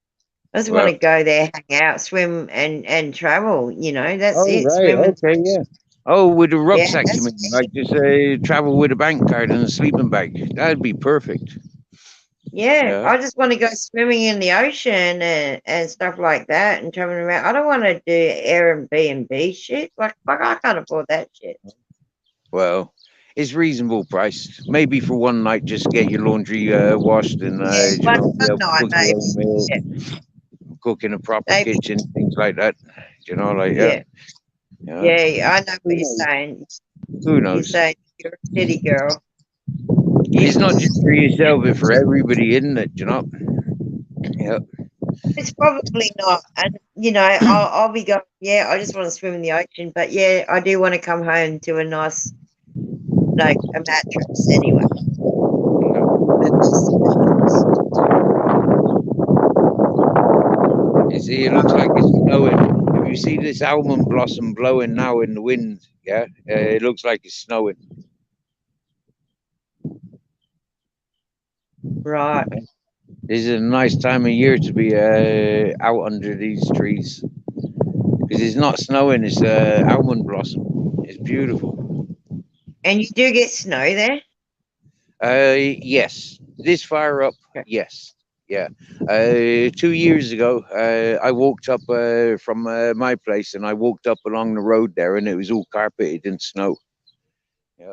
B: I just want
A: well,
B: to go there, hang out, swim, and travel. That's
A: oh
B: it.
A: right,
B: Swim and
A: okay, yeah. Oh, with a
B: yeah,
A: rucksack, you
B: that's
A: mean? Like just travel with a bank card and a sleeping bag. That'd be perfect.
B: yeah.
A: Yeah.
B: I just want to go swimming in the ocean and stuff like that and traveling around. I don't want to do Airbnb shit. Like, fuck, I can't afford that shit.
A: Well, it's reasonable priced. Maybe for one night, just get your laundry washed and
B: Yeah, one
A: be able to
B: night
A: cook your
B: maybe.
A: own meal,
B: Yeah,
A: cook in a proper
B: maybe.
A: kitchen, things like that. Like yeah,
B: Yeah,
A: yeah.
B: yeah. I know what
A: Who
B: you're
A: knows?
B: saying.
A: Who
B: You're
A: knows?
B: saying you're a city girl.
A: It's
B: You,
A: not just for yourself, but for everybody, isn't it? Yeah.
B: It's probably not. And, I'll be going, yeah, I just want to swim in the ocean. But yeah, I do want to come home to a nice, like a mattress anyway. A nice mattress.
A: You see, it looks like it's snowing. If you see this almond blossom blowing now in the wind, yeah, it looks like it's snowing.
B: Right.
A: This is a nice time of year to be out under these trees because it's not snowing; it's almond blossom. It's beautiful.
B: And you do get snow there?
A: Yes, this far up,
B: Okay.
A: yes, yeah. 2 years ago, I walked up from my place, and I walked up along the road there, and it was all carpeted in snow. Yeah,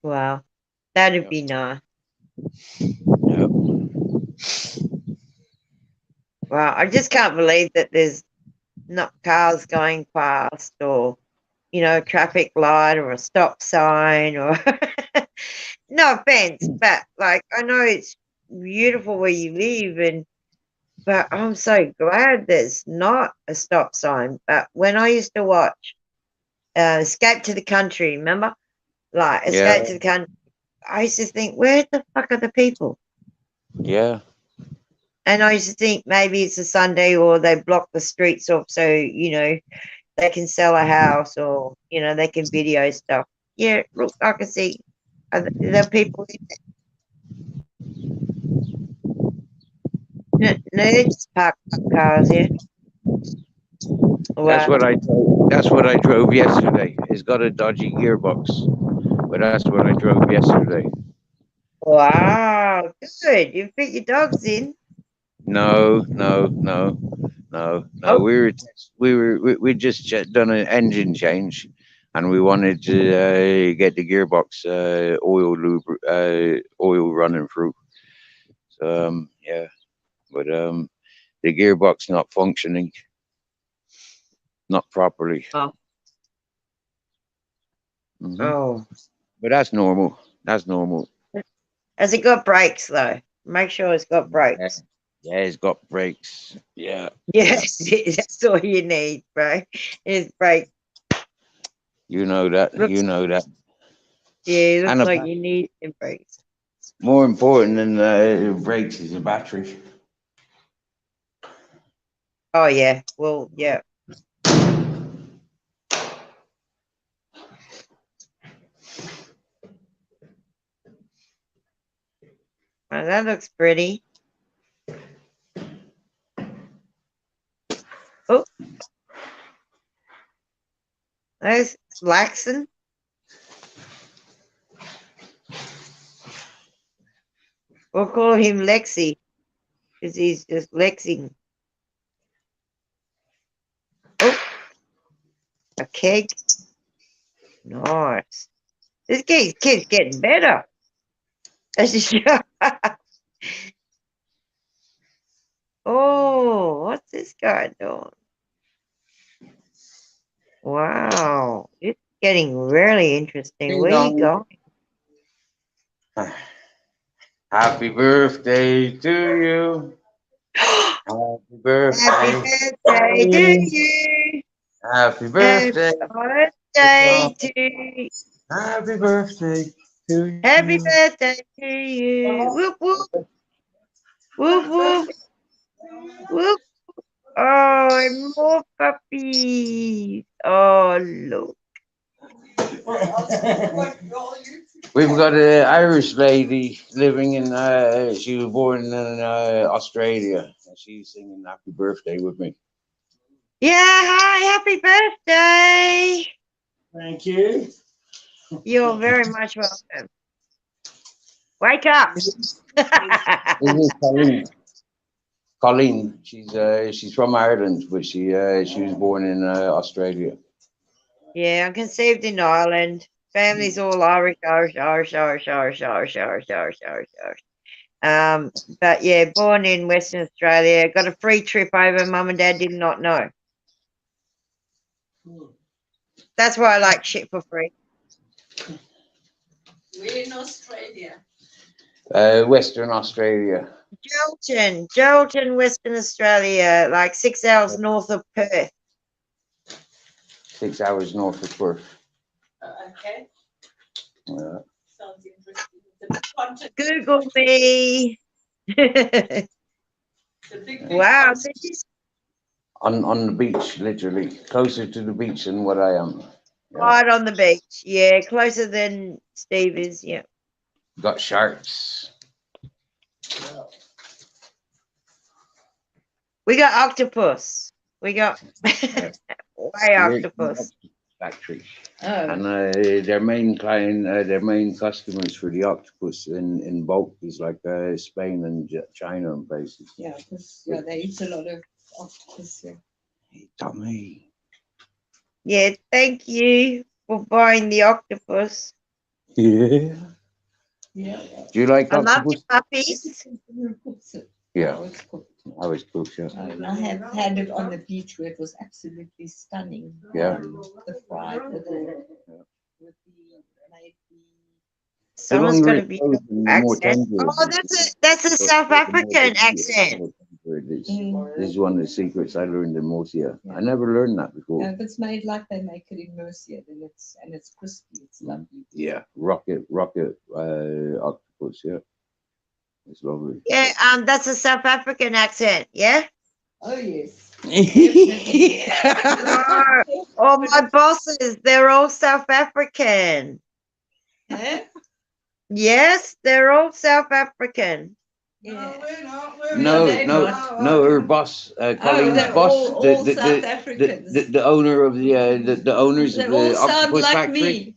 B: Wow. That'd
A: yeah,
B: be nice.
A: yeah.
B: Wow. I just can't believe that there's not cars going past or, a traffic light or a stop sign or no offense, but like I know it's beautiful where you live, but I'm so glad there's not a stop sign. But when I used to watch Escape to the Country, remember? Like
A: Yeah,
B: Escape to the Country, I used to think, where the fuck are the people?
A: yeah.
B: And I used to think maybe it's a Sunday or they block the streets off so, they can sell a house or, they can video stuff. Yeah, look, I can see the people in there. No, they just park cars here.
A: That's
B: Wow.
A: what I. That's what I drove yesterday. It's got a dodgy gearbox, but that's what I drove yesterday.
B: Wow, good. You fit your dogs in.
A: No, no, no, no, no.
B: Oh,
A: We just done an engine change, and we wanted to get the gearbox oil running through. So yeah, but the gearbox not functioning, not properly.
B: oh,
A: Hmm.
B: oh.
A: But that's normal. That's normal.
B: Has it got brakes though? Make sure it's got
A: Yeah,
B: brakes.
A: yeah, it's got brakes. Yeah, yeah.
B: Yes, that's all you need, bro. Is brakes.
A: You know that. You
B: Looks,
A: know that.
B: yeah,
A: And
B: looks
A: a,
B: like you need some brakes.
A: more important than brakes is the battery.
B: Oh yeah, well, yeah. Well, that looks pretty. Oh, there's Laxon. We'll call him Lexi because he's just Lexing. Oh, a keg. Nice. This kid's getting better. Oh, what's this guy doing? Wow, it's getting really interesting.
A: Ding
B: Where you
A: dong.
B: going?
A: Happy birthday to you. Happy birthday.
B: Happy birthday to you.
A: Happy
B: Happy
A: birthday.
B: birthday to you.
A: Happy birthday to
B: Happy
A: you.
B: birthday to you. Whoop, whoop, whoop, whoop, whoop. Oh, and more puppies. Oh, look.
A: We've got an Irish lady living in, she was born in Australia. And she's singing happy birthday with me.
B: Yeah, hi, happy birthday.
A: Thank you.
B: You're very much welcome. Wake up.
A: This is Colleen. Colleen, she's from Ireland, but she was born in Australia.
B: Yeah, I'm conceived in Ireland. Family's all Irish, Irish, Irish, Irish, Irish, Irish, Irish, Irish, Irish, Irish. But yeah, born in Western Australia. Got a free trip over. Mum and Dad did not know. That's why I like shit for free.
C: We're in Australia.
A: Western Australia.
B: Geraldton, Western Australia, like 6 hours north of Perth.
A: 6 hours north of Perth.
C: Okay, sounds interesting. It's a big continent.
B: Google me.
C: It's a big
B: Wow,
C: continent.
B: so she's
A: On the beach, literally closer to the beach than what I am.
B: right on the beach. Yeah, closer than Steve is. Yeah.
A: Got sharks.
B: We got octopus. We got way octopus.
A: Factory.
C: Oh,
A: And their main client, their main customers for the octopus in bulk is like Spain and China and places.
C: yeah, because yeah, they eat a lot of octopus. Yeah.
A: Hey, Tommy.
B: Yeah, thank you for buying the octopus.
A: Yeah.
C: Yeah.
A: Do you like
B: I love
A: octopus?
B: puppies.
C: Who cooks it?
A: Yeah,
C: How it's cooked.
A: I was cool. Yeah.
C: And I have had it on the beach where it was absolutely stunning.
A: Yeah.
C: The fried with the maybe
B: Someone's got a
A: longer it goes,
B: beautiful
A: the more
B: accent.
A: tender it
B: Oh,
A: is.
B: that's a South
A: The more
B: African
A: tender it is,
B: accent.
A: the more tender it is. This is one of the secrets I learned in Murcia. I never learned that before.
C: if it's made like they make it in Murcia, then it's crispy. It's lovely.
A: Yeah, rocket octopus. Yeah, it's lovely.
B: Yeah, that's a South African accent. Yeah.
C: Oh yes.
B: Oh, all my bosses, they're all South African.
C: Eh?
B: Yes, they're all South African.
C: Yeah.
A: No,
C: they're
A: no,
C: not.
A: no. Her boss, Colleen's
C: they're
A: boss,
C: all South Africans.
A: the owner of the owners
C: They
A: of
C: all
A: the
C: sound
A: octopus
C: like
A: factory.
C: me.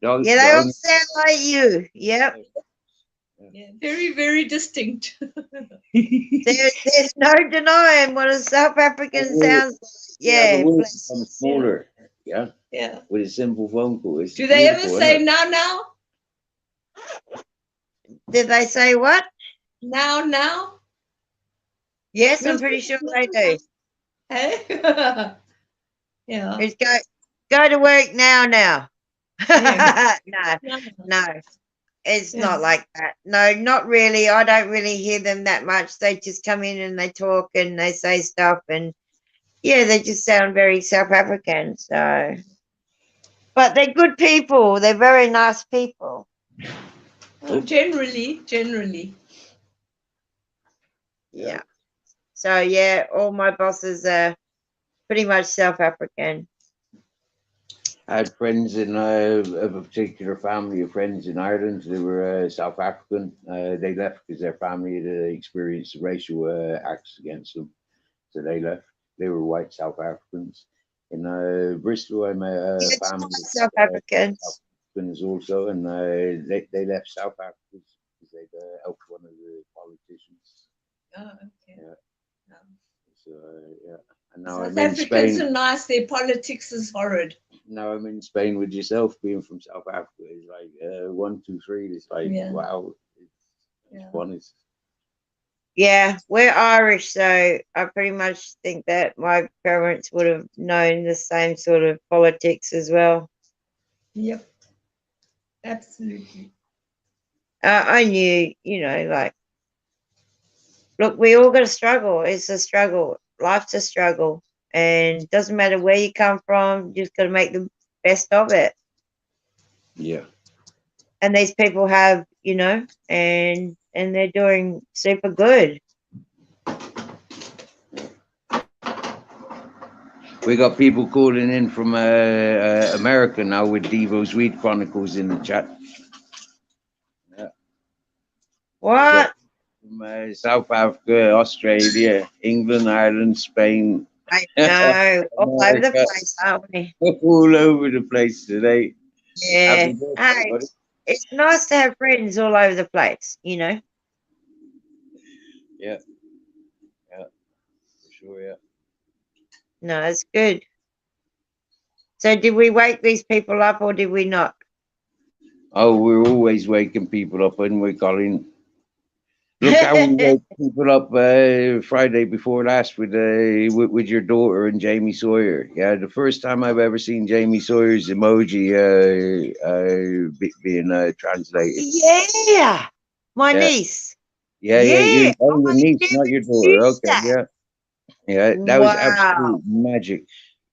B: Yeah, they all sound like you. Yep.
C: Yeah, very, very distinct.
B: There's no denying what a South African sounds like. Yeah. bless
A: I'm
B: you.
A: smaller. Yeah,
C: Yeah.
A: with a simple phone call. It's
C: Do they ever
A: beautiful,
C: say
A: isn't it?
C: now?
B: Did they say what?
C: Now?
B: Yes, I'm pretty sure they do.
C: Hey? Yeah.
B: It's go to work now.
C: Yeah.
B: No, it's
C: Yeah.
B: not like that. No, not really. I don't really hear them that much. They just come in and they talk and they say stuff, and yeah, they just sound very South African. So, but they're good people. They're very nice people.
C: Well, generally.
B: Yeah. So yeah, all my bosses are pretty much South African.
A: I had friends in of a particular family of friends in Ireland. They were South African. They left because their family had experienced racial acts against them, so they left. They were white South Africans. In Bristol, I met a
B: It's
A: family
B: nice
A: of
B: South Africans.
A: South Africans also, and they left South Africa because they helped one of the politicians.
C: Oh, okay.
A: Yeah.
C: No.
A: So yeah, and now
C: South
A: I'm in
C: Africans
A: Spain.
C: are nice. Their politics is horrid.
A: Now I'm in Spain with yourself, being from South Africa. It's like 1, 2, 3. It's like
C: Yeah.
A: wow,
C: Yeah.
A: one is.
B: Yeah, we're Irish, so I pretty much think that my parents would have known the same sort of politics as well.
C: Yep. Absolutely.
B: I knew, like, look, we all got to struggle. It's a struggle. Life's a struggle. And doesn't matter where you come from, you just got to make the best of it.
A: Yeah.
B: And these people have, and they're doing super good.
A: We got people calling in from America now with Devo's Weed Chronicles in the chat.
B: What?
A: From South Africa, Australia, England, Ireland, Spain.
B: I know. All over the
A: America.
B: place, aren't we?
A: All over the place today.
B: Yeah.
A: Happy birthday,
B: Hey,
A: buddy.
B: it's nice to have friends all over the place,
A: Yeah. Yeah, for sure, yeah.
B: No, it's good. So did we wake these people up or did we not?
A: Oh, we're always waking people up, and we're calling. Look how we woke people up Friday before last with your daughter and Jamie Sawyer. Yeah, the first time I've ever seen Jamie Sawyer's emoji being translated.
B: Yeah. My
A: Yeah.
B: niece.
A: Yeah,
B: Yeah.
A: your
B: I
A: niece,
B: never
A: not your daughter.
B: used
A: Okay,
B: that.
A: yeah, that was
B: Wow.
A: absolute magic.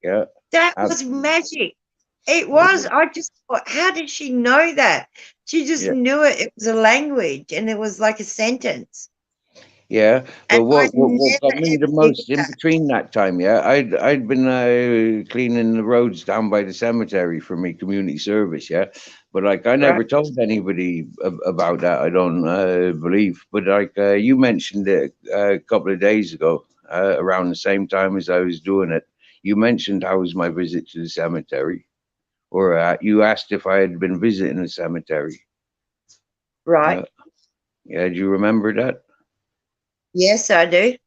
A: Yeah,
B: That was magic. It was. I just thought, how did she know that? She just
A: Yeah.
B: knew it. It was a language and it was like a sentence.
A: Yeah, but
B: And
A: what
B: I'd
A: got
B: never
A: me the
B: ever
A: most
B: used
A: in
B: that.
A: between that time, yeah, I'd been cleaning the roads down by the cemetery for me community service, yeah, but like I never
B: Right.
A: told anybody about that. I don't believe, but like you mentioned it a couple of days ago, around the same time as I was doing it, you mentioned how was my visit to the cemetery, or you asked if I had been visiting the cemetery.
B: Right.
A: Yeah, do you remember that?
B: Yes, I do.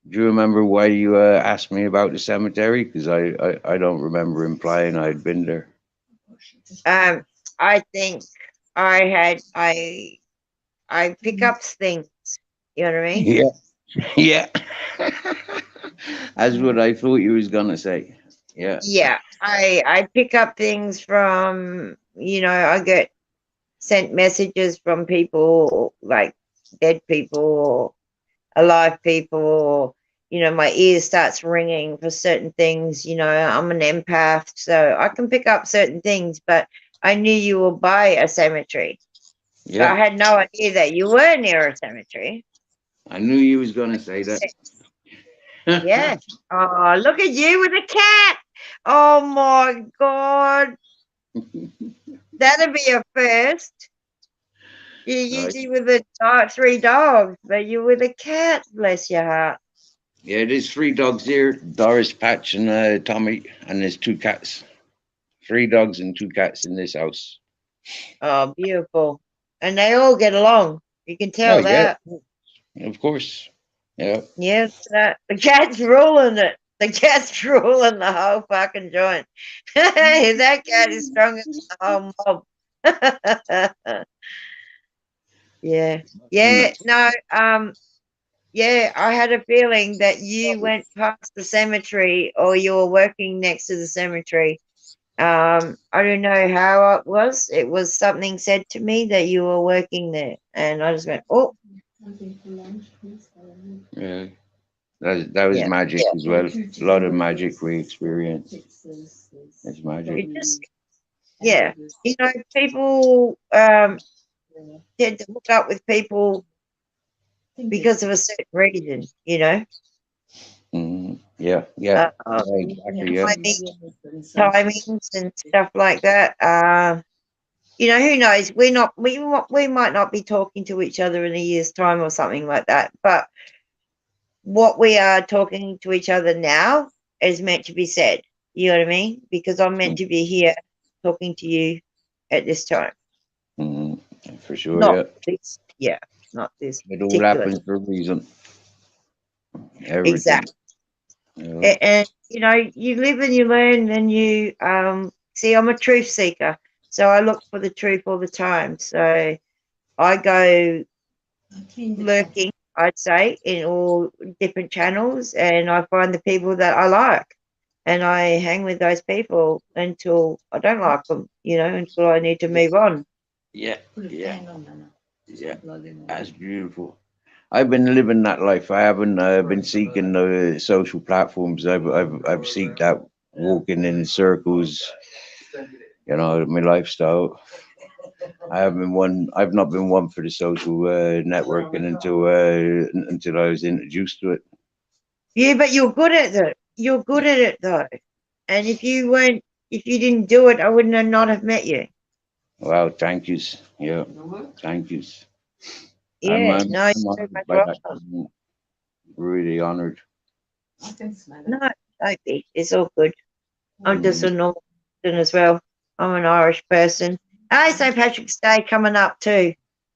A: Do you remember why you asked me about the cemetery? Because I don't remember implying I'd been there.
B: I think I pick up things. You know what I mean?
A: Yeah, yeah. That's what I thought you was gonna say. Yeah,
B: Yeah. I pick up things from, I get sent messages from people like dead people or alive people or my ear starts ringing for certain things. I'm an empath, so I can pick up certain things, but I knew you were by a cemetery. So I
A: yeah.
B: had no idea that you were near a cemetery.
A: I knew you was gonna say that.
B: Yeah. Oh, look at you with a cat. Oh my God. That'd be a first. You're
A: Right.
B: usually with the 3 dogs, but you're with a cat, bless your heart.
A: Yeah, there's 3 dogs here: Doris, Patch, and Tommy, and there's 2 cats. 3 dogs and 2 cats in this house.
B: Oh, beautiful. And they all get along. You can
A: Oh
B: tell
A: yeah,
B: that.
A: of course. Yeah.
B: Yes, the cat's ruling it. The cat's ruling the whole fucking joint. That cat is stronger than the whole mob. Yeah. Yeah. No, yeah, I had a feeling that you went past the cemetery or you were working next to the cemetery. I don't know how it was. It was something said to me that you were working there, and I just went, "Oh,
A: Yeah. That was
B: yeah."
A: magic as well. A lot of magic we experienced. It's magic.
B: It just, yeah, people tend to hook up with people because of a certain reason.
A: Yeah, yeah, exactly. Yeah,
B: Timings and stuff like that. Who knows? We might not be talking to each other in a year's time or something like that. But what we are talking to each other now is meant to be said. You know what I mean? Because I'm meant to be here talking to you at this time.
A: For sure.
B: Not this. Yeah, not this.
A: It all
B: particular.
A: happens for a reason. Everything.
B: Exactly.
A: Yeah.
B: And you live and you learn, and you see. I'm a truth seeker, so I look for the truth all the time. So I go lurking, I'd say, in all different channels, and I find the people that I like, and I hang with those people until I don't like them, until I need to move on.
A: Yeah,
C: Put a
A: yeah,
C: fan on, Nana.
A: yeah.
C: Blood in it.
A: That's beautiful. I've been living that life. I haven't been seeking social platforms. I've seeked out walking in circles. My lifestyle. I haven't been one. I've not been one for the social networking until I was introduced to it.
B: Yeah, but you're good at it. You're good at it though. And if you didn't do it, I wouldn't have not have met you.
A: Wow, thank yous. Yeah, thank yous.
B: Yeah, no,
A: I'm
B: you're very
A: honored
B: much
A: by that.
B: welcome.
A: I'm really honored.
C: I can smell it.
B: No, don't be. It's all good. I'm just
A: Mm.
B: a normal person as well. I'm an Irish person. Hey, St. Patrick's Day coming up too.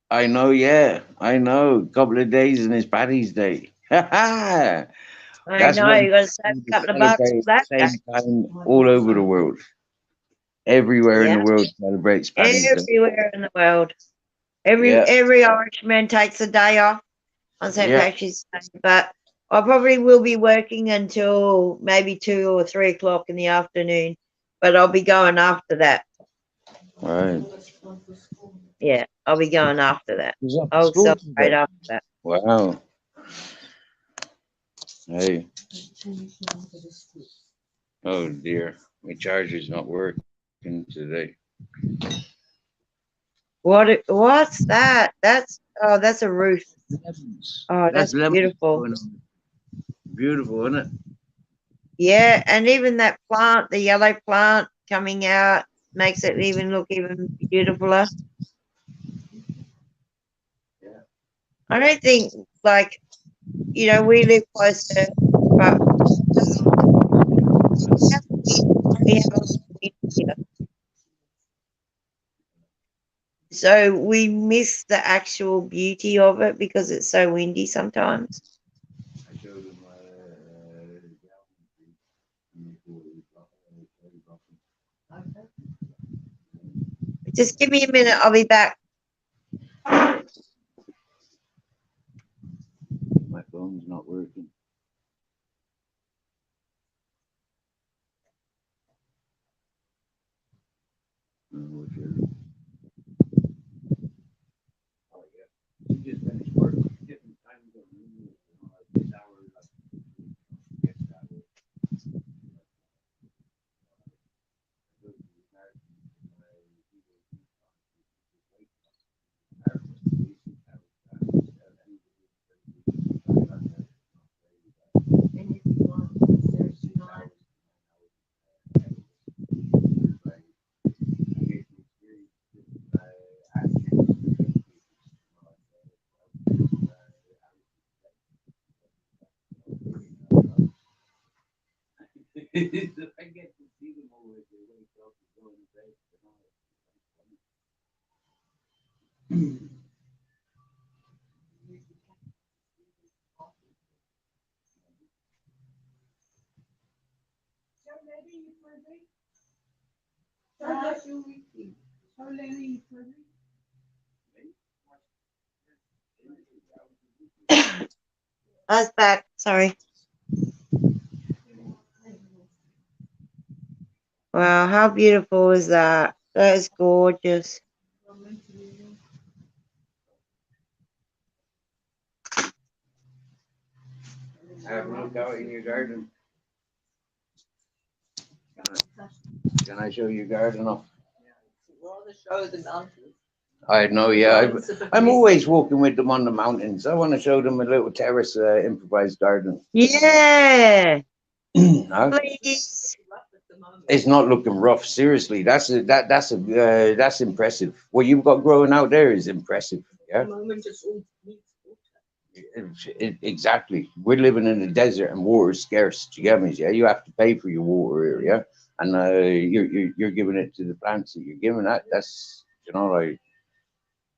A: I know, yeah, I know. Couple of days and it's Paddy's Day.
B: I
A: That's
B: know,
A: one
B: you got to
A: thing
B: save a
A: to
B: couple of bucks for
A: celebrate
B: that
A: at the
B: day.
A: same time all over the world. Everywhere in
B: Yeah,
A: the world celebrates Paddy's Day.
B: everywhere in the world. Every
A: Yeah,
B: every Irishman takes a day off on St.
A: yeah,
B: Patrick's Day, but I probably will be working until maybe 2 or 3 o'clock in the afternoon. But I'll be going after that.
A: right.
B: Yeah, I'll be going after that.
A: Who's off to
B: I'll
A: school
B: celebrate
A: today?
B: after that.
A: Wow. Hey, oh dear, my charger's not working today.
B: What's that? That's a roof.
A: Lemons.
B: Oh,
A: That's
B: that's
A: lemons
B: beautiful.
A: going on. Beautiful, isn't it?
B: Yeah, and even that plant, the yellow plant coming out, makes it even look even beautifuler.
A: Yeah.
B: I don't think we live closer, but we have a lot of wind here. So we miss the actual beauty of it because it's so windy sometimes.
A: I showed him
B: Just give me a minute, I'll be back.
A: my phone's not working. Oh, sure. Oh, yeah. We just finished work. Different time zone. This hour, yes, that way. If I get to see them all as they wake up and go to bed,
B: I was back. Sorry. Wow, how beautiful is that? That is gorgeous.
A: have a look out in your garden. Can I show you garden off?
C: Rather show the mountains.
A: I know, yeah. I'm always walking with them on the mountains. I want to show them a little terrace improvised garden.
B: Yeah,
A: No?
B: please.
A: It's not looking rough. Seriously, that's impressive. What you've got growing out there is impressive. Yeah, exactly. We're living in a desert and water is scarce. Do you get me? Yeah, you have to pay for your water here. Yeah, and you're giving it to the plants that you're giving that. That's like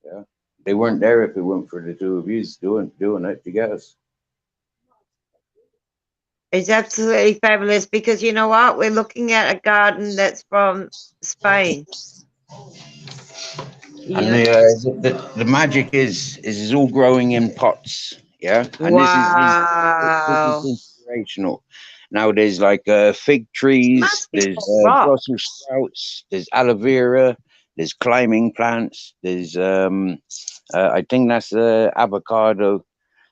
A: yeah. They weren't there if it weren't for the two of you doing it together.
B: It's absolutely fabulous because you know what? We're looking at a garden that's from Spain.
A: And
B: Yeah.
A: the magic is it's all growing in pots. Yeah, and this is
B: Wow.
A: inspirational. Now there's like fig trees,
B: Must be
A: there's
B: a lot.
A: Brussels sprouts, there's aloe vera, there's climbing plants, there's I think that's avocado,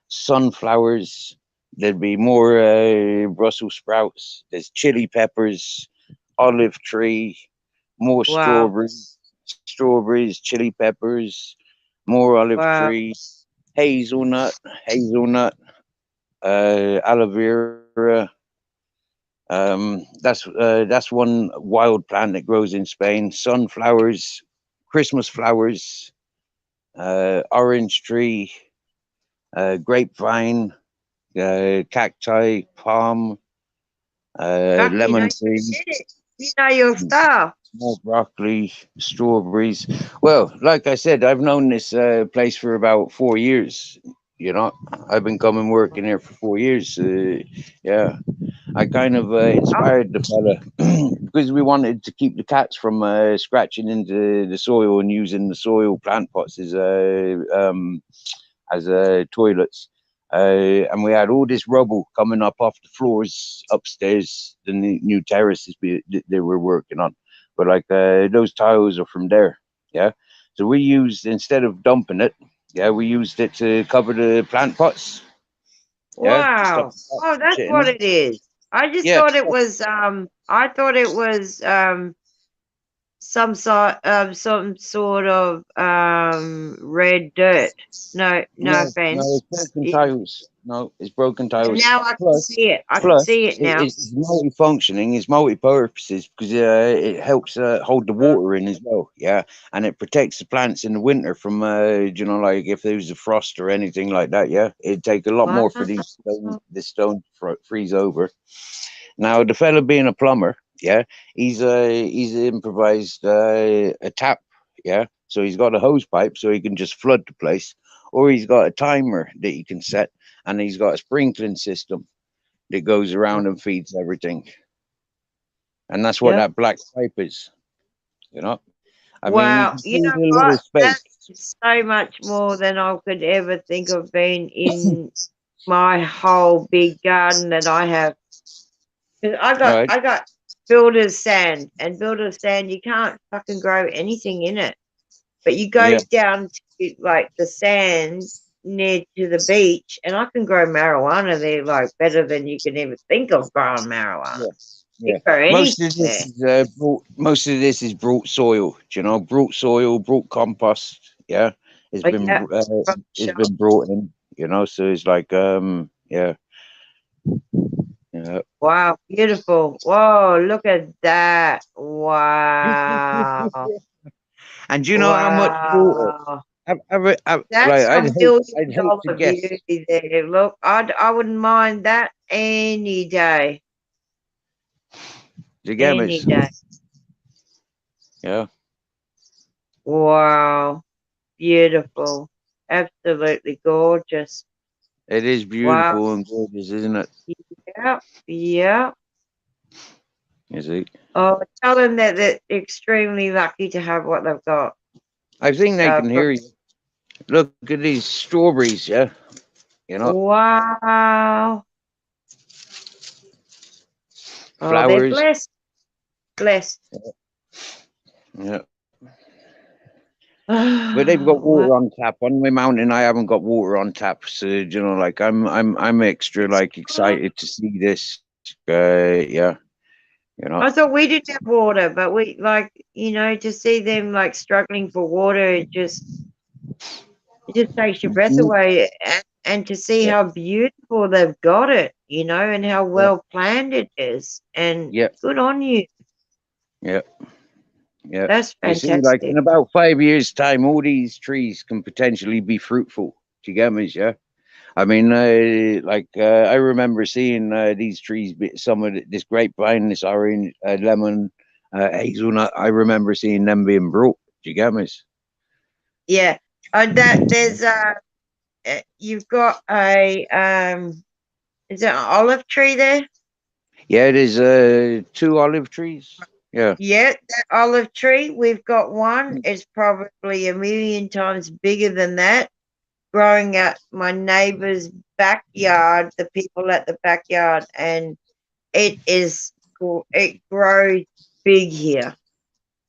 A: sunflowers. There'd be more Brussels sprouts. There's chili peppers, olive tree, more
B: Wow.
A: strawberries, chili peppers, more olive
B: Wow.
A: tree, hazelnut, aloe vera. That's one wild plant that grows in Spain. Sunflowers, Christmas flowers, orange tree, grapevine, cacti, palm,
B: You know,
A: lemon
B: you
A: tree,
B: did it. You know your stuff.
A: more broccoli, strawberries. Well, like I said, I've known this place for about 4 years. You know, I've been coming working here for 4 years. Yeah, I kind of
B: Oh,
A: inspired the fella because we wanted to keep the cats from scratching into the soil and using the soil plant pots as toilets. And we had all this rubble coming up off the floors upstairs, the new terraces that they were working on. But like those tiles are from there, yeah. So we used, instead of dumping it, yeah, we used it to cover the plant pots, yeah, to stop
B: wow.
A: the
B: Oh,
A: cats from
B: that's
A: shitting
B: what
A: in.
B: it is. I just
A: Yeah,
B: thought it was I thought it was some sort of red dirt. No, no
A: no,
B: offense.
A: it's broken
B: Yeah.
A: tiles. No, it's broken
B: And
A: tiles.
B: now I can
A: Plus,
B: see it. I can
A: Plus,
B: see it now.
A: it's multifunctioning, it's multi-purposes because it helps hold the water in as well, yeah, and it protects the plants in the winter from, like if there was a frost or anything like that, yeah, it'd take a lot
B: Wow.
A: more for this stone to freeze over. Now, the fella being a plumber, yeah, he's improvised a tap, yeah, so he's got a hose pipe so he can just flood the place, or he's got a timer that he can set, and he's got a sprinkling system that goes around and feeds everything. And that's what
B: Yep.
A: that black pipe is, you know. I mean, you
B: Wow.
A: can
B: You
A: see
B: know
A: the little
B: what? That
A: space.
B: is so much more than I could ever think of being in my whole big garden that I have. 'Cause
A: Right.
B: I got builder's sand, and builder's sand, you can't fucking grow anything in it. But you go
A: Yeah.
B: down to like the sand near to the beach, and I can grow marijuana there like better than you can even think of growing marijuana.
A: Yeah.
B: You
A: Yeah.
B: can grow
A: Most
B: anything
A: of this
B: there.
A: is brought soil. Do you know, brought soil, brought compost. Yeah,
B: But yeah, from the
A: it's
B: shop.
A: been brought in. You know, so it's like yeah, yeah.
B: Wow, beautiful. Whoa, look at that. Wow.
A: And do you know how much water?
B: Wow.
A: Like
B: That's some
A: I'd
B: billion
A: hate to
B: dollar
A: guess.
B: beauty there. Look, I wouldn't mind that any day.
A: The
B: Any
A: gammas.
B: day.
A: Yeah,
B: Wow. Beautiful. Absolutely gorgeous.
A: it is
B: Wow.
A: beautiful and gorgeous, isn't it?
B: Yeah. Yeah.
A: You see.
B: Oh, tell them that they're extremely lucky to have what they've got.
A: I think they can hear you. Look at these strawberries, yeah. You know,
B: Wow. Oh, they're
A: flowers.
B: blessed. Blessed.
A: Yeah. But they've got
B: Wow.
A: water on tap. On my mountain, I haven't got water on tap. So like I'm extra like excited to see this. Yeah, you know.
B: I thought we didn't have water, but we like, to see them like struggling for water, it just takes your breath
A: Mm,
B: away. And to see
A: yeah,
B: how beautiful they've got it, and how
A: yeah,
B: well planned it is. And
A: yeah,
B: good on you.
A: yeah, yeah.
B: That's
A: You see, like
B: fantastic.
A: in about 5 years' time, all these trees can potentially be fruitful. Do you get me? Yeah. I mean, I remember seeing these trees, some of this grapevine, this orange, lemon, hazelnut. I remember seeing them being brought. Do you get me?
B: Yeah. There's you've got a is it an olive tree there?
A: Yeah, there's 2 olive trees. Yeah.
B: Yeah, that olive tree, we've got one. It's probably a million times bigger than that. Growing at my neighbor's backyard, the people at the backyard, and it grows big here.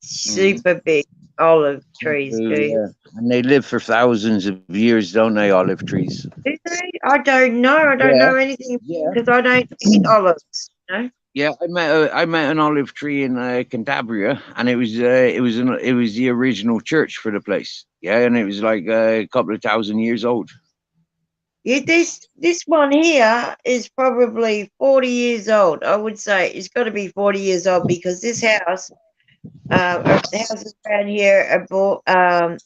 B: Super big olive trees do.
A: Yeah. And they live for thousands of years, don't they, olive trees?
B: Do they? I don't know. I don't
A: Yeah.
B: know anything
A: Yeah.
B: because I don't eat olives. No.
A: Yeah, I met an olive tree in Cantabria, and it was the original church for the place. Yeah, and it was like a couple of thousand years old.
B: Yeah, this one here is probably 40 years old. I would say it's got to be 40 years old because this house, the houses around here are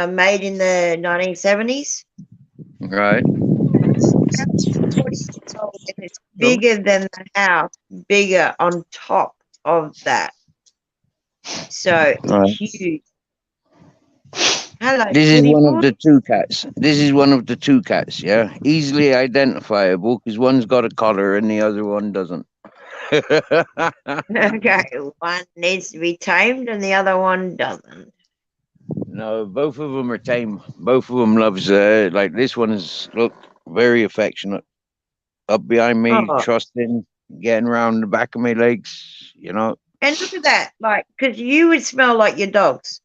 B: made in the 1970s.
A: Right.
B: It's 40 years old and it's bigger than the house, bigger on top of that. So it's
A: Right.
B: huge. Hello,
A: This is one of
B: beautiful.
A: the two cats. This is one of the two cats. Yeah, easily identifiable because one's got a collar and the other one doesn't.
B: Okay, one needs to be tamed and the other one doesn't.
A: No, both of them are tame. Both of them loves like this one is look very affectionate. Up behind me,
B: Oh,
A: trusting, getting around the back of my legs. You know.
B: and look at that, like, because you would smell like your dogs.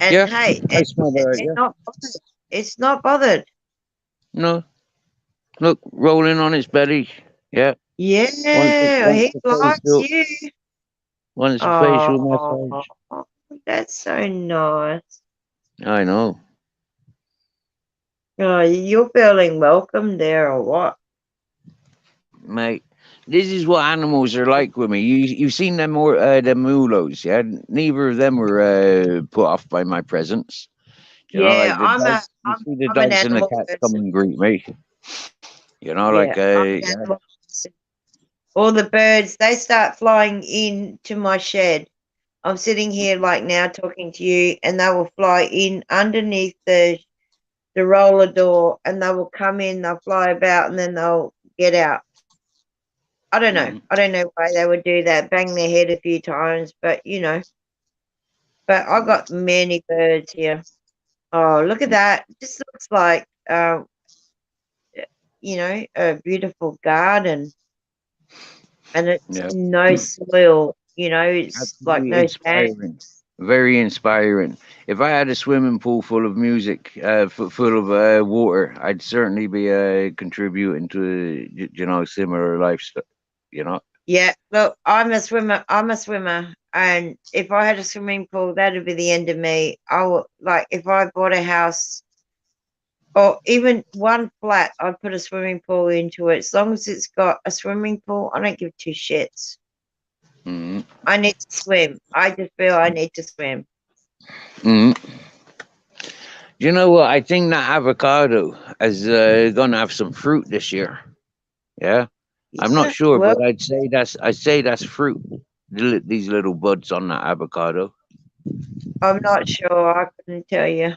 B: And
A: Yeah,
B: hey,
A: I smell that.
B: it's
A: Yeah.
B: not bothered. It's not bothered.
A: No, look, rolling on its belly. Yeah.
B: Yeah, he likes
A: Facial,
B: you.
A: wants a facial
B: Oh,
A: massage.
B: that's so nice.
A: I know.
B: Oh, you're feeling welcome there or what?
A: Mate, this is what animals are like with me. You've seen them more them mulos, yeah. Neither of them were put off by my presence. You know,
B: Yeah,
A: like the dogs. You see the
B: I'm an
A: dogs and the
B: animal
A: cats come
B: person.
A: and greet me. You know, like
B: Yeah, I'm an
A: yeah,
B: animal person. All the birds, they start flying into my shed. I'm sitting here like now talking to you, and they will fly in underneath the roller door, and they will come in, they'll fly about, and then they'll get out. I don't know. I don't know why they would do that, bang their head a few times, but you know. But I got many birds here. Oh, look at that. This looks like you know, a beautiful garden. And it's
A: yeah.
B: no soil, you know, it's like
A: Absolutely
B: no sand.
A: inspiring. Very inspiring. If I had a swimming pool full of music, full of water, I'd certainly be contributing to you know similar lifestyle. You know.
B: Yeah, look, I'm a swimmer. I'm a swimmer. And if I had a swimming pool, that'd be the end of me. I would like if I bought a house or even one flat, I'd put a swimming pool into it. As long as it's got a swimming pool, I don't give two shits.
A: Mm-hmm.
B: I need to swim. I just feel I need to swim.
A: Mm-hmm. You know what? I think that avocado is gonna have some fruit this year. Yeah, I'm not
B: Yeah,
A: sure,
B: well,
A: but I'd say that's fruit. These little buds on that avocado.
B: I'm not sure. I couldn't tell you.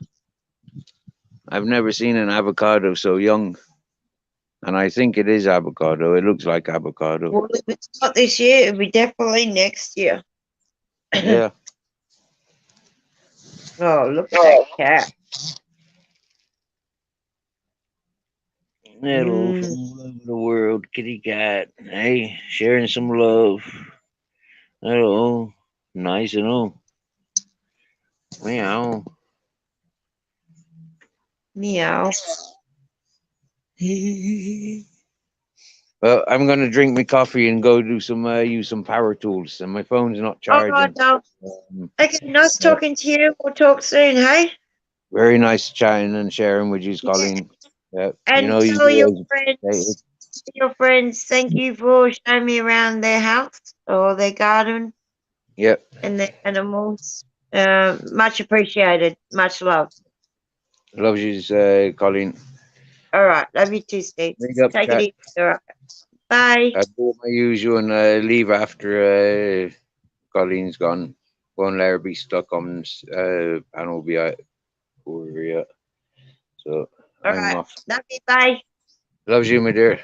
A: I've never seen an avocado so young, and I think it is avocado. It looks like avocado.
B: Well, if it's not this year, it'll be definitely next year.
A: Yeah.
B: Oh, look at that cat.
A: Hello from all over the world, kitty cat. Hey, sharing some love. Hello. Nice and all. Meow.
B: Meow.
A: Well, I'm gonna drink my coffee and go do some use some power tools, and my phone's not
B: All right,
A: charging.
B: now. Okay, nice
A: Yeah.
B: talking to you. We'll talk soon, hey?
A: Very nice chatting and sharing with you,
B: Yeah.
A: Colleen. Yeah,
B: And
A: you know you
B: tell your
A: always appreciate
B: friends, thank you for showing me around their house or their garden
A: it. Yep.
B: and their animals. Much appreciated. Much love.
A: Love you, Colleen.
B: All right. Love you too, Steve.
A: Big up,
B: Take it
A: chat.
B: easy. All right. Bye.
A: I do my usual and leave after Colleen's gone. Won't let her be stuck on panel be over here. So
B: All
A: I'm
B: right.
A: off.
B: Love you. Bye.
A: Loves you, my dear.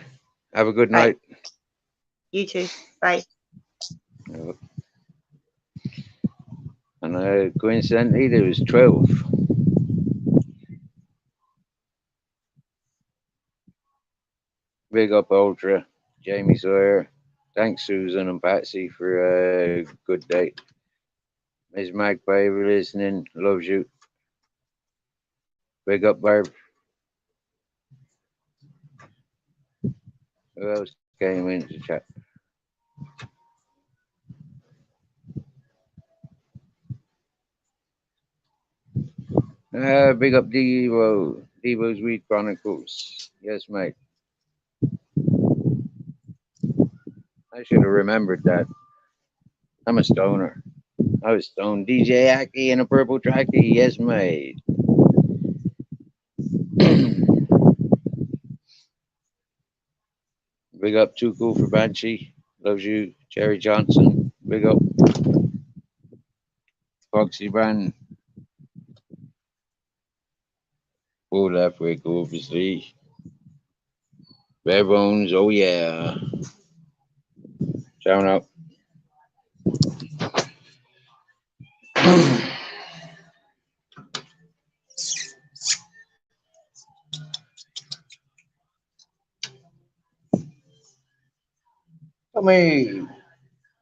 A: Have a good
B: Bye.
A: night.
B: You too. Bye.
A: Yeah. And coincidentally, there was 12. Big up Ultra, Jamie Sawyer. Thanks, Susan and Patsy, for a good day. Miss Magpie, for listening. Loves you. Big up Barb. Who else came into chat? Big up Devo. Devo's Weed Chronicles. Yes, mate. I should have remembered that. I'm a stoner. I was stoned. DJ Aki in a purple trackie. Yes, mate. Big up Too Cool for Banshee. Loves you. Jerry Johnson. Big up Foxy Brand. Full left way, obviously. Bare Bones. Oh, yeah. Shout out. Come here.